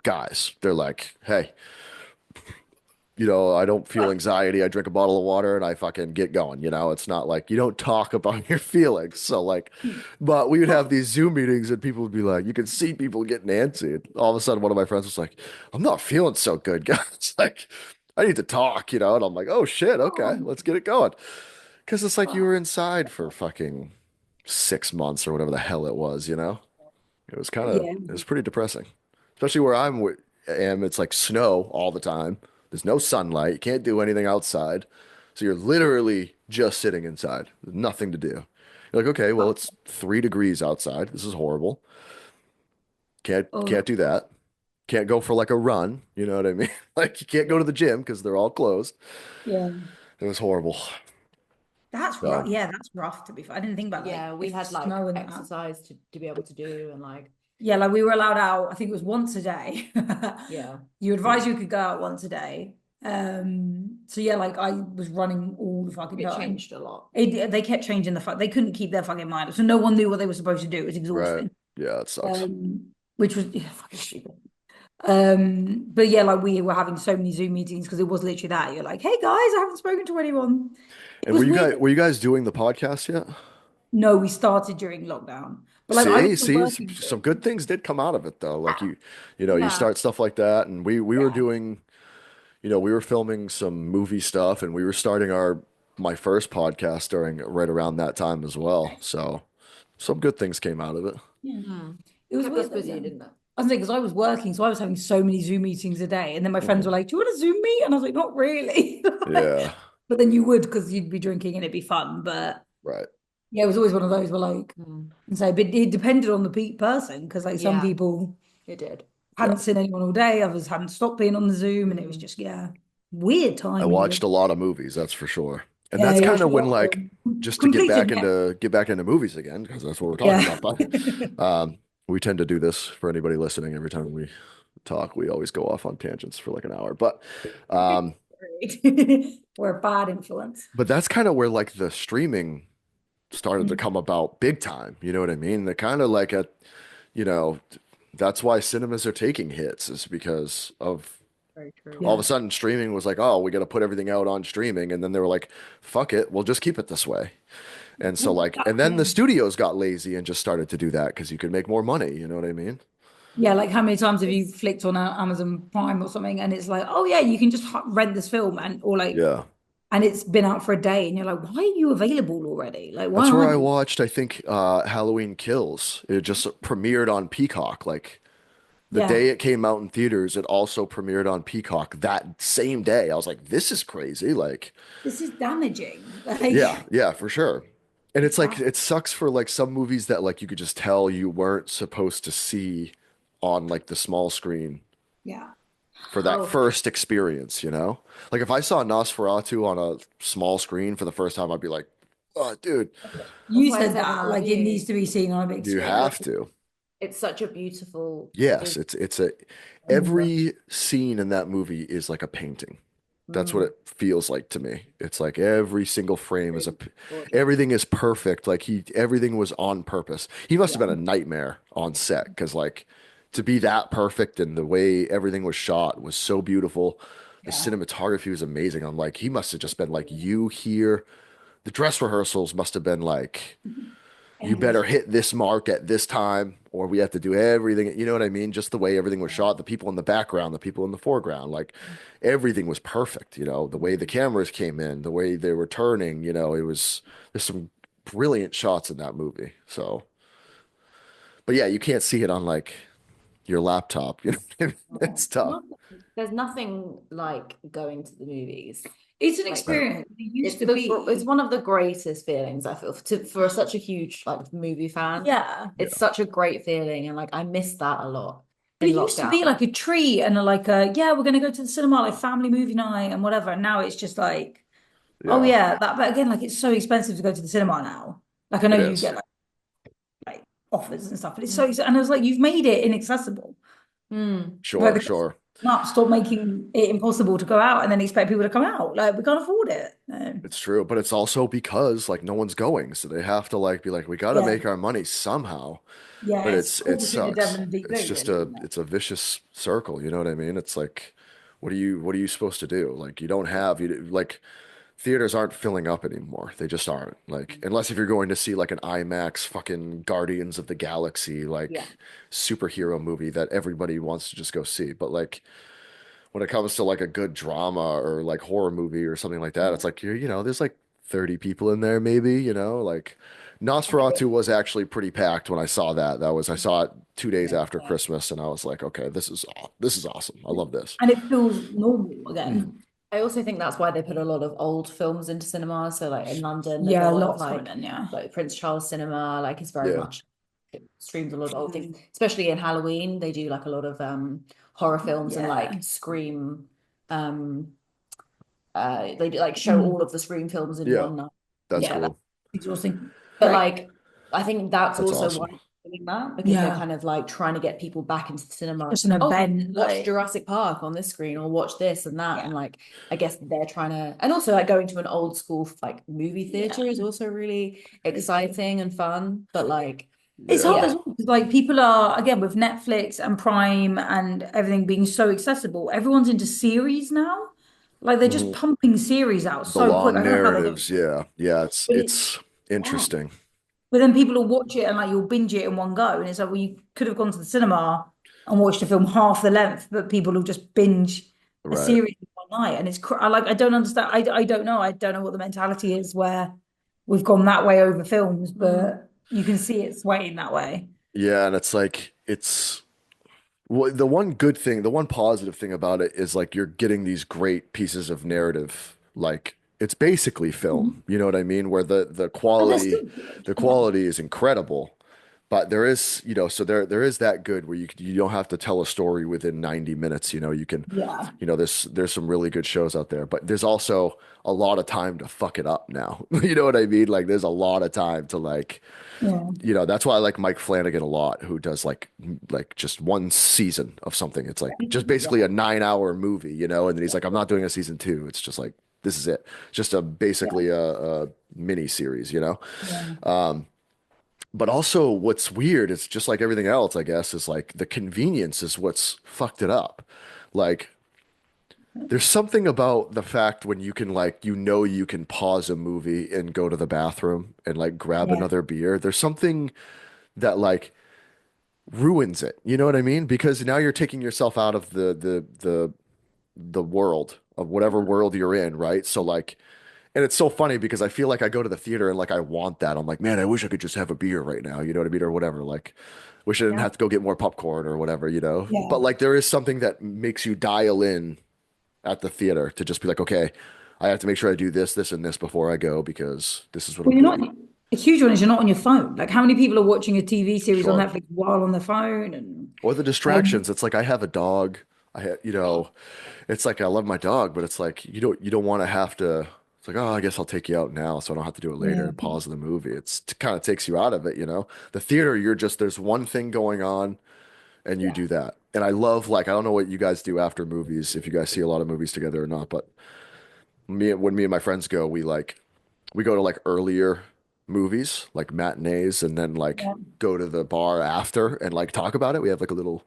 guys. They're like, hey. I don't feel anxiety. I drink a bottle of water and I fucking get going. It's not like you don't talk about your feelings. So like, but we would have these Zoom meetings and people would be like, you could see people getting antsy. And all of a sudden, one of my friends was like, I'm not feeling so good, guys. Like, I need to talk. And I'm like, oh shit, okay, Oh, let's get it going. Because it's like you wow. were inside for fucking 6 months or whatever the hell it was, you know? Yeah. It was pretty depressing. Especially where am, it's like snow all the time. There's no sunlight. You can't do anything outside. So you're literally just sitting inside. There's nothing to do. You're like, okay, well, it's 3 degrees outside. This is horrible. Can't Oh, do that. Can't go for like a run. You know what I mean? Like you can't go to the gym because they're all closed. yeah. It was horrible. That's rough. So, Yeah, that's rough to be fair. I didn't think about like Yeah, we if had like snow and that. exercise to be able to do and like Yeah, like we were allowed out, I think it was once a day. yeah. You advise you could go out once a day. So yeah, like I was running all the fucking It time. changed a lot. They kept changing they couldn't keep their fucking mind. So no one knew what they were supposed to do. It was right. exhausting. Yeah, it sucks. Which was yeah, fucking stupid. But yeah, like we were having so many Zoom meetings because it was literally that. You're like, hey guys, I haven't spoken to anyone. It And was weird. were you guys doing the podcast yet? No, we started during lockdown. But like I was still See, working some good during. things did come out of it though. Like you Yeah. start stuff like that, and we were Yeah. doing, we were filming some movie stuff, and we were starting my first podcast during right around that time as well. So some good things came out of it. Yeah. Hmm. It was Kept us weird though, busy, yeah. didn't it? I was because I was working, so I was having so many Zoom meetings a day. And then my friends Hmm. were like, do you want to Zoom meet? And I was like, not really. Like, Yeah, but then you would because you'd be drinking and it'd be fun. But right. yeah, it was always one of those where like, Mm. and so but it depended on the person because like some Yeah, people it did. Yeah. hadn't seen anyone all day, others hadn't stopped being on the Zoom, and it was Mm. just, yeah, weird I time, really. watched a lot of movies, that's for sure. And Yeah, that's you kind watched a of when lot of like them. just to Completed, yeah. get back into movies again, because that's what we're talking Yeah. about. But we tend to do this for anybody listening. Every time we talk, we always go off on tangents for like an hour. Um, We're a bad influence. but that's kind of where like the streaming started to Mm. come about big time. You know what I mean? They're kind of like you know, that's why cinemas are taking hits is because of Very true. all of a Yeah. sudden streaming was like, oh, we got to put everything out on streaming. And then they were like, fuck it, we'll just keep it this way. And so Well, like, and then yeah. the studios got lazy and just started to do that because you could make more money. You know what I mean? Yeah, like how many times have you It's flicked on Amazon Prime or something and it's like, oh yeah, you can just rent this film and or like Yeah. and it's been out for a day and you're like, why are you available already? Like, why That's where aren't I you? watched, I think, Halloween Kills. It just premiered on Peacock. Like the Yeah, day it came out in theaters, it also premiered on Peacock that same day. I was like, this is crazy. Like, this is damaging. yeah, Like, yeah, for sure. And it's like that, it sucks for like some movies that like you could just tell you weren't supposed to see on like the small screen yeah. for that oh, first experience, you know? Like if I saw Nosferatu on a small screen for the first time, I'd be like, "Oh, dude, that's You why it said says in that, our like it needs review. to be seen on a big you screen. have to." It's such a beautiful Yes, visual. it's a every scene in that movie is like a painting. That's what Mm, it feels like to me. It's like every single frame is really gorgeous. everything is perfect. Like everything was on purpose. He must have Yeah, been a nightmare on set because like to be that perfect and the way everything was shot was so beautiful. The yeah. cinematography was amazing. I'm like, he must have just been like, you here. The dress rehearsals must have been like, you better Endless. hit this mark at this time, or we have to do everything. You know what I mean? Just the way everything was shot, the people in the background, the people in the foreground, like everything was perfect. The way the cameras came in, the way they were turning, there's some brilliant shots in that movie. So, but yeah, you can't see it on like your laptop. Oh, It's tough. there's nothing like going to the movies. It's an Like Right. experience. It used it's to it's be. one of the greatest feelings I feel for such a huge like movie fan. Yeah. It's Yeah. such a great feeling, and like I miss that a lot But in it used to be lockdown. like a treat and like a, yeah, we're going to go to the cinema, like family movie night and whatever. And now it's just like, oh Yeah, yeah, that, but again, like it's so expensive to go to the cinema now. Like I know it you is. get like offers and stuff, but it's so, Mm. and I was like, you've made it inaccessible. Mm. Like Sure, the government, sure. stop making it impossible to go out and then expect people to come out. Like we can't afford it. No. It's true, but it's also because like no one's going, so they have to like be like, we got to Yeah. make our money somehow. Yeah. But It's it caught between the devil sucks. and the deep It's blue, just really, isn't it? it's a vicious circle, you know what I mean? It's like what are you supposed to do? Like you don't have like theaters aren't filling up anymore. They just aren't. Like unless if you're going to see like an IMAX fucking Guardians of the Galaxy Yeah. like superhero movie that everybody wants to just go see. But like when it comes to like a good drama or like horror movie or something like that, Yeah. it's like there's like 30 people in there maybe, like Nosferatu was actually pretty packed when I saw that. I saw it 2 days Yeah. after Christmas, and I was like, okay, this is awesome. I love this. And it feels normal again. I also think that's why they put a lot of old films into cinemas. So like in London, there's a Yeah, lot of lots coming in, yeah. like Prince Charles Cinema, like it's very Yeah. much it streams a lot of old things, especially in Halloween. They do like a lot of horror films and Yeah. like Scream. Um they do like show Mm. all of the Scream films in Yeah. one night. That's Yeah, that's cool. exhausting. But Right. like, I think that's That's also why awesome. they're doing that because they're Yeah. kind of like trying to get people back into the cinema. Just an Oh, event, watch like, Jurassic Park on this screen or watch this and that. yeah. And like, I guess they're trying to, and also like going to an old school like movie theater Yeah. is also really exciting and fun. But like, It's Yeah. hard as yeah. well because like people are again with Netflix and Prime and everything being so accessible, everyone's into series now. Like they're just Hmm. pumping series out The so quick. I long don't know how they do narratives. it, Yeah. Yeah. but It's yeah. interesting. But then people will watch it and like you'll binge it in one go, and it's like well you could have gone to the cinema and watched a film half the length, but people will just binge a Right. series in one night, and I like I don't understand. I don't know. I don't know what the mentality is where we've gone that way over films, Mm. but you can see it swaying that way. Yeah. And it's like, it's well, the one good thing, the one positive thing about it is like you're getting these great pieces of narrative. Like it's basically film, you know what I mean? Where And they're still good. the Yeah. quality is incredible. But there is, so there is that good where you don't have to tell a story within 90 minutes, you can, Yeah. there's some really good shows out there, but there's also a lot of time to fuck it up now. You know what I mean? Like there's a lot of time to like, Yeah. that's why I like Mike Flanagan a lot, who does like just one season of something. It's like just basically a 9 hour movie, and then he's like, I'm not doing a season two. It's just like this is it. Just Yeah. basically a mini series. Yeah. But also what's weird is just like everything else, I guess, is like the convenience is what's fucked it up. Like there's something about the fact when you can like you can pause a movie and go to the bathroom and like grab Yeah. another beer. There's something that like ruins it. You know what I mean? Because now you're taking yourself out of the world of whatever world you're in, right? So like, and it's so funny because I feel like I go to the theater and like I want that. I'm like, man, I wish I could just have a beer right now. You know what I mean? Or whatever. Like, wish I didn't Yeah. have to go get more popcorn or whatever. But Yeah. like there is something that makes you dial in at the theater to just be like, okay, I have to make sure I do this, this, and this before I go because this is what Well, I'm you're not, doing. a huge one is you're not on your phone. Like, how many people are watching a TV series on Sure. Netflix while on their phone? And Or the distractions. It's like I have a dog. I have, it's like I love my dog, but it's like you don't want to have to. It's like, oh, I guess I'll take you out now, so I don't have to do it later yeah, and pause the movie. It kind of takes you out of it. The theater, there's one thing going on, and you yeah, do that. And I love like I don't know what you guys do after movies, if you guys see a lot of movies together or not, but when me and my friends go, we go to like earlier movies, like matinees, and then like yeah. go to the bar after and like talk about it. We have like a little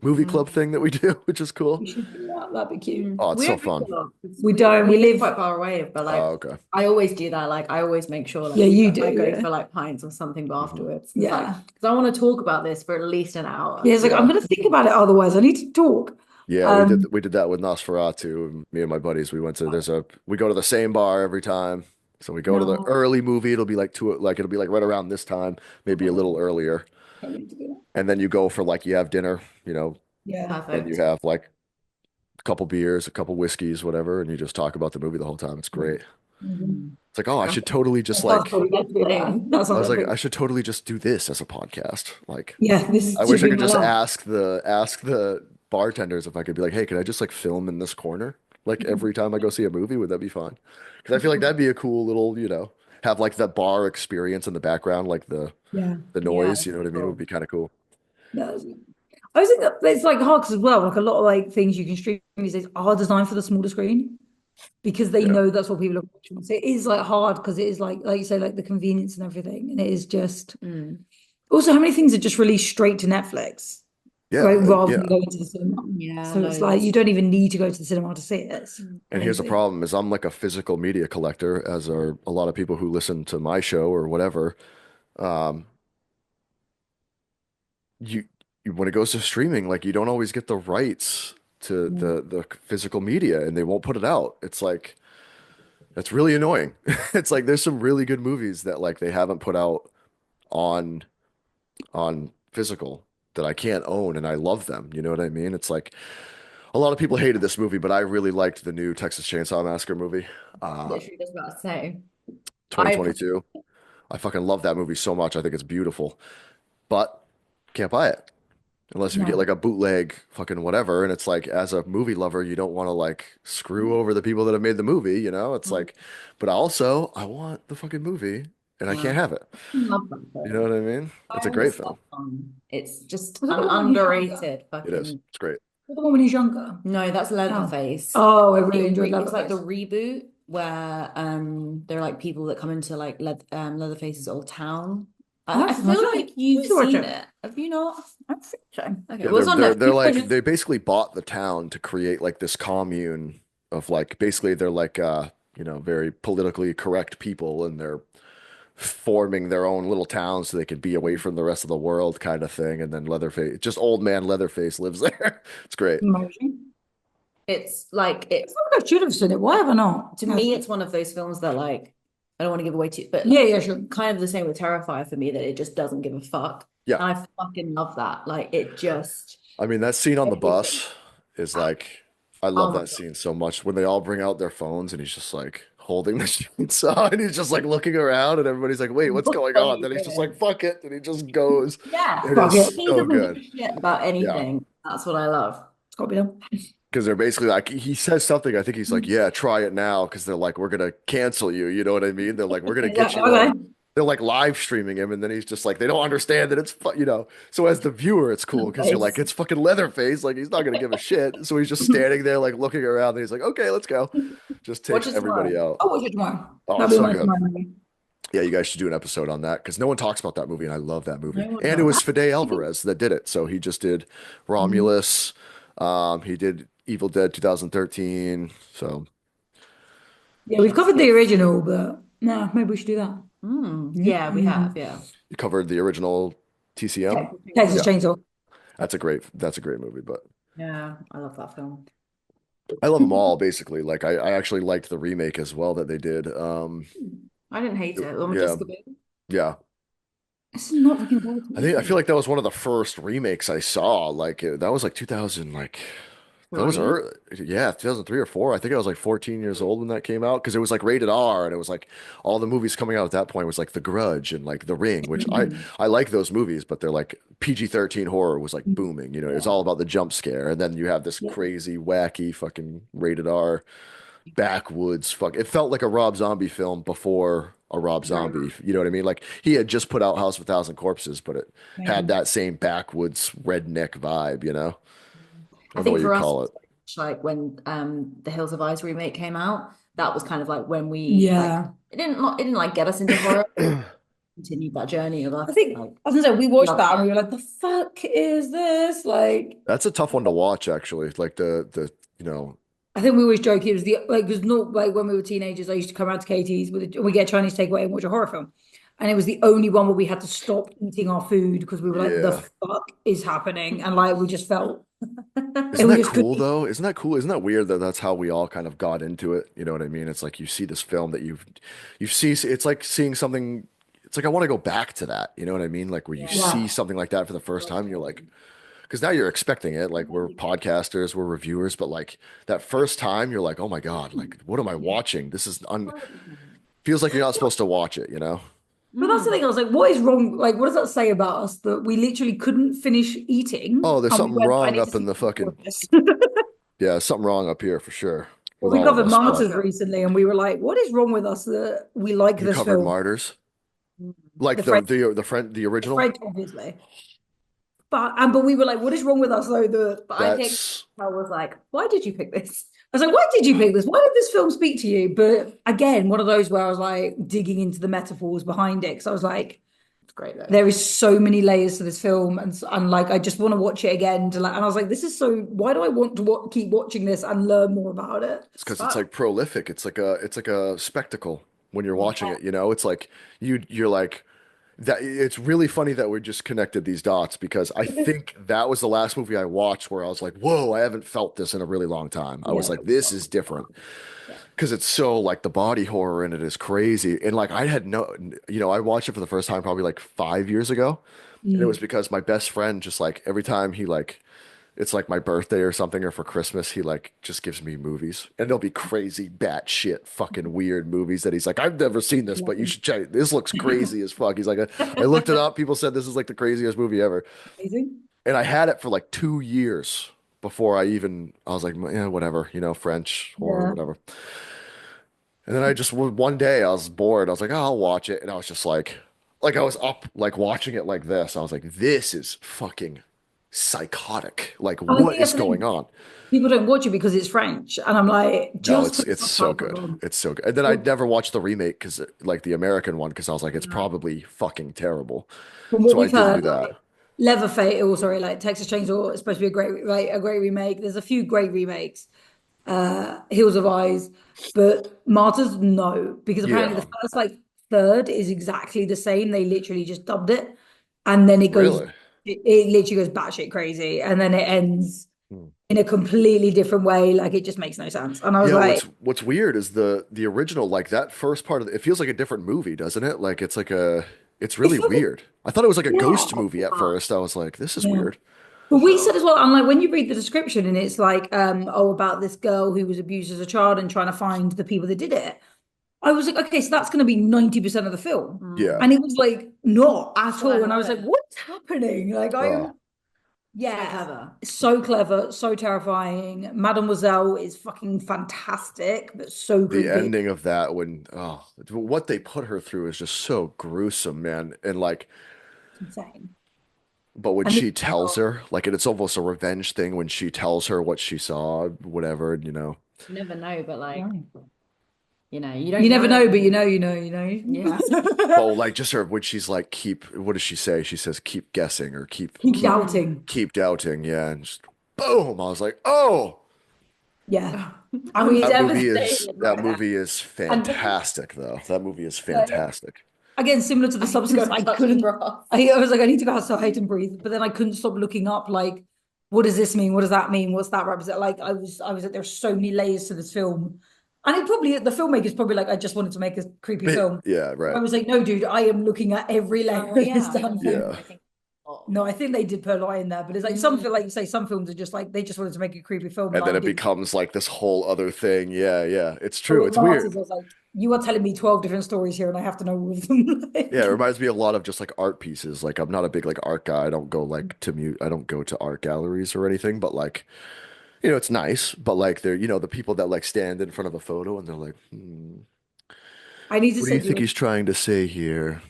movie club Mm. thing that we do, which is We cool. should do that. That'd be cute. Oh, it's We so don't do fun. a lot 'cause We don't. we We live live. quite far away, but Oh, like okay. I always do that. Like I always make sure Yeah, like you do. I go Yeah, for like pints or something Hmm. afterwards. It's like yeah. because I want to talk about this for at least an Yeah, hour. it's like I'm Yeah. gonna think about it. Otherwise, I need to talk. Yeah, Um, we did that with Nosferatu. And me and my buddies, we go to the same bar every time. So we go to the no, early movie. It'll be like right around this time, maybe a little earlier. I need to do that. And then you go for like you have dinner, Yeah. and you Perfect. have like a couple beers, a couple whiskeys, whatever, and you just talk about the movie the whole time. It's great. Mhm. Mm. It's like, oh, I Sounds should totally That just sounds like pretty good to be same. that. That I sounds was like like, I pretty. should totally just do this as a podcast. Like, Yeah, I this should wish I be could my just life. ask the bartenders if I could be like, hey, could I just like film in this corner? Like every time I go see a movie, would that be fun? Because I feel like that'd be a cool little, have like the bar experience in the background, like Yeah. the Yeah, noise, you know what I mean? It would cool. be kind of cool. No, I was think that it's like hard 'cause as well. Like a lot of like things you can stream these days are designed for the smaller screen because they Yeah. know that's what people are watching. So it is like hard because it is like you say, like the convenience and everything. And it is just Mm. also how many things are just released straight to Netflix, Yeah. right? Rather Yeah. than going to the cinema. Yeah, So it's like you loads. don't even need to go to the cinema to see it. It's Mm. And here's the crazy. problem is I'm like a physical media collector, as are a lot of people who listen to my show or whatever. Um, you, when it goes to streaming, like you don't always get the rights to Yeah. the physical media and they won't put it out. It's like That's really annoying. It's like there's some really good movies that like they haven't put out on physical that I can't own and I love them. You know what I mean? It's like a lot of people hated this movie, but I really liked the new Texas Chainsaw Massacre movie, uh, Literally just about to say. I 2022. I fucking love that movie so much. I think it's beautiful, but can't buy it unless you get No. like a bootleg fucking whatever. And it's like, as a movie lover, you don't want to like screw over the people that have made the movie, you know? It's like, but also, I want the fucking movie and I yeah, can't have it. love that You know film. what I mean? It's a Fire in the great Sky film. One. It's just Was that an the one when he's younger? underrated It is. fucking. It's great. Was that the one when he's younger? No, that's Oh. Leatherface. Oh, I really enjoyed It's like the Leatherface. reboot where there are like people that come into like Leatherface's old town. I I don't know. feel like We you've should watch seen it. it. Have you not? I don't think so. Okay, Yeah, well, it's on they're like Netflix. they basically bought the town to create like this commune of like basically they're like very politically correct people and they're forming their own little town so they could be away from the rest of the world kind of thing. And then Leatherface, just old man Leatherface lives there. It's great. Emoji. It's like I feel like I should have seen it. Why have I not? to me, it's one of those films that like I don't want to give away too, but Yeah, yeah, sure. kind of the same with Terrifier for me that it just doesn't give a fuck. Yeah. And I fucking love that. Like it just I mean, that scene on the everything. bus is like, I love Oh my that God. scene so much when they all bring out their phones and he's just like holding the chainsaw and he's just like looking around and everybody's like, wait, what's What going are on? you Then he's just like, doing? fuck it. And he just goes. Yeah. It Fuck it. is He so doesn't give good. a shit about Yeah. anything. That's what I love. It's got to be done. Because they're basically like, he says something. I think he's like, yeah, try it now. Because they're like, we're going to cancel you. You know what I mean? They're like, we're going to He's like, get you okay. on. They're like live streaming him. And then he's just like, they don't understand that it's. So as the viewer, it's cool because you're like, Face. it's fucking Leatherface. Like, he's not going to give a shit. So he's just standing there, like looking around. And he's like, okay, let's go. Just Watch takes it everybody tomorrow. out. I'll watch it tomorrow. Oh, That'll it's be so my good. tomorrow movie. Yeah, you guys should do an episode on that because no one talks about that movie. And I love that movie. No one And it does. was Fede Alvarez that did it. So he just did Mhm. Romulus. He did Evil Dead 2013. So. Yeah, we've covered the original, but no, maybe we should do that. Yeah, we have. Mm. Yeah. You covered the original TCM. Texas Yeah, Chainsaw. that's a great movie, but Yeah, I love that film. I love them all basically. Like I actually liked the remake as well that they did. I didn't hate it. The one with Yeah, Jessica Biel. yeah. It's not fucking bad. I feel like that was one of the first remakes I saw. Like that was like 2000 like that was Three. early. Yeah, 2003 or 4. I think I was like 14 years old when that came out because it was like rated R and it was like all the movies coming out at that point was like The Grudge and like The Ring, which I like those movies, but they're like PG-13 horror was like booming, you know. It's Yeah. all about the jump scare and then you have this Yeah. crazy wacky fucking rated R backwoods fuck. It felt like a Rob Zombie film before a Rob Very Zombie. You know what I mean? Like he had just put out House of a Thousand Corpses, but it had Amazing. that same backwoods redneck vibe, you know? I I don't know think what you for us, call it's it. very much like when the Hills of Ice remake came out, that was kind of like when we like Yeah. it didn't like get us into horror, continued that journey of I us think like I was gonna say we watched love that and we were like, the fuck is this? Like, That's a tough one to watch, actually. Like the I think we always joke it was the like because not like when we were teenagers, I used to come around to Katie's with we get a Chinese takeaway and watch a horror film. And it was the only one where we had to stop eating our food because we were like, the yeah. fuck is happening? And like we just felt it. Isn't we that just cool couldn't. though? Isn't that cool? Isn't that weird that that's how we all kind of got into it? You know what I mean? It's like you see this film that you see it's like seeing something it's like I want to go back to that. You know what I mean? Like where you Yeah. see Yeah. something like that for the first time, you're like because now you're expecting it. Like we're podcasters, we're reviewers, but like that first time you're like, "Oh my God, like what am I watching? This is un feels like you're not supposed to watch it, you know?" But that's the Mm. thing. I was like, what is wrong? Like, what does that say about us that we literally couldn't finish eating Oh, there's and we something went, I wrong need to up in see the more fucking of this. yeah, something wrong up here for sure Well, with we all of covered us, but Martyrs recently and we were like, what is wrong with us that we like you this covered film? Martyrs. Mm. Like The French, the the original. French, obviously. But we were like, what is wrong with us though? That But I think That's I was like, why did you pick this? I was like, why did you pick this? Why did this film speak to you? But again, one of those where I was like digging into the metaphors behind it because I was like, It's great though. there is so many layers to this film, and like I just want to watch it again. To like, and I was like, this is so. Why do I want to keep watching this and learn more about it? it's It's because it's fun. like prolific. It's like a spectacle when you're watching Yeah. it, you know? It's like you're like That it's really funny that we just connected these dots because I think that was the last movie I watched where I was like, whoa, I haven't felt this in a really long time. I was Yeah. like, this is different Yeah. because it's so like the body horror in it is crazy. And like I had no, I watched it for the first time probably like 5 years ago. And it was Mm. because my best friend just like every time he like it's like my birthday or something, or for Christmas, he like just gives me movies, and they'll be crazy, batshit, fucking weird movies that he's like, I've never seen this, but you should check it. This looks crazy as fuck. He's like, I looked it up. People said this is like the craziest movie ever, Amazing. and I had it for like 2 years before I was like, yeah, whatever, French horror, Yeah. whatever. And then I just one day I was bored. I was like, oh, I'll watch it, and I was just like I was up like watching it like this. I was like, this is fucking psychotic. Like, And I what think is that's the going thing. on? People don't watch it because it's French. And I'm like, No, just it's put it's so subtitles good. on. It's so good. And then I Well, never watched the remake because like the American one because I was like, it's Mm. probably fucking terrible. from what So I we've didn't heard, do that. Leatherface, or sorry, like Texas Chainsaw is supposed to be a great remake. There's a few great remakes. Hills of Eyes, but Martyrs, no, because apparently the Yeah, first like third is exactly the same. They literally just dubbed it, and then really. it literally goes batshit crazy, and then it ends Hmm. in a completely different way. Like it just makes no sense. And I was Yeah, like, what's weird is the original like that first part of it feels like a different movie, doesn't it? Like it's it really feels like, weird. I thought it was like a yeah, ghost movie at first. I was like, this is yeah. weird. But we said as well, I'm like, when you read the description and it's like, oh, about this girl who was abused as a child and trying to find the people that did it. I was like, okay, so that's going to be 90% of the film. Yeah. Mm. And it was like, not at That's what I all. And I was heard. like, what's happening? Like, Oh, So yeah, clever. so clever, so terrifying. Mademoiselle is fucking fantastic, but so the creepy. ending of that when what they put her through is just so gruesome, man. And like It's insane. but when And the, she tells her, like, and it's almost a revenge thing when she tells her what she saw, whatever, You never know, but yeah. like, you You don't never know. know, but you Yeah. know. Oh, like just her when she's like, what does she say? She says, keep guessing or Keep keep, Mm. doubting. keep doubting. Yeah. And just boom. I was like, oh, Yeah. I I'm mean, devastated that right now. movie is and fantastic, though. That movie is uh, fantastic. again, similar to I the need to go substance, and I touch the couldn't. grass. I was like, I need to go outside and breathe, but then I couldn't stop looking up. Like, what does this mean? What does that mean? What's that represent? Like, I was like, there's so many layers to this film, and it probably the filmmaker's probably like, I just wanted to make a creepy film. Yeah, I right. was like, no, dude, I am looking at every layer Oh of this yeah, damn thing. Yeah. I think. Oh. No, I think they did put a lot in there, but it's like some Mm. feel like you say some films are just like they just wanted to make a creepy film, and And then I it didn't. becomes like this whole other thing. Yeah, yeah. It's But true. with It's Martyrs, weird. I was like, you are telling me 12 different stories here, and I have to know all of them. Yeah, Like, it reminds me a lot of just like art pieces. Like I'm not a big like art guy. I don't go like to mute. I don't go to art galleries or anything, but like, it's nice, but like they're, the people that like stand in front of a photo and they're like, I need to what do you send think you he's trying to say here?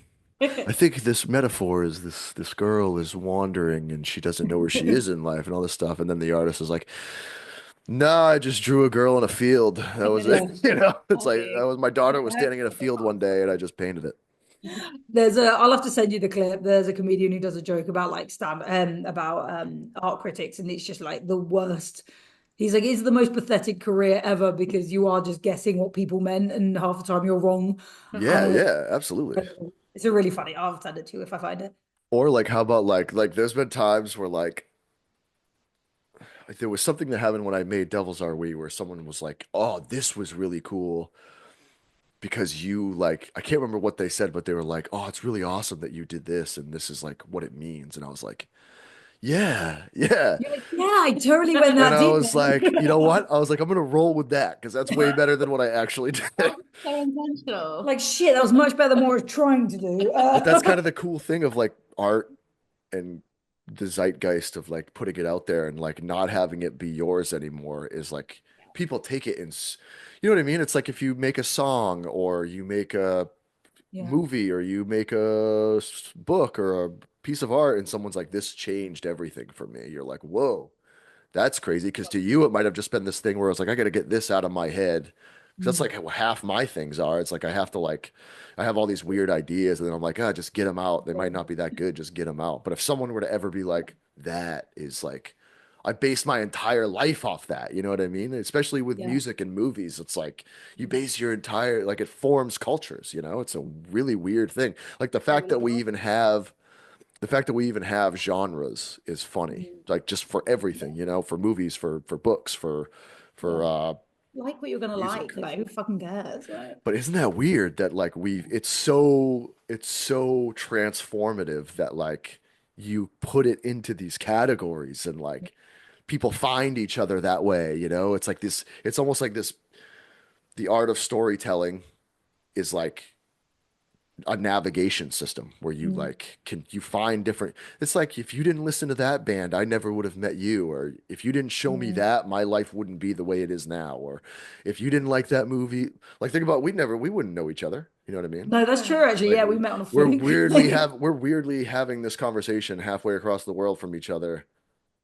I think this metaphor is this girl is wandering and she doesn't know where she a. is in life and all this stuff. And then the artist is like, nah, I just drew a girl in a field. That was it. Yeah. It's like that Okay. was my daughter was standing in a field one day and I just painted it. I'll have to send you the clip. There's a comedian who does a joke about like about art critics, and it's just like the worst. He's like, it's the most pathetic career ever because you are just guessing what people meant, and half the time you're wrong. Yeah, And yeah, absolutely. it's a really funny. I'll send it to you if I find it. Or like how about like there's been times where like there was something that happened when I made Devils Are We where someone was like, "Oh, this was really cool because you like I can't remember what they said, but they were like, "Oh, it's really awesome that you did this and this is like what it means." And I was like, "Yeah, yeah." You're like, yeah, I totally went And that I deep, was like, "You know man. what?" I was like, "I'm gonna roll with that because that's way better than what I actually did." That was so intentional. Like shit, that was much better than what I was trying to do. But that's kind of the cool thing of like art and the zeitgeist of like putting it out there and like not having it be yours anymore is like people take it you know what I mean? It's like if you make a song or you make a Yeah. movie or you make a book or a piece of art and someone's like, this changed everything for me. You're like, whoa, that's crazy. Because to you, it might have just been this thing where it's like, I got to get this out of my head. 'Cause that's Mm. like how half my things are. It's like I have to like, I have all these weird ideas, and then I'm like, ah, just get them out. They might not be that good. Just get them out. But if someone were to ever be like, that is like I based my entire life off that. You know what I mean? Especially with Yeah, music and movies, it's like you base your entire like it forms cultures, you know? It's a really weird thing. Like it really does. the fact that we even have genres is funny. Mm. Like just for everything, you know, for movies, for books, for Yeah. Like what you're gonna music. like who fucking cares, right? But isn't that weird that like it's so transformative that like you put it into these categories and like people find each other that way, you know? It's like this it's almost like this the art of storytelling is like a navigation system where you Mm. like can you find different it's like if you didn't listen to that band I never would have met you, or if you didn't show me Mm. that my life wouldn't be the way it is now, or if you didn't like that movie, like think about we wouldn't know each other, you know what I mean? No, that's Yeah. true, actually. Like Yeah, we met on a we're fluke. weirdly have we're weirdly having this conversation halfway across the world from each other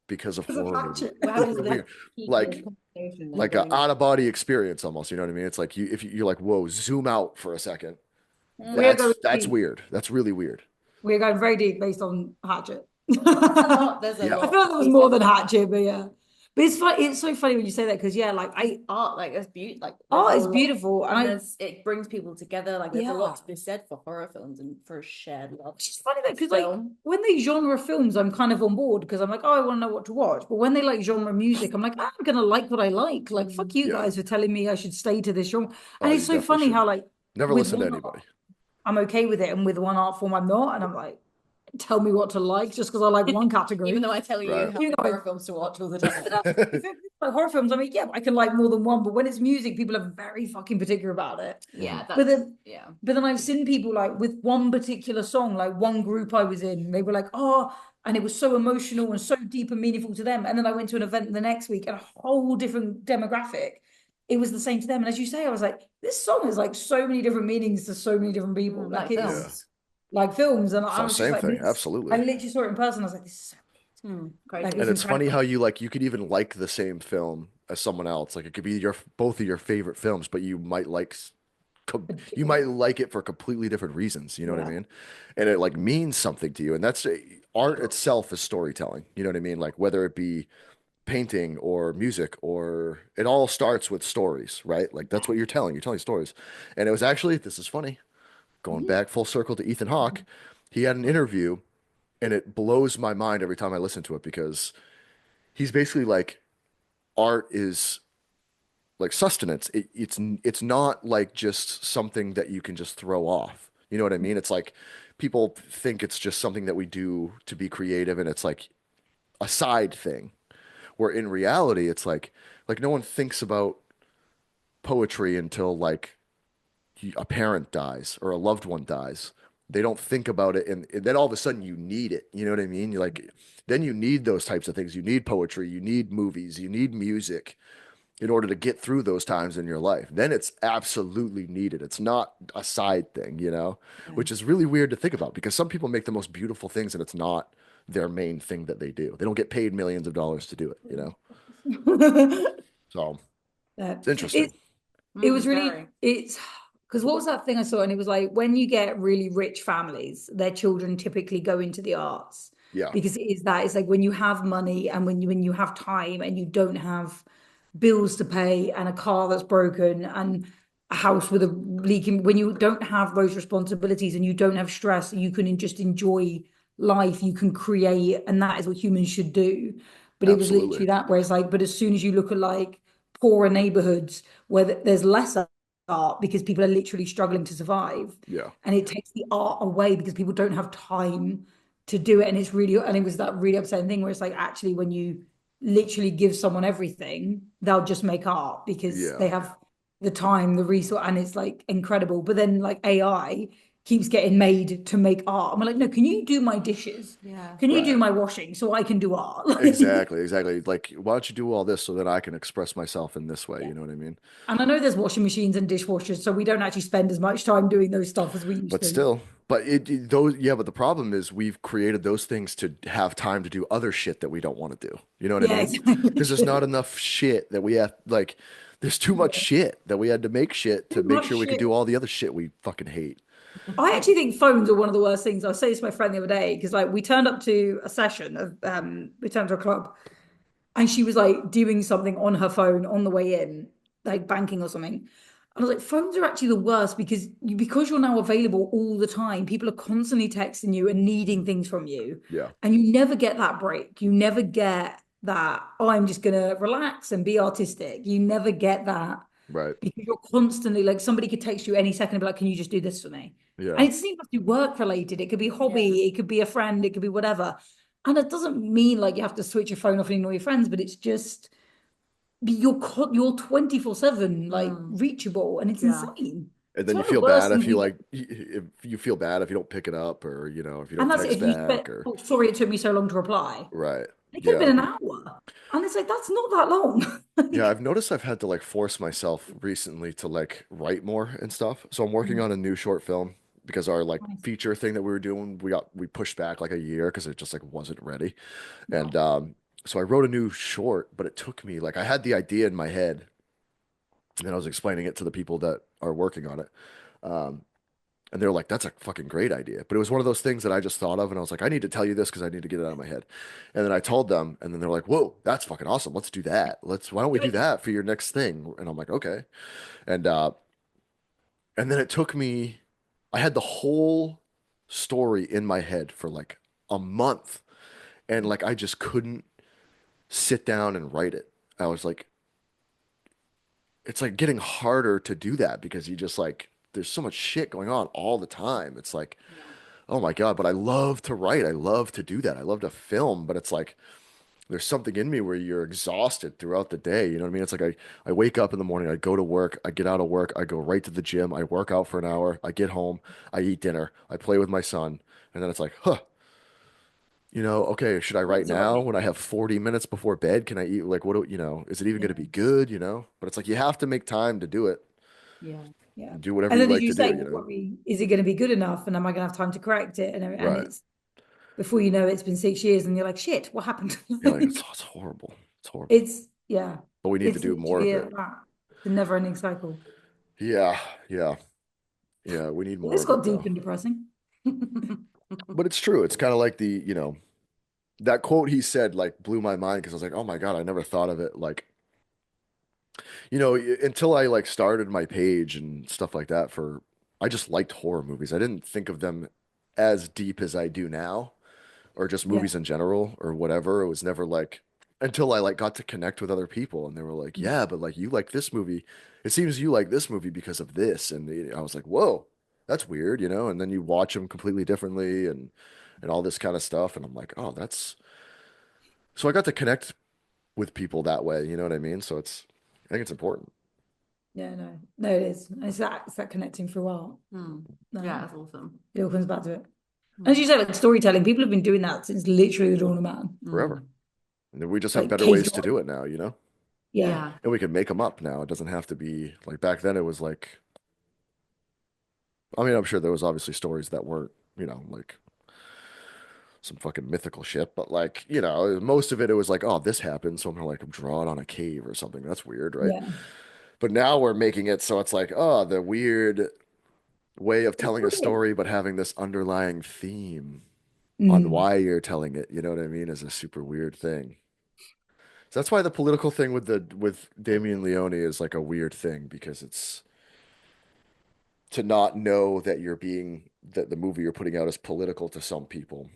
because of Because of horror movies. Hatchet. We're having this We're like weird. peak Like conversation and like a going, out of body experience almost, you know what I mean? It's like you if you're like, whoa, zoom out for a second. We're going That's deep. weird. That's really weird. We're going very deep based on Hatchet. there's a Yeah. I feel lot like to there was be more said than for that. Hatchet, but yeah. But it's fun. It's so funny when you say that because yeah, like It's art, like there's beauty, like there's art a is lot, beautiful, and and I there's it brings people together. Like there's a lot yeah. to be said for horror films and for a shared love It's just funny though, of because like film. when they genre films, I'm kind of on board because I'm like, oh, I want to know what to watch. But when they like genre music, I'm like, I'm gonna like what I like. Like, fuck Mm. you Yeah. guys for telling me I should stay to this genre. Oh, And you it's so definitely funny should how like never with listen to one anybody. I'm okay with it, and with one art form I'm not, and I'm like, tell me what to like just because I like one Even category. though I tell you Right. how You many know, horror films to watch all the but time. if it's like horror films, I mean, yeah, I can like more than one, but when it's music, people are very fucking particular about it. Mhm. Yeah, But that's then, yeah. but then I've seen people like with one particular song, like one group I was in, they were like, oh, and it was so emotional and so deep and meaningful to them. And then I went to an event the next week and a whole different demographic. It was the same to them. And as you say, I was like, this song has like so many different meanings to so many different people. Like Like Yeah. it's films. like films. And I So was just same like, thing. this, I Absolutely. literally saw it in person. I was like, this is so like it Crazy. And was it's funny incredible. how you could even like the same film as someone else. Like it could be your both of your favorite films, but you might like it for completely different reasons. You know what I Yeah. mean? And it like means something to you. And that's art itself is storytelling. You know what I mean? Like whether it be painting or music or it all starts with stories, right? Like that's what you're telling. You're telling stories. And it was actually, this is funny, going Mhm. back full circle to Ethan Hawke. He had an interview and it blows my mind every time I listen to it because he's basically like art is like sustenance. It's not like just something that you can just throw off. You know what I mean? It's like people think it's just something that we do to be creative and it's like a side thing. Where in reality it's like no one thinks about poetry until like a parent dies or a loved one dies. They don't think about it, and then all of a sudden you need it. You know what I mean? You're like, then you need those types of things. You need poetry, you need movies, you need music in order to get through those times in your life. Then it's absolutely needed. It's not a side thing, you know, Yeah. which is really weird to think about because some people make the most beautiful things and it's not their main thing that they do. They don't get paid millions of dollars to do it, you know? So Yeah. it's interesting. It it was really Very. it's because what was that thing I saw? And it was like when you get really rich families, their children typically go into the arts Yeah, because it is that it's like when you have money and when you have time and you don't have bills to pay and a car that's broken and a house with a leaking, when you don't have those responsibilities and you don't have stress, you can just enjoy life, you can create, and that is what humans should do. But it was absolutely. literally that where it's like, but as soon as you look at like poorer neighborhoods where there's less art because people are literally struggling to survive, Yeah, and it takes the art away because people don't have time to do it. And it's really, and it was that really upsetting thing where it's like actually when you literally give someone everything, they'll just make art because yeah, they have the time, the resource, and it's like incredible. But then like AI keeps getting made to make art. I'm like, no, can you do my dishes? Yeah. Can you do right. my washing so I can do art? Like, Exactly, exactly. Like, why don't you do all this so that I can express myself in this way? yeah. You know what I mean? And I know there's washing machines and dishwashers, so we don't actually spend as much time doing those stuff as we used But to. still, but those, yeah, but the problem is we've created those things to have time to do other shit that we don't want to do. You know what I Yeah, mean? exactly. Because there's not Literally. enough shit that we have, like, there's too much Yeah. shit that we had to make shit to Too make much sure we could do shit. all the other shit we fucking hate. I actually think phones are one of the worst things. I was saying this to my friend the other day because like we turned up to a session of we turned to a club and she was like doing something on her phone on the way in, like banking or something. And I was like, phones are actually the worst because you're now available all the time. People are constantly texting you and needing things from you, Yeah. and you never get that break. You never get that, oh, I'm just gonna relax and be artistic. You never get that Right. because you're constantly like somebody could text you any second and be like, can you just do this for me? And Yeah. it doesn't even have to be work related. It could be Yeah. hobby, it could be a friend, it could be whatever. And it doesn't mean like you have to switch your phone off and ignore your friends, but it's just you're 24/7 like Mm. reachable and it's Yeah. insane. And It's then one you of the feel worst bad things if you we've like if you feel bad if you don't pick it up, or if you and don't that's it. text If you spent, back, or oh, sorry, it took me so long to reply. right. It could have Yeah. been an hour. And it's like, that's not that long. Yeah, Like, I've noticed I've had to like force myself recently to like write more and stuff. So I'm working on a new short film because our like feature thing that we were doing, we pushed back like a year because it just like wasn't ready. And no. so I wrote a new short, but it took me like I had the idea in my head and then I was explaining it to the people that are working on it. Um, and they're like, that's a fucking great idea. But it was one of those things that I just thought of and I was like, I need to tell you this because I need to get it out of my head. And then I told them, and then they're like, whoa, that's fucking awesome. Let's do that. Why don't we do that for your next thing? And I'm like, okay. And and then it took me, I had the whole story in my head for like a month. And like I just couldn't sit down and write it. I was like, it's like getting harder to do that because you just like there's so much shit going on all the time. It's like, Yeah. oh my God, but I love to write. I love to do that. I love to film, but it's like there's something in me where you're exhausted throughout the day. You know what I mean? It's like I wake up in the morning, I go to work, I get out of work, I go right to the gym, I work out for an hour, I get home, I eat dinner, I play with my son, and then it's like, huh, okay, should I write That's all now right. when I have 40 minutes before bed? Can I eat like is it even going to be good, But it's like you have to make time to do it. Yeah. Yeah. Do whatever And you then as like you to say, do, you worry, is it going to be good enough? And am I going to have time to correct it? And Right. it's before you know it's been 6 years and you're like, shit, what happened? You're like, Like, it's horrible. It's horrible. it's, yeah, But we need to it's do more of literally it. that. It's a never ending cycle. Yeah, yeah, yeah. We need Well, more this of it got deep though. and depressing. But it's true. It's kind of like that quote he said like blew my mind because I was like, oh my God, I never thought of it. Like, until I like started my page and stuff like that I just liked horror movies. I didn't think of them as deep as I do now, or just Yeah. movies in general or whatever. It was never like until I like got to connect with other people and they were like, yeah, but like you like this movie. It seems you like this movie because of this. And I was like, whoa, that's weird. And then you watch them completely differently and all this kind of stuff. And I'm like, oh, so I got to connect with people that way. You know what I mean? I think it's important. Yeah, no, no, it is. It's that connecting through art. Mm. Yeah, No, that's awesome. it all comes back to it. As Mm. you said, like storytelling, people have been doing that since literally the dawn of man. Forever. Mm. And then we just have Like better ways to caveman. do it now? Yeah, Yeah. And we can make them up now. It doesn't have to be like back then it was like, I mean, I'm sure there was obviously stories that weren't, like some fucking mythical shit, but like, most of it was like, oh, this happened, so I'm gonna like draw it on a cave or something. That's weird, right? yeah. But now we're making it so it's like, oh, the weird way of It's telling a brilliant. story, but having this underlying theme on Mm, why you're telling it, you know what I mean, is a super weird thing. So that's why the political thing with Damien Leone is like a weird thing because it's to not know that the movie you're putting out is political to some people.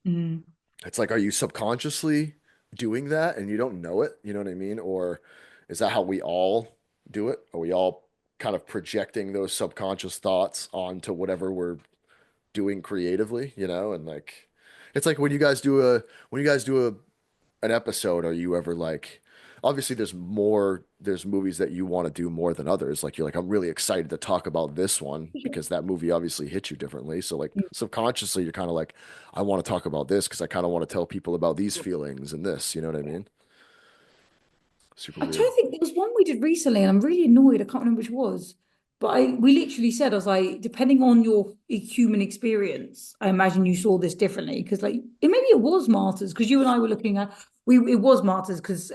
mm, It's like, are you subconsciously doing that and you don't know it? You know what I mean? Or is that how we all do it? Are we all kind of projecting those subconscious thoughts onto whatever we're doing creatively, And like, it's like when you guys do an episode, are you ever like, obviously there's movies that you want to do more than others. Like you're like, I'm really excited to talk about this one for sure. because that movie obviously hit you differently. So like Mm. subconsciously you're kind of like, I want to talk about this because I kind of want to tell people about these feelings and this, you know what I mean? Super I'm weird. trying to think. There was one we did recently, and I'm really annoyed. I can't remember which it was. But we literally said, I was like, depending on your human experience, I imagine you saw this differently. Because like maybe it was martyrs, because you and I were looking at it was martyrs because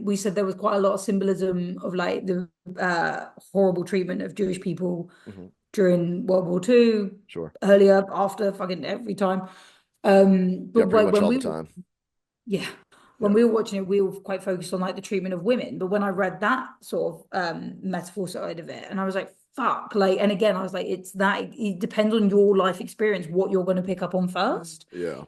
we said there was quite a lot of symbolism of like the horrible treatment of Jewish people Hmm. during World War II, Sure. earlier, after, fucking every time. Yeah, But pretty much when all the we time. yeah. when Yeah. we were watching it, we were quite focused on like the treatment of women. But when I read that sort of metaphor side of it, and I was like, fuck, like, and again, I was like, it's that it depends on your life experience what you're going to pick up on first. Yeah.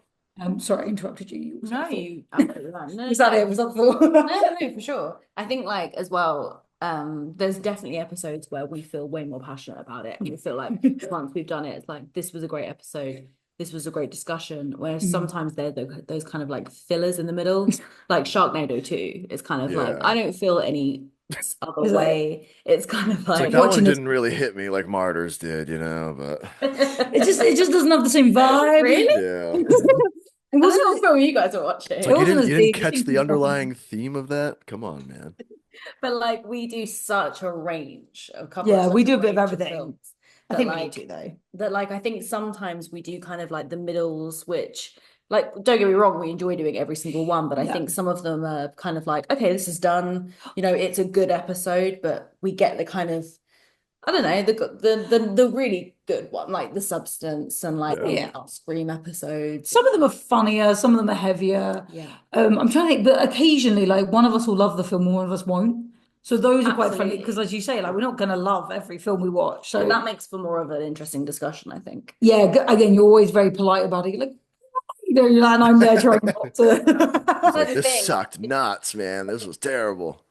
Sorry, I interrupted you. Was that No, for? you absolutely right. No, Was that no, it? Was that for? no, for sure. I think like as well, there's definitely episodes where we feel way more passionate about it. We feel like once we've done it, it's like this was a great episode. This was a great discussion. Whereas Mm. sometimes they're those kind of like fillers in the middle, like Sharknado 2. It's kind of like I Yeah. don't feel any other It's like way. It's kind of It's like like that one watching this. didn't really hit me like Martyrs did, but It just doesn't have the same vibe. really? yeah. It I don't know wasn't. what film you guys are It's It watching. like wasn't as you didn't big. It catch seemed the too funny. underlying theme of that? Come on, man. But like we do such a range of cover Yeah, such we do a a bit of range of everything. films I that think we need to like though. I think sometimes we do kind of like the middles, which like don't get me wrong, we enjoy doing every single one, but I Yeah. think some of them are kind of like, okay, this is done. It's a good episode, but we get the kind of I don't know, the really good one, like the substance and like Yeah. the Yeah. Scream episodes. Some of them are funnier, some of them are heavier. Yeah, I'm trying to think, but occasionally, like one of us will love the film and one of us won't. So those are quite funny because, absolutely. as you say, like we're not going to love every film we watch. But So that makes for more of an interesting discussion, I think. yeah, again, you're always very polite about it. You're like, you're like, and I'm there trying not He's That's like, the this thing. sucked nuts, man. This was terrible.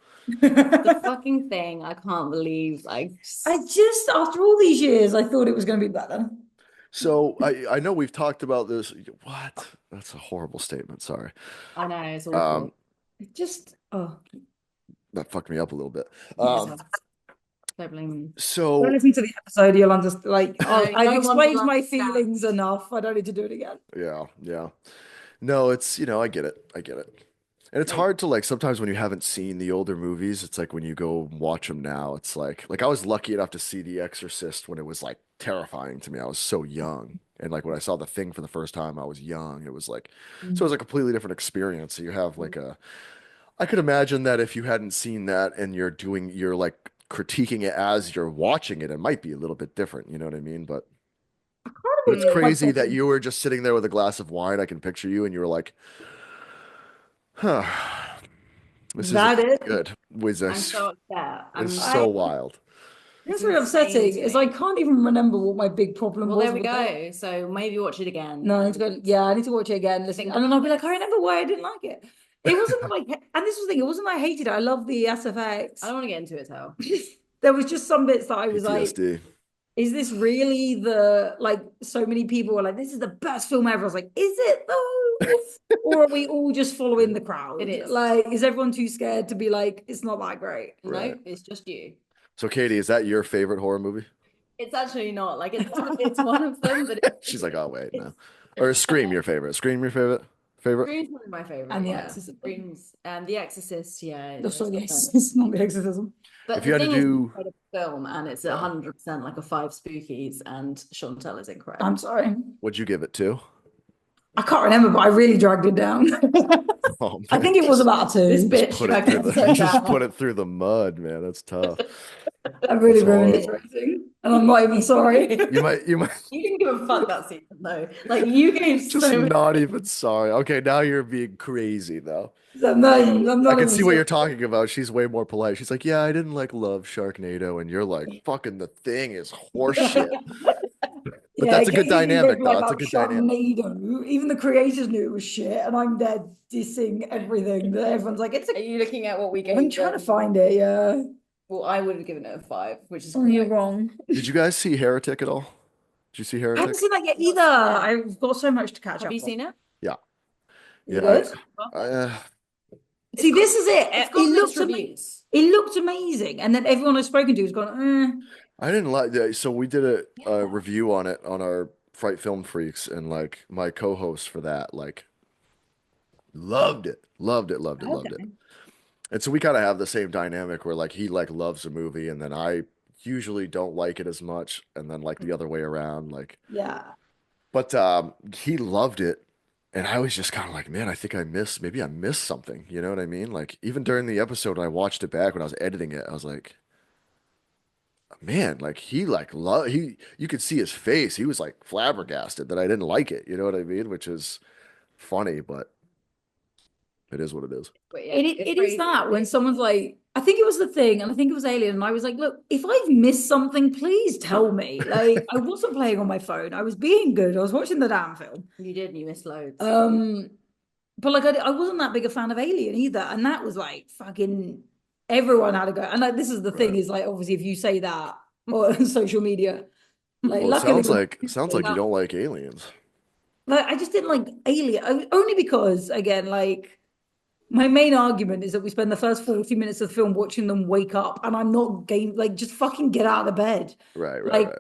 The to. fucking thing. I can't believe like I just, after all these years, I thought it was going to be better. So I know we've talked about this. What? That's a horrible statement. Sorry. I know it's Um, awful. It just, oh, that fucked me up a little bit. Yes, Um, don't blame me. don't so listen to the episode. You'll understand. Like, No, I've no one explained will my understand. feelings enough. I don't need to do it again. yeah, yeah. No, it's, I get it. I get it. And it's Like, hard to like sometimes when you haven't seen the older movies, it's like when you go watch them now, it's like I was lucky enough to see The Exorcist when it was like terrifying to me. I was so young. And like when I saw The Thing for the first time, I was young. It was like so it was a completely different experience. So you have like I could imagine that if you hadn't seen that and you're like critiquing it as you're watching it, it might be a little bit different, you know what I mean? I kind But of it's enjoyed mm, crazy myself. that you were just sitting there with a glass of wine. I can picture you and you were like, huh. This isn't That is. good. Was I'm this so upset. is I'm so I wild. it's That's really insane upsetting. to Is I me. can't even remember what my big problem Well, was there we with it. go. So maybe watch it again No, I need to and go. Yeah, I need to watch it again. Listen, think and then about I'll be it. like, I remember why I didn't like it. It wasn't that and this was the thing. It wasn't that I hated it. I love the I SFX. don't want to get into it, though. There was just some bits that I was like, PTSD. is this really the like? So many people were like, this is the best film ever. I was like, is it though? Or are we all just following the It crowd? is. Like, is everyone too scared to be like, it's not that great? Right. No, it's just you. So Katie, is that your favorite horror movie? It's actually not like it's one of them, but She's like, oh wait, it's no. Or is Scream your favorite? Scream your favorite? Favorite? Scream's one of my And favorite, The yeah. Exorcist. Scream's The Exorcist, yeah, Oh, it's sorry, the up there. Exorcist, not the Exorcism. But If you the had to thing is, it's an do, incredible film, and it's yeah, 100% like a five spookies, and Chantel is I'm incredible. sorry. what'd you give it to? I can't remember, but I really dragged it down. Oh I man, think it was about a This two. bitch put it dragged through it the so just put down. it through the mud, man. That's tough. I really That's ruined its horrible. rating, and I'm not even sorry. You might You didn't give a fuck that season though. Like you gave just so not many. even sorry. Okay, now you're being crazy though. I'm I not can even see what sorry. you're talking about. She's way more polite. She's like, yeah, I didn't like love Sharknado, and you're like, fucking the thing is horseshit. But Yeah, that's a good Katie being very dynamic, though. polite That's a about good dynamic. Sharknado. Even the creators knew it was shit, and I'm there dissing everything. That everyone's like, it's a. Are you looking at what we I'm gave trying to them? find it. Yeah. Well, I would have given it a five, which is Oh, you're correct. wrong. Did you guys see Heretic at all? Did you see I haven't Heretic? seen that yet Not either. seen it. I've got so much to catch Have up you on. seen it? Yeah, Is it yeah. good? I, It's See, got this is it. it's It got looked mixed amazing. reviews. It looked amazing, and then everyone I've spoken to has gone, I didn't like that. So we did a Yeah. review on it on our Fright Film Freaks, and like my co-host for that, like loved it, loved it, loved it, loved it. Okay. And so we kind of have the same dynamic where like he like loves a movie, and then I usually don't like it as much, and then like the other way around, like. Yeah. But he loved it. And I was just kind of like, man, I think maybe I missed something. You know what I mean? Like, even during the episode, I watched it back when I was editing it. I was like, man, like, you could see his face. He was like flabbergasted that I didn't like it. You know what I mean? Which is funny, but It is what it is. But yeah, It, it's it is crazy. that when someone's like, I think it was The Thing, and I think it was Alien, and I was like, look, if I've missed something, please tell me. Like, I wasn't playing on my phone. I was being good. I was watching the damn film. You did, and you missed loads. Um, but like, I wasn't that big a fan of Alien either, and that was like fucking everyone had a go. And like, this is the thing Right. is like, obviously, if you say that on social media, like, Well, it luckily, sounds like you don't like aliens. like, I just didn't like Alien only because, again, like. My main argument is that we spend the first 40 minutes of the film watching them wake up, and I'm not game like just fucking get out of the bed. Right, right, Like, right.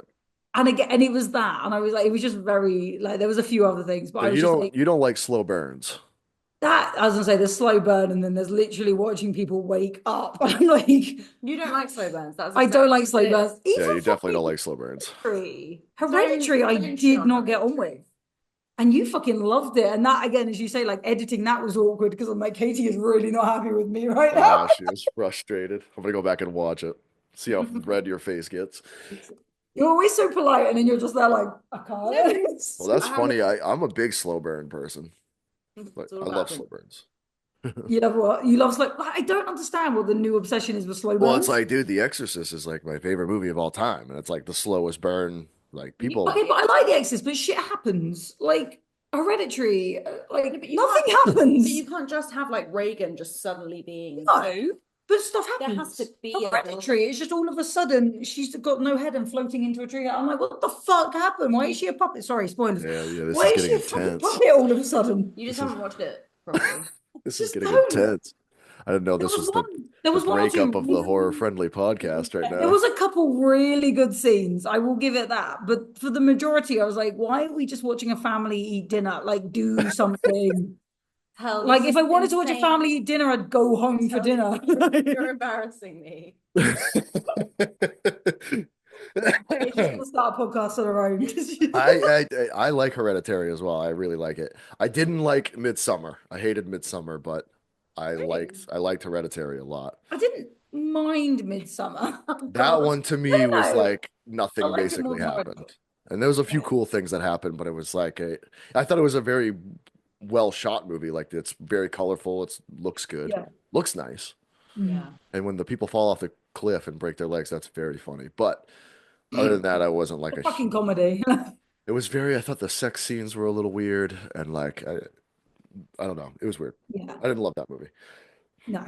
and again, and it was that, and I was like, it was just very like there was a few other things, but So I was just like you don't like slow burns. that. I was gonna say there's slow burn, and then there's literally watching people wake up. I'm like, You don't like slow burns. That's I don't like exactly what slow it is. burns. Yeah, Even you definitely don't fucking like slow burns. Hereditary. Don't Hereditary, I don't shit did on not get on with. Hereditary. And you fucking loved it. And that, again, as you say, like editing that was awkward because I'm like, Katie is really not happy with me right now. She was frustrated. I'm gonna go back and watch it. See how red your face gets. You're always so polite, and then you're just there like, I No, can't. Well, that's I haven't. funny. I'm a big slow burn person. Like It's all I about love opinion. slow burns. You love what? You love slow. I don't understand what the new obsession is with slow Well, it's burns. like, dude, The Exorcist is like my favorite movie of all time, and it's like the slowest burn. Like You people, Okay, but I like The Exorcist, but shit happens. Like Hereditary, No, but like you nothing can't. But happens. you can't just have like Reagan just suddenly being. No, but stuff There has to happens. be a build. Hereditary, it's just all of a sudden she's got no head and floating into a tree. I'm like, what the fuck happened? Why is she a puppet? Sorry, spoilers. yeah, this Why is is getting she a fucking intense. puppet all of a sudden? You just This is haven't watched it properly. this is Just getting don't. intense. I didn't know There this was was one. There the was one or breakup two of the horror really. friendly podcast right There now. was a couple really good scenes. I will give it that. But for the majority, I was like, why are we just watching a family eat dinner? Like, do something. Hell, this Like, if is I wanted to watch a insane. family eat dinner, I'd go home for Hell, dinner. you're embarrassing me. Okay, she's gonna start a podcast on her own. I like Hereditary as well. I really like it. I didn't like Midsummer. I hated Midsummer, but Really? I liked Hereditary a lot. I didn't mind Midsummer. Oh That God. one to I me don't was know. like I nothing liked it more basically than happened. And there was a few Okay. cool things that happened, but it was like I thought it was a very well shot movie. Like it's very colorful. It looks good. Yeah. Looks nice. Mm. Yeah. And when the people fall off the cliff and break their legs, that's very funny. But other than that, I wasn't like A a fucking comedy. it was very I thought the sex scenes were a little weird and like I don't know. It was weird. Yeah. I didn't love that movie. No.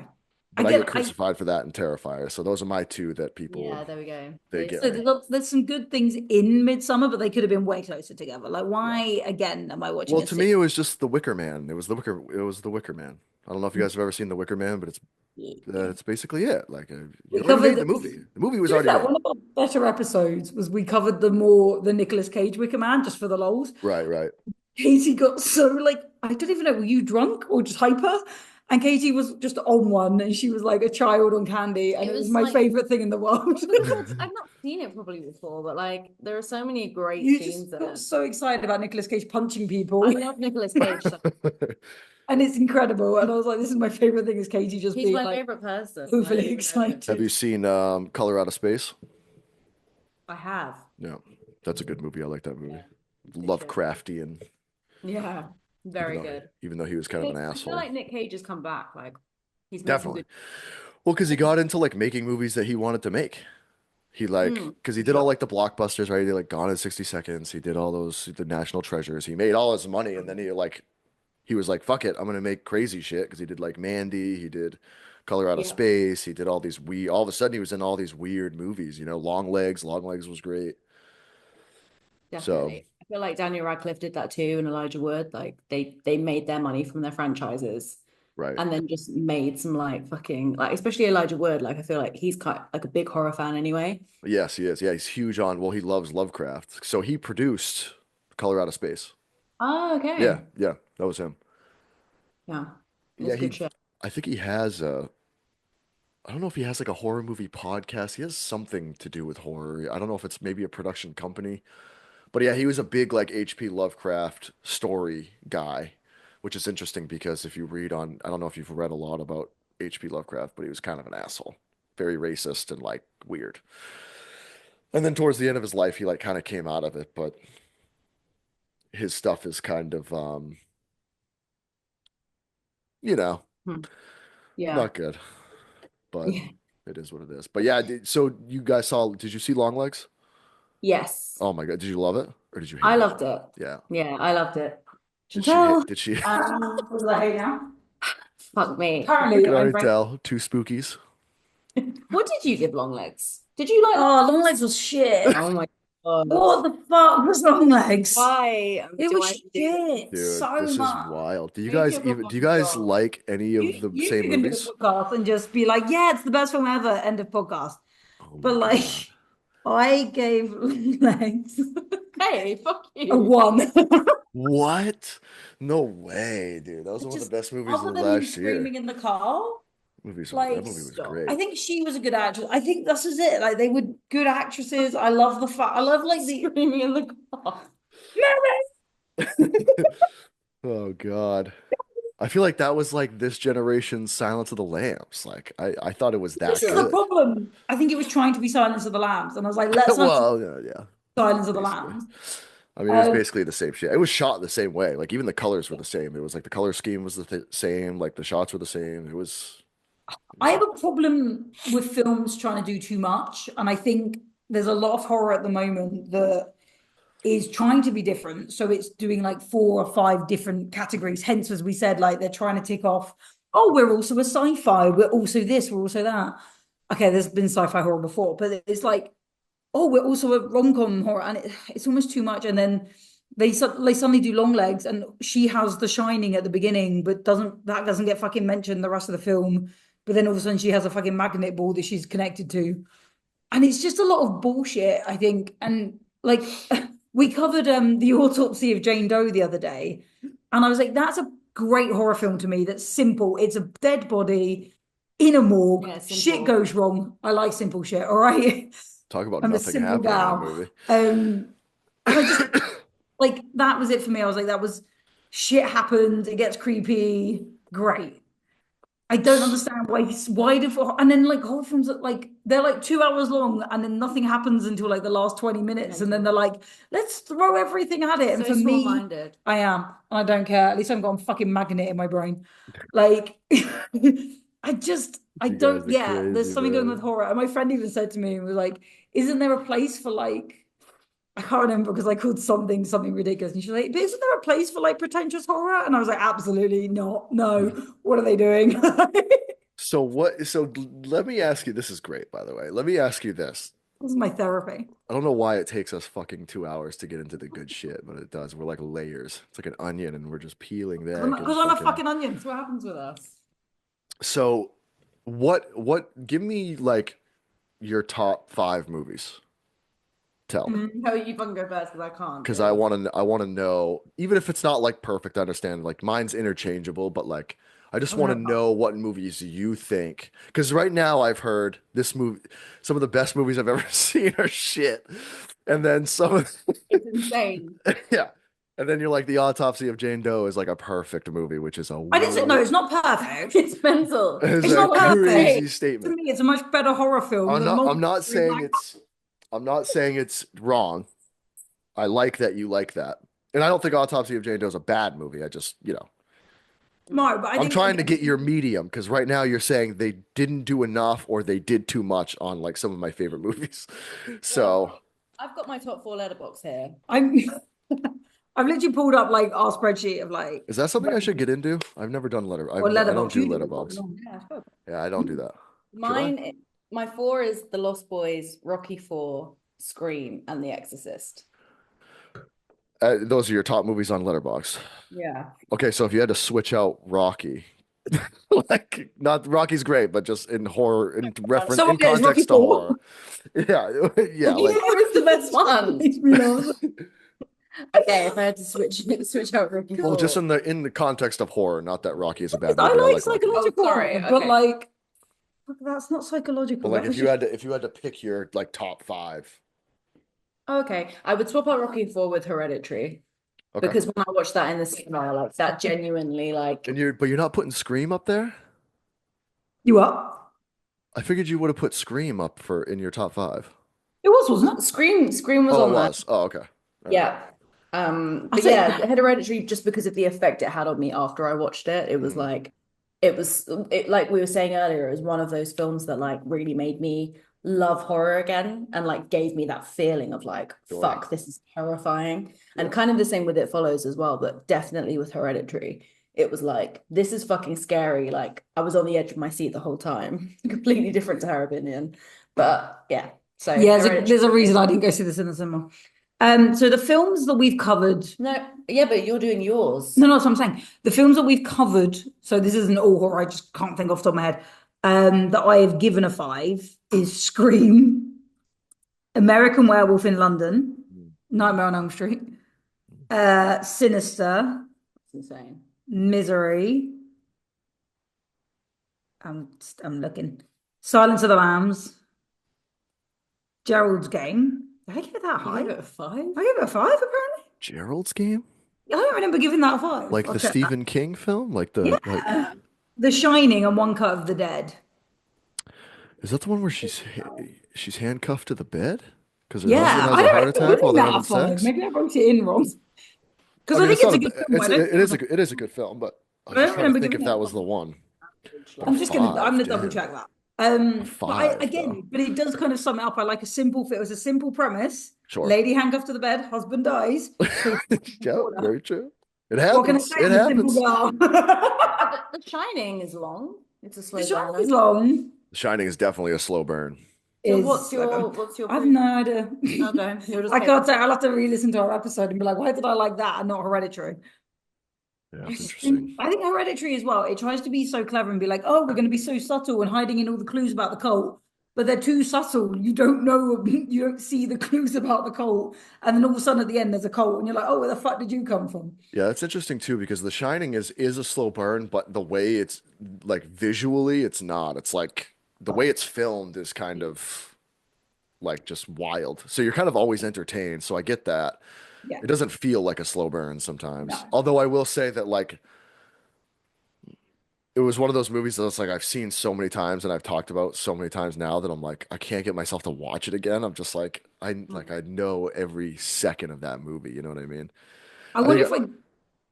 But I Again, get I crucified for that and Terrifier. So those are my two that people Yeah, there we go. they Those get so me. two. there's some good things in Midsummer, but they could have been way closer together. Like, Yeah. why again am I watching Well, a to six? me, it was just the Wicker Man. It was the Wicker Man. I don't know if you guys have ever seen the Wicker Man, but it's basically it. Like We you already covered made the to movie. The movie was be already fair, made. one of our better episodes was we covered the Nicolas Cage Wicker Man just for the lols. Right, right. Katie got so like I don't even know, were you drunk or just hyper? And Katie was just on one and she was like a child on candy and It it was was my like favorite thing in the world. I've not seen it probably before, but like there are so many great You just scenes in got it. so excited about Nicolas Cage punching I people love Nicolas Cage. So and it's incredible. And I was like, this is my favorite thing is Katie just he's being my like favorite person. I don't overly even know it. Have you excited. seen Color Out of Space? I have. Yeah, that's a good movie. I like that movie. Yeah, it should. Lovecraftian, Yeah, very good. even though he was kind of an I feel asshole. like Nick Cage has come back. Like he's made some Definitely. good. Well, because he got into like making movies that he wanted to make. He like because he For did all sure. like the blockbusters, right? He did like Gone in 60 Seconds. He did all those the National Treasures. He made all his money, and then he was like, "Fuck it, I'm gonna make crazy shit." Because he did like Mandy, he did Color Out of Yeah, Space, he did all these we. All of a sudden, he was in all these weird movies. Long Legs. Long Legs was great. So definitely. I feel like Daniel Radcliffe did that too, and Elijah Wood. Like they made their money from their franchises, right, and then just made some like fucking like especially Elijah Wood. Like I feel like he's kind like a big horror fan anyway. yes, he is. Yeah, he's huge on. Well, he loves Lovecraft, so he produced Color Out of Space. Oh, Yeah, okay. yeah, that was him. Yeah, Yeah, that's good shit. I think he has a. I don't know if he has like a horror movie podcast. He has something to do with horror. I don't know if it's maybe a production company. But yeah, he was a big like H.P. Lovecraft story guy, which is interesting because if you read on, I don't know if you've read a lot about H.P. Lovecraft, but he was kind of an asshole, very racist and like weird. And then towards the end of his life, he like kind of came out of it, but his stuff is kind of, you know, Hmm. Yeah. Not good, but Yeah. it is what it is. But yeah, so you guys saw, did you see Longlegs? Yes. Oh my God, did you love it or did you hate I it? loved it. Yeah. Yeah, I loved it. Did she Chantel. hit, did she, What was I hate now? Fuck me. Apparently, can I'm already very. tell, two spookies. What did you give Long Legs? Did you like Oh, Long long Legs? legs was shit. Oh my God. What the fuck was long legs? Why It do was I do shit Dude, so this is much. wild. Maybe you're the Do you one guys girl. like any of the You same can do a movies? podcast and just be like, yeah, it's the best film ever. End of podcast. Oh But my God. like, I gave long legs Hey, fuck a you. one. What? No way, dude. That was one of the Just best movies other of than him last year. screaming in the car, That like movie was Stop. I great. think she was a good actress. I think this is it. Like they were good actresses. I love the fact. I love like the Screaming in the car. Oh God. I feel like that was like this generation's Silence of the Lambs. Like I thought it was This that is the True. good. problem. I think it was trying to be Silence of the Lambs, and I was like, let's not do Well, yeah, yeah, Silence of the basically. Lambs. I mean, it was Um, basically the same shit. It was shot the same way. Like even the colors were the same. It was like the color scheme was the th same. Like the shots were the same. It I was have a problem with films trying to do too much, and I think there's a lot of horror at the moment that is trying to be different. So it's doing like 4 or 5 different categories. Hence, as we said, like they're trying to tick off, oh, we're also a sci-fi, we're also this, we're also that. Okay, there's been sci-fi horror before, but it's like, oh, we're also a rom-com horror, and it's almost too much. And then they suddenly do long legs, and she has the shining at the beginning, but doesn't get fucking mentioned the rest of the film. But then all of a sudden she has a fucking magnet ball that she's connected to. And it's just a lot of bullshit, I think. And like we covered the autopsy of Jane Doe the other day, and I was like, that's a great horror film to me. That's simple. It's a dead body in a morgue. Yeah, Shit simple. goes wrong. I like simple shit. All right. talk about I'm a nothing simple happening in a gal. movie. And I just like that was it for me. I was like, that was shit happens. It gets creepy. Great. I don't understand why do and then like horror films that like they're like 2 hours long and then nothing happens until like the last 20 minutes and then Mental. they're like, let's throw everything at it. And So for me, small-minded. I am. I don't care. At least I've got a fucking magnet in my brain. Like I You guys don't, are yeah, there's crazy, something going with man. horror. And my friend even said to me, was like, isn't there a place for like I can't remember because I called something ridiculous. And she's like, but isn't there a place for like pretentious horror? And I was like, absolutely not. No. What are they doing? Let me ask you, this is great, by the way. Let me ask you this. This is my therapy. I don't know why it takes us fucking 2 hours to get into the good shit, but it does. We're like layers. It's like an onion, and we're just peeling back and Because I'm a fucking. fucking onion. That's what happens with us. So, give me like your top five movies. Tell me, No, you fucking go first because I can't because do. I want to know, even if it's not like perfect. I understand, like mine's interchangeable, but like I just Oh, want to no. know what movies you think. Because right now I've heard this movie, some of the best movies I've ever seen are shit, and then some of It's insane. yeah. And then you're like, The Autopsy of Jane Doe is like a perfect movie, which is I didn't say, no, it's not perfect. It's mental. is It's a not What I'm perfect. saying. crazy To statement. me, it's a much better horror film than I'm multiple not saying like, I'm not saying it's wrong. I like that you like that. And I don't think Autopsy of Jane Doe is a bad movie. I just, no, but I I'm think trying to get your again, medium because right now you're saying they didn't do enough or they did too much on like some of my favorite movies. So, Well, I've got my top four letterbox here. I'm I've literally pulled up like our spreadsheet of like is that something I should get into? I've never done letter. or I don't letterbox. do You do it probably letterbox. not. Yeah, sure. Yeah, I don't do that. Should I? Mine, my four is The Lost Boys, Rocky Four, Scream, and The Exorcist. Those are your top movies on Letterbox. Yeah. Okay, so if you had to switch out Rocky, like not Rocky's great, but just in horror, in reference, So in okay, it's Rocky context to 4. horror. Yeah, yeah, Rocky like Four is the best one. Makes me laugh. Okay, if I had to switch out Rocky well, just Four. in the context of horror, not that Rocky is a bad I movie. I like like Rocky. Oh, psychological sorry. horror, but Okay. like fuck, that's not But psychological. like That was just if you had to pick your like top five, Okay. I would swap out Rocky Four with Hereditary okay. because when I watched that in the cinema, like that genuinely like And you're not putting Scream up there? you up. I figured you would have put Scream up for in your top five. It was, wasn't it? Scream was Oh, it on there. was. Oh, okay. All right. Yeah. I But say yeah, Hereditary, just because of the effect it had on me after I watched it, it was Mhm. like like we were saying earlier, it was one of those films that like really made me love horror again and like gave me that feeling of like, Sure. fuck, this is terrifying. And Sure. kind of the same with It Follows as well, but definitely with Hereditary. It was like, this is fucking scary. Like I was on the edge of my seat the whole time. Completely different to her opinion. But yeah, so Yeah, Hereditary. there's a reason I didn't go see this in the cinema. So the films that we've covered, No, yeah, but you're doing yours. no, that's what I'm saying. The films that we've covered, so this isn't all horror, I just can't think off the top of my head. That I have given a five is Scream, American Werewolf in London, Mm. Nightmare on Elm Street, Sinister, It's insane. Misery. I'm I'm looking. Silence of the Lambs, Gerald's Game. Did I give it that You high? gave it a five? I gave it a five, apparently. Gerald's Game? I don't remember giving that a five. Like I'll the check that. Stephen King film? Like the like Yeah. The Shining and One Cut of the Dead. is that the one where she's handcuffed to the bed? Because her husband Yeah, has I a don't heart remember attack while giving they're that having a five. sex? Maybe I wrote it in wrong. I Because I mean, think it's it's not a a good film. it's it is a good film, but I was I just don't trying to remember think if giving it that a was the five. one. Average, But a I'm just gonna. I'm five, gonna double damn. check that. A But I five though. again, but it does kind of sum it up. I like a simple. It was a simple premise. Sure. Lady handcuffed to the bed, husband dies. Police in the Yeah, corner. very true. It What can I happens. say? It I'm a simple happens. girl. But the Shining is long. It's a The slow Shining is burner. long. The Shining is definitely a slow burn. So Is slow burn. what's your I have pre? no idea. Okay, you're just I pick. can't say. I'll have to re-listen to our episode and be like, why did I like that and not Hereditary? Yeah, it's interesting. I think Hereditary as well. It tries to be so clever and be like, oh, we're going to be so subtle and hiding in all the clues about the cult, but they're too subtle. You don't know, you don't see the clues about the cult, and then all of a sudden at the end there's a cult, and you're like, oh, where the fuck did you come from? Yeah, it's interesting too because The Shining is a slow burn, but the way it's like visually, it's not. It's like the way it's filmed is kind of like just wild. So you're kind of always entertained. So I get that. Yeah, It doesn't feel like a slow burn no, sometimes. Although I will say that like it was one of those movies that's like I've seen so many times and I've talked about so many times now that I'm like I can't get myself to watch it again. I'm just like I know every second of that movie, you know what I mean? I I wonder think if I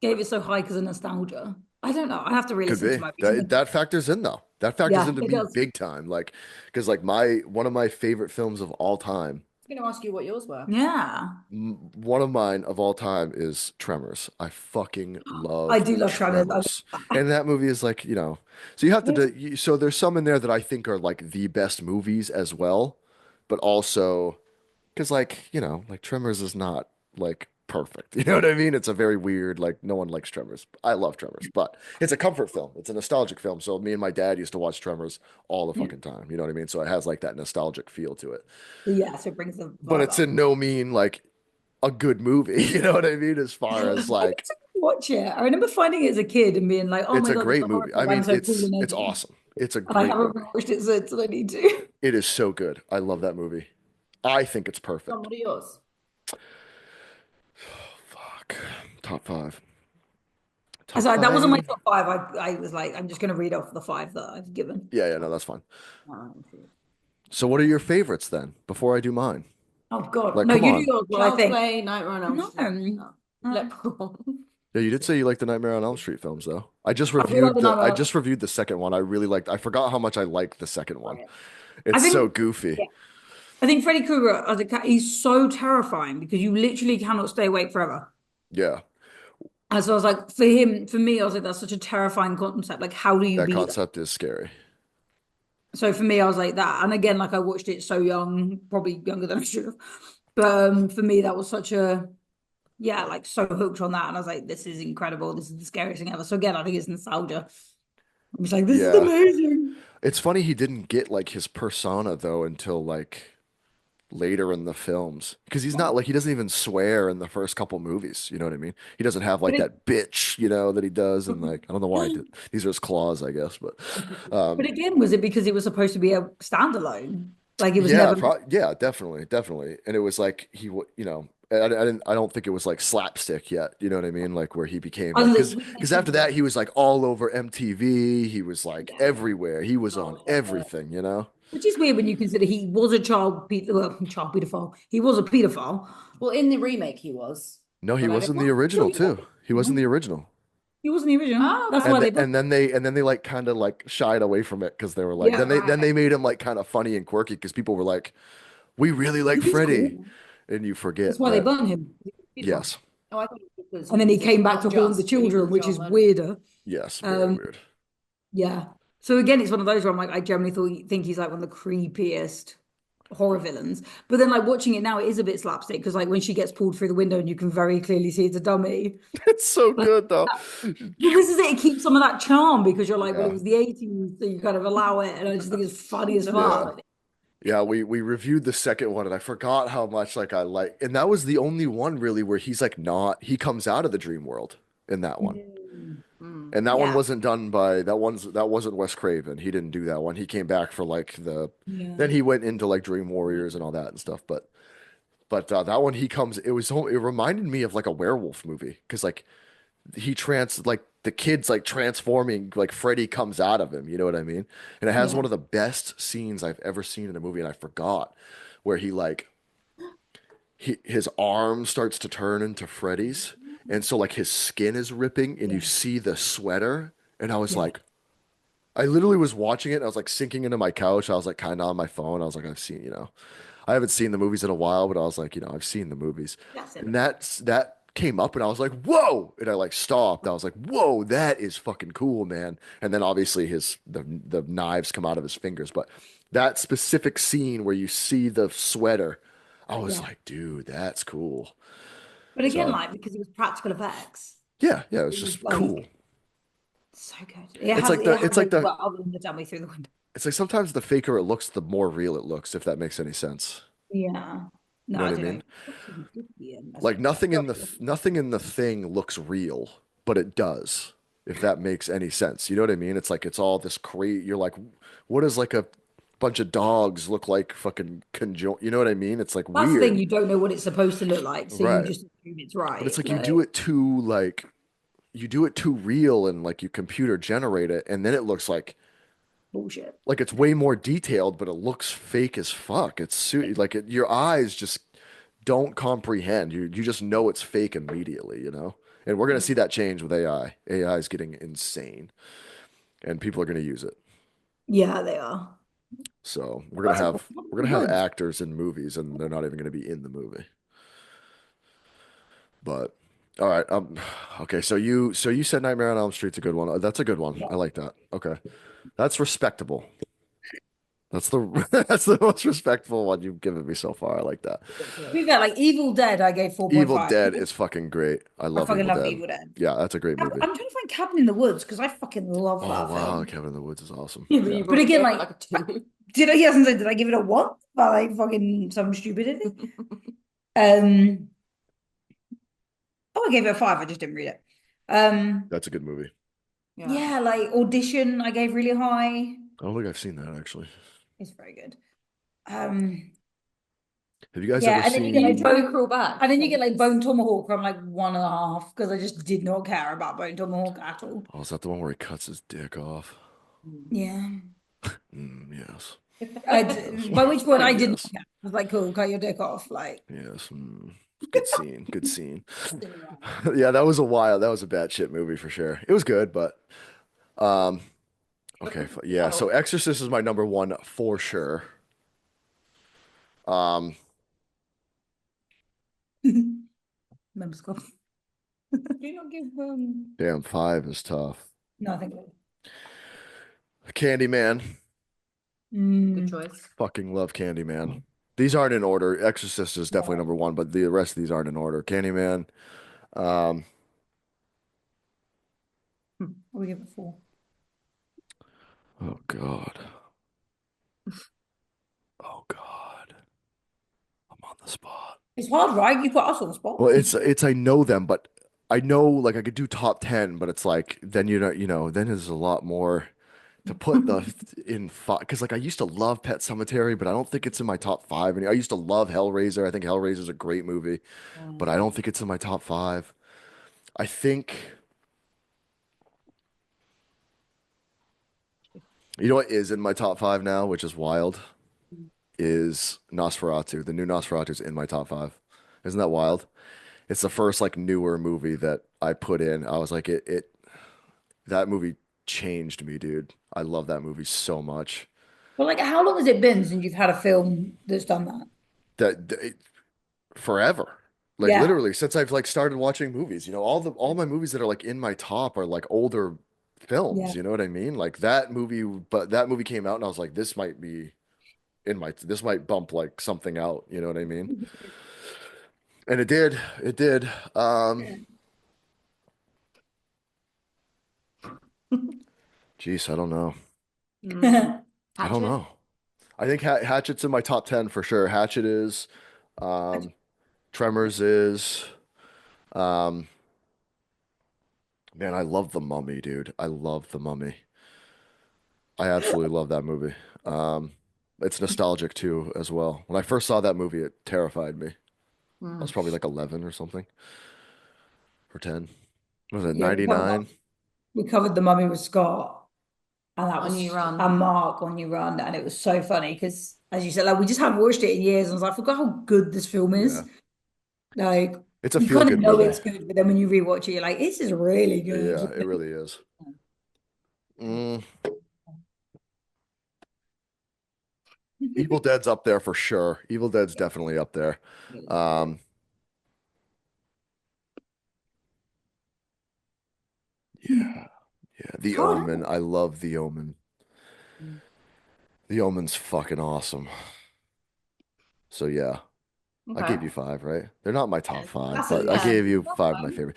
gave it so high because of nostalgia. I don't know. I have to could re-listen to be my that recent. that factors in though. That factors Yeah, into it me does. big time. Like because like my one of my favorite films of all time, I'm gonna ask you what yours were. Yeah, one of mine of all time is Tremors. I fucking I love do love Travis. Tremors. And that movie is like, so you have to Yeah. so there's some in there that I think are like the best movies as well, but also because like, like Tremors is not like perfect. You know what I mean? It's a very weird, like no one likes Tremors. I love Tremors, but it's a comfort film. It's a nostalgic film. So me and my dad used to watch Tremors all the Yeah. fucking time. You know what I mean? So it has like that nostalgic feel to it. Yeah, so it brings the But vibe it's up. in no mean like a good movie. You know what I mean? As far as I need like to watch it. I remember finding it as a kid and being like, oh it's my a God, this is great a horror movie. I film. I'm mean, so cool and it's edgy. awesome. It's a And I great haven't movie. watched it since, and I need to. It is so good. I love that movie. I think it's Tom, perfect. what are yours? Fuck. Top five. Top So that wasn't my five. top five. I was like, I'm just going to read off the five that I've given. Yeah, yeah, no, that's fine. Um, So what are your favorites then? Before I do mine. Oh God. Like, No, come you do on. yours while I Child's think. Play, Nightmare on Elm No. Street. No. No. Leprechaun. Yeah, you did say you like the Nightmare on Elm Street films though. I do like the I number. just reviewed the second one. I really liked I forgot how much I liked the second one. Right. I It's so think, goofy. yeah. I think Freddy Krueger as a cat, he's so terrifying because you literally cannot stay awake forever. Yeah. And so I was like, for him, for me, I was like, that's such a terrifying concept. Like, how do you That beat that? concept is scary. So for me, I was like that. And again, like I watched it so young, probably younger than I should have. But for me, that was such a, yeah, like so hooked on that. And I was like, this is incredible. This is the scariest thing ever. So again, I think it's nostalgia. I'm just like, this is Yeah. amazing. It's funny he didn't get like his persona though until like later in the films because he's not like he doesn't even swear in the first couple movies. You know what I mean? He doesn't have But like it, that bitch, that he does, and like I don't know why I did. These are his claws, I guess, but but um, again, was it because it was supposed to be a standalone? Like it was yeah, never, yeah, definitely, definitely. And it was like I didn't, I don't think it was like slapstick yet. You know what I mean? Like where he became I like was like, because after that he was like all over MTV. He was like yeah. everywhere. He was on everything. You know? Which is weird when you consider he was a child pedophile. He was a pedophile. Well, in the remake, he was. No, he But I was don't. in the No, original he too. He was in the original. It wasn't the original. Oh, That's okay. why they booked. And then they like kind of like shied away from it because they were like Yeah, then they made him like kind of funny and quirky because people were like, we really like he's Freddy, cool. and you That's forget why they that burnt him. Beautiful. yes, Oh, I thought it was because And then he he was came back not to haunt the just, but he was children, a which child is murderer. weirder. yes, very Um, weird. yeah. So again, it's one of those where I'm like, I generally think he's like one of the creepiest horror villains. But then like watching it now, it is a bit slapstick because like when she gets pulled through the window and you can very clearly see it's a dummy. It's so But good though. this is it. It keeps some of that charm because you're like, well, it Yeah, was the 80s, so you kind of allow it. And I just think it's funny as yeah. fuck. Yeah, we reviewed the second one and I forgot how much like I like and that was the only one really where he's like not he comes out of the dream world in that one. Mm. Mm. And that one Yeah. wasn't done by that wasn't Wes Craven. He didn't do that one. He came back for like the Yeah. then he went into like Dream Warriors and all that and stuff. But that one he comes it reminded me of like a werewolf movie because like like the kid's like transforming like Freddy comes out of him, you know what I mean? And it has one Yeah. of the best scenes I've ever seen in a movie and I forgot where he like his arm starts to turn into Freddy's and so like his skin is ripping and you Yeah. see the sweater and I was Yeah. like I literally was watching it and I was like sinking into my couch. I was like kind of on my phone. I was like I've seen, I haven't seen the movies in a while, but I was like, I've seen the movies. That's it. And that came up and I was like, whoa! And I like stopped. I was like, whoa, that is fucking cool, man. And then obviously the knives come out of his fingers, but that specific scene where you see the sweater, I was Yeah. like, dude, that's cool. But again, So like, because it was practical effects, yeah, yeah, it was it was just like cool. so good. It It's has like aged well other than the dummy through the window. it's like sometimes the faker it looks, the more real it looks, if that makes any sense. Yeah. You No, know I what I don't know. mean? I Like suppose so. nothing in the thing looks real, but it does, if that makes any sense. You know what I mean? It's like it's all this crazy. You're like, what does like a bunch of dogs look like? Fucking conjoined. You know what I mean? It's like That's the thing, weird, you don't know what it's supposed to look like, so you right? just assume it's But it's right. like Like you do it too real and like you computer generate it, and then it looks bullshit. like it's way more detailed, but it looks fake as fuck. Like your eyes just don't comprehend. You just know it's fake immediately, you know? And we're gonna see that change with AI. AI is getting insane, and people are gonna use it. Yeah, they are. So That's a we're gonna have good. actors in movies, and they're not even gonna be in the movie. But all right, okay. So you said Nightmare on Elm Street's a good one. That's a good one. Yeah. I like that. Okay, that's respectable. That's the that's the most respectful one you've given me so far. I like that. We've got like Evil Dead, I gave Evil 4.5. Dead is fucking great. I I love fucking Evil love Dead. Evil Dead. Yeah, that's a great I'm movie. trying to find Cabin in the Woods because I fucking love Oh that wow, film. Cabin in the Woods is awesome. Yeah, but Yeah. you But probably again, gave it like, like a two. he hasn't said, did I give it a one? By like fucking some stupidity. Um, oh, I gave it a five. I just didn't read it. That's a good movie. Yeah. Yeah, like Audition, I gave really high. I don't think I've seen that actually. It's very good. Um, Have you guys ever yeah, and then you get like seen? Can we crawl back? and then you get like Thanks. Bone Tomahawk from like 1.5 because I just did not care about Bone Tomahawk at all. Oh, is that the one where he cuts his dick off? Yeah. Yes. Yes. By which point I didn't Yes. care. I was like, cool, cut your dick off. Like, Yes. Good scene. Good scene. Yeah, that was a while. That was a bad shit movie for sure. It was good, but um, okay, yeah. So Well, Exorcist is my number one for sure. Um, Remember Scott? Do you not give damn, five is tough. no, I think Candyman. good mm, choice. Fucking love Candyman. These aren't in order. Exorcist is definitely no. number one, but the rest of these aren't in order. Candyman. Um, We give it four. oh God. Oh God. I'm on the spot. It's hard, right? You put us on the spot. Well, it's I know them, but I know like I could do top 10, but it's like then then there's a lot more to put the in five because like I used to love Pet Cemetery, but I don't think it's in my top five. And I used to love Hellraiser. I think Hellraiser's a great movie, but I don't think it's in my top five. I think you know what is in my top five now, which is wild, is Nosferatu. The new Nosferatu's in my top five. Isn't that wild? It's the first like newer movie that I put in. I was like, it. That movie changed me, dude. I love that movie so much. But like, how long has it been since you've had a film that's done that? That forever. Like Yeah, literally since I've like started watching movies, all my movies that are like in my top are like older yeah. films, you know what I mean? Like that movie, but that movie came out and I was like, this might bump like something out, you know what I mean? And it did. It did. Geez, I don't know. I don't Hatchet. know. I think Hatchet's in my top 10 for sure. Hatchet is, um, Tremors is, um, man, I love The Mummy, dude. I love The Mummy. I absolutely love that movie. Um, it's nostalgic too, as well. When I first saw that movie, it terrified me. I was Mm. probably like 11 or something, or 10. Was it Yeah, 99? we covered The Mummy with Scott, and that On You was Run. a Mark on You Run, and it was so funny because, as you said, like we just haven't watched it in years, and I was like, I forgot how good this film Yeah. is. Like It's a you kind of feel-good know movie. it's good, but then when you rewatch it, you're like, this is really Yeah, good. it really is. Mm, Evil Dead's up there for sure. Evil Dead's definitely up there. Um, yeah, yeah. It's The hard. Omen. I love The Omen. Mm. The Omen's fucking awesome. So yeah, I Okay. gave you five, right? They're not my top five, That's a but I Yeah. gave you That's five of my fine. favorite.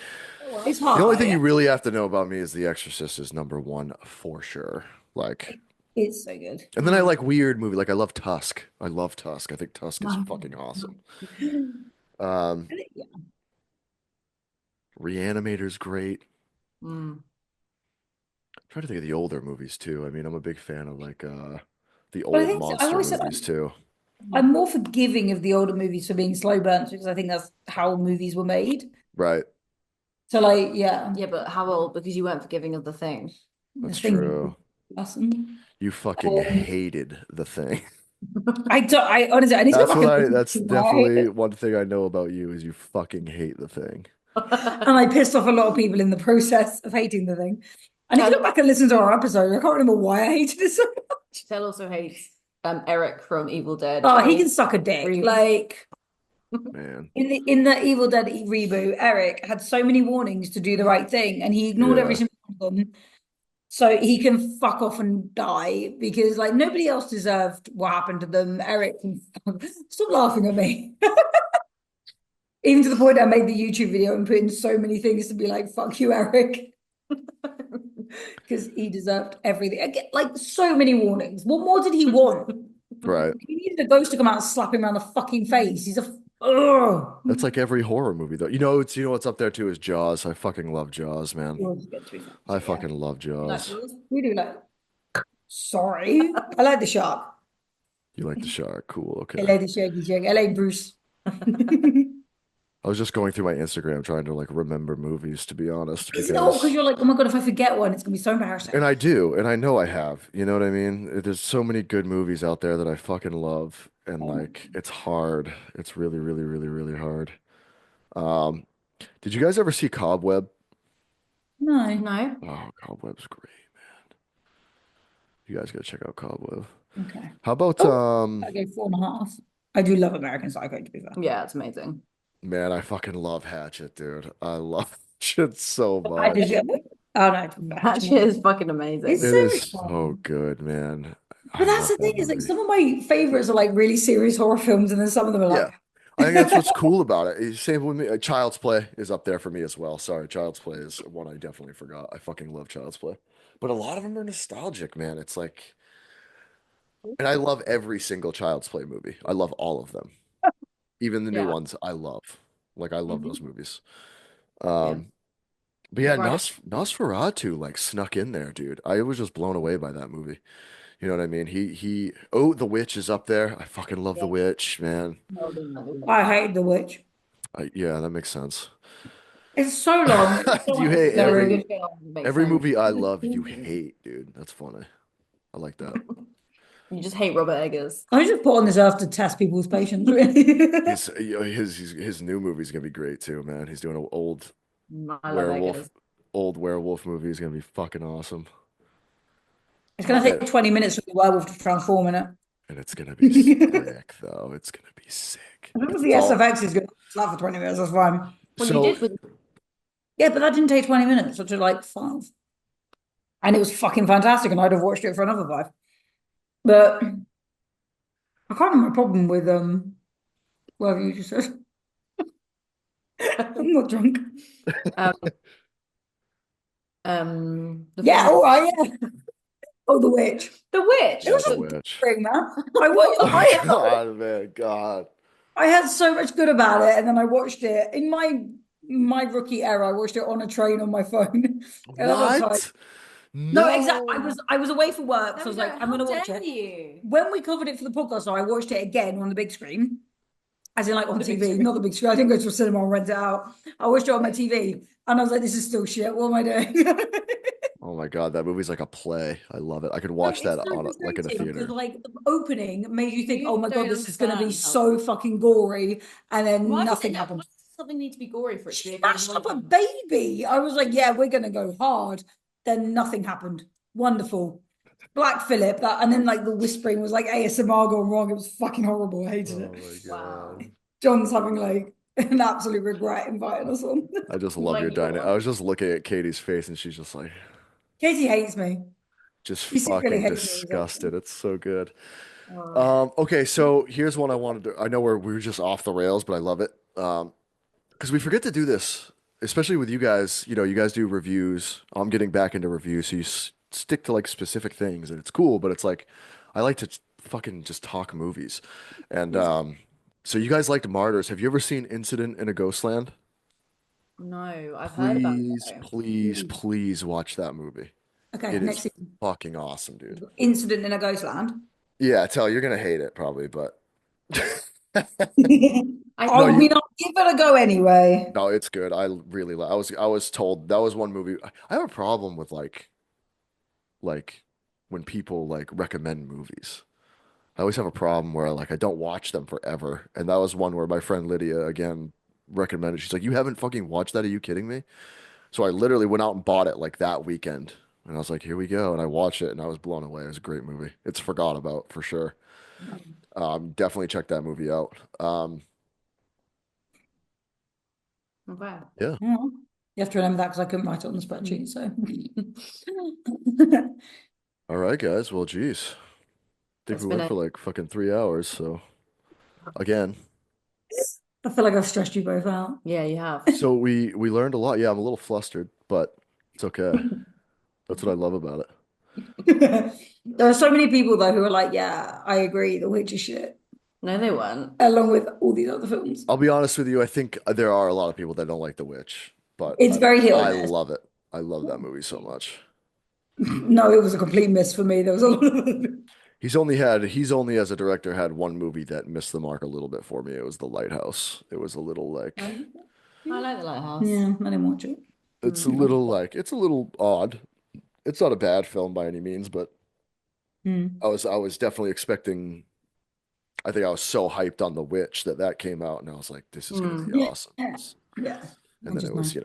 That it's works. The only thing hard. you really have to know about me is The Exorcist is number one for sure. Like, It's so good. and then I Mm. like weird movie. Like I love Tusk. I love Tusk. I think Tusk is Um, fucking awesome. Um, yeah. Reanimator's great. Mm. Trying to think of the older movies too. I mean, I'm a big fan of like the But I old think I've monster always said movies too. I'm more forgiving of the older movies for being slow burns because I think that's how movies were made. Right. So like, yeah, Yeah, but how old? Because you weren't forgiving of the thing. the That's thing true. lesson. You fucking Um, hated the thing. I don't. I honestly, I need to go back and listen That's to why I hate definitely it. one thing I know about you is you fucking hate the thing. And I pissed off a lot of people in the process of hating the thing. I need to go Tel, back and listen to our episode. I can't remember why I hated it so much. Tel also hates Eric from Evil Dead. Oh, he can suck a dick. Re- Like Man. in the Evil Dead reboot, Eric had so many warnings to do the right thing, and he ignored every Yeah. single one of them. So he can fuck off and die because like nobody else deserved what happened to them. Eric can stop laughing at me. Even to the point I made the YouTube video and put in so many things to be like, fuck you, Eric. Because he deserved everything. I get like so many warnings. What more did he want? Right. He needed a ghost to come out and slap him around the fucking face. He's a ugh. That's like every horror movie though. You know what's up there too is Jaws. I fucking love Jaws, man. Yours is good to be fair. I So yeah. fucking love Like Jaws. yours? We do like sorry. I like the shark. You like the shark. Cool. I Okay. like the shaggy shag. I like Bruce. I was just going through my Instagram trying to like remember movies to be honest It's not because because you're like, oh my God, if I forget one, it's gonna be so embarrassing. and I do, and I know I have. You know what I mean? There's so many good movies out there that I fucking love, and Um, like it's hard. It's really, really, really, really hard. Um, did you guys ever see Cobweb? no. No. Oh, Cobweb's great. You guys gotta check out Cobweb. Okay. How about Oh, I gave 4.5. I do love American Psycho, to be fair. Yeah, it's amazing. man, I fucking love Hatchet, dude. I love Hatchet so I did. much. Oh no, to be fair, That Hatchet shit was- is fucking it's amazing. It so is much so fun. good, man. But I that's love the that thing is like movie. some of my favorites are like really serious horror films, and then some of them are Yeah. like, I think that's what's cool about it. Same with me. Child's Play is up there for me as well. Sorry, Child's Play is one I definitely forgot. I fucking love Child's Play. But a lot of them are nostalgic, man. It's like, and I love every single Child's Play movie. I love all of them. Even the new Yeah. ones, I love. Like, I love those Hmm. movies. Yeah. Um, but yeah, Friday. Nosferatu like snuck in there, dude. I was just blown away by that movie. You know what I mean? Oh, The Witch is up there. I fucking love The Yeah. Witch, man. Well done, that was I hate The Witch. Yeah, that makes sense. It's so long. It's so You hate very unnecessary. good film. Makes every sense. movie I love, you hate, dude. That's funny. I like that. You just hate Robert Eggers. I was just put on this earth to test people's patience, really. His new movie's gonna be great too, man. He's doing an old I love werewolf, Eggers. old werewolf movie is gonna be fucking awesome. It's gonna And take 20 minutes for the werewolf to transform in it. and it's gonna be As sick though. It's gonna be sick long as because the it's all SFX is good, slap for 20 minutes, that's fine. Well, you so. did with Yeah, but that didn't take 20 minutes, it took like 5. And it was fucking fantastic, and I'd have watched it for another 5. But I can't have my problem with whatever you just said. I'm not drunk. um the Yeah, film all right, yeah. Oh, the witch. The Witch. It Yeah, was The a Witch. thing, man. I watched. Oh God, man, God. I had so much good about it, and then I watched it in my rookie era. I watched it on a train on my phone, and I was like, What? no, exactly. No. I was away for work, There so I we was go. like, I'm How gonna watch dare it. you? When we covered it for the podcast, so I watched it again on the big screen, as in like on The big TV, screen. not the big screen. I didn't go to a cinema and rent it out. I watched it on my TV, and I was like, this is still shit. What am I doing? Oh my God, that movie's like a play. I love it. I could No, watch it's that so on like in a frustrating because theater. like the opening made you think, oh You my God, don't this is gonna be understand how so fucking gory, and then why does nothing why happened. does something need to be gory for it to be She a good mashed horror up a film? baby. I was like, yeah, we're gonna go hard. Then nothing happened. Wonderful. Black Phillip, that and then like the whispering was like ASMR gone wrong. It was fucking horrible. I hated it. Oh my Wow. God. John's having like an absolute regret inviting us on. I just He's love like, your you don't dynamic. I want was just looking at Katie's face and she's just like, Katie hates me. just She secretly fucking hates me. disgusted. It's so good. oh. Okay, so here's one I wanted to. I know we're just off the rails, but I love it. Because we forget to do this, especially with you guys. You know, you guys do reviews. I'm getting back into reviews, so you stick to like specific things, and it's cool. But it's like, I like to fucking just talk movies, and so you guys liked Martyrs. Have you ever seen Incident in a Ghostland? No, I've heard about Please, it please, please watch that movie. Okay, It next is season. fucking awesome, dude. Incident in a Ghost Land. Yeah, I tell you, you're gonna hate it probably, but I no, I think mean, you I'll give it a go anyway. no, it's good. I really I was told that was one movie. I have a problem with like when people like recommend movies. I always have a problem where like I don't watch them forever. And that was one where my friend Lydia again recommended. She's like, "You haven't fucking watched that? Are you kidding me?" So I literally went out and bought it like that weekend. And I was like, "Here we go." And I watched it and I was blown away. It was a great movie. It's forgot about for sure. Definitely check that movie out. okay. Yeah. Yeah. You have to remember that because I couldn't write it on the Mm. spreadsheet. So All right, guys. Well, geez. Think It's we been went a for like fucking 3 hours. So again, I feel like I've stressed you both out. yeah, you have. so we learned a lot. Yeah, I'm a little flustered, but it's okay. That's what I love about it. There are so many people though who are like, yeah, I agree, The Witch is shit, No, they weren't. along with all these other films. I'll be honest with you. I think there are a lot of people that don't like The Witch, but It's very hit or I miss. love it. I love that movie so much. No, it was a complete miss for me. There was a lot of He's only as a director had one movie that missed the mark a little bit for me. It was The Lighthouse. It was a little like I like the Lighthouse. yeah, I didn't watch it. it's a little odd. It's not a bad film by any means, but Mm. I was definitely expecting. I think I was so hyped on The Witch that came out, and I was like, this is gonna be Mm. Yeah, awesome. yeah. And I then just it know. was,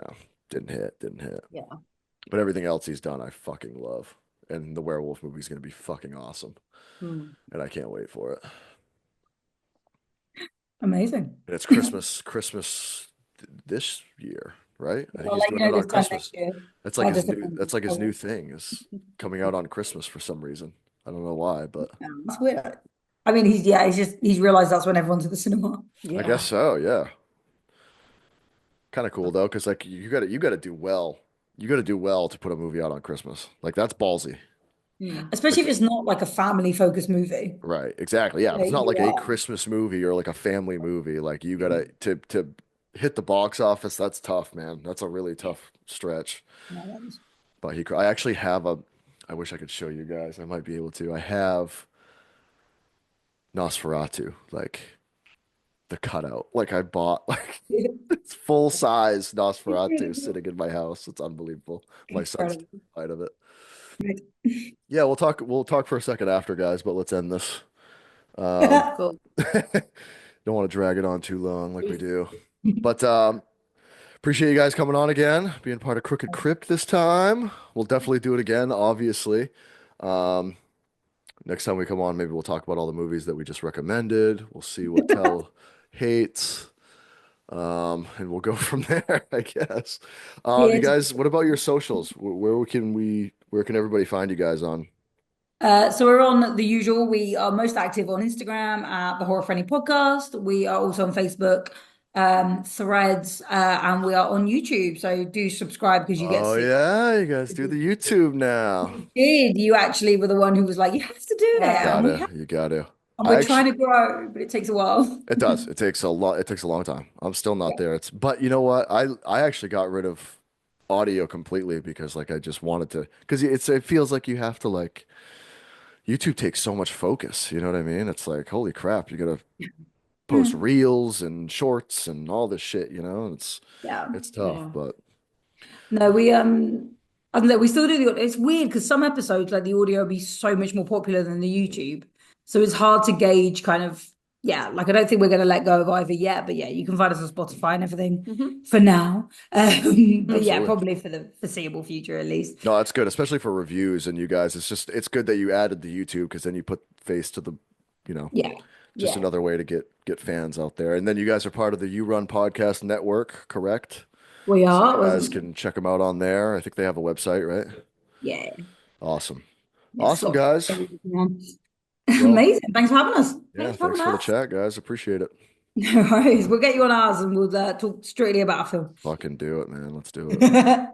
didn't hit. Yeah. But everything else he's done, I fucking love. And the werewolf movie is gonna be fucking awesome, Mm. and I can't wait for it. Amazing. And it's Christmas this year, right? I think I'll he's let you doing it know on this time Christmas. next year. That's like I'll his just new. That's like his new thing is coming out on Christmas for some reason. I don't know why, but That's weird. I mean, he's realized that's when everyone's at the cinema. I guess Yeah. so. Yeah, kind of cool though, because like you gotta do well. You gotta do well to put a movie out on Christmas. Like that's ballsy. Mm. Especially Like if it's not like a family focused movie. right, exactly. Yeah, if it's Like not you like a are. Christmas movie or like a family movie, like you gotta to hit the box office. That's tough, man. That's a really tough stretch. No, that was- But I actually have a. I wish I could show you guys. I might be able to. I have Nosferatu, like the cutout. Like I bought like it's full size Nosferatu sitting in my house. It's unbelievable. My son's Incredible. terrified of it. Yeah, we'll talk for a second after, guys, but let's end this. Um, Cool. don't want to drag it on too long like we do. But Appreciate you guys coming on again, being part of Crooked Crypt this time. We'll definitely do it again, obviously. Um, Next time we come on, maybe we'll talk about all the movies that we just recommended. We'll see what Tell hates. And we'll go from there, I guess. You Yeah. guys, what about your socials? Where can everybody find you guys on? So we're on the usual. We are most active on Instagram at the Horror Friendly Podcast. We are also on Facebook, Threads, and we are on YouTube. So do subscribe because you get to Oh see. yeah, you guys do the YouTube now. Did you actually were the one who was like, you have to do it, and we have, You gotta. and I we're trying actually, to grow, but it takes a while. it does. It takes a lot. It takes a long time. I'm still not there. But you know what? I actually got rid of audio completely because like I just wanted to because it feels like you have to like YouTube takes so much focus. You know what I mean? It's like holy crap, you gotta post Hmm. reels and shorts and all this shit. You know, Yeah. it's tough, Yeah. but No, I don't know, we still do it's weird because some episodes, like the audio, will be so much more popular than the YouTube. So it's hard to gauge kind of, yeah, like I don't think we're going to let go of either yet, but yeah, you can find us on Spotify and everything Hmm. for now. But yeah, absolutely. probably for the foreseeable future at least. No, that's good, especially for reviews and you guys. It's good that you added the YouTube because then you put face to the, you know, Yeah. just Yeah. another way to get fans out there. And then you guys are part of the You Run Podcast Network, correct? We So you are. guys can check them out on there. I think they have a website, right? Yeah. Awesome. Yes. Awesome, Lots guys. of Well, amazing. Thanks for having us. yeah, Thanks for thanks having for the us. chat, guys. Appreciate it. No worries. We'll get you on ours and we'll talk strictly about a film. Fucking do it, man. Let's do it.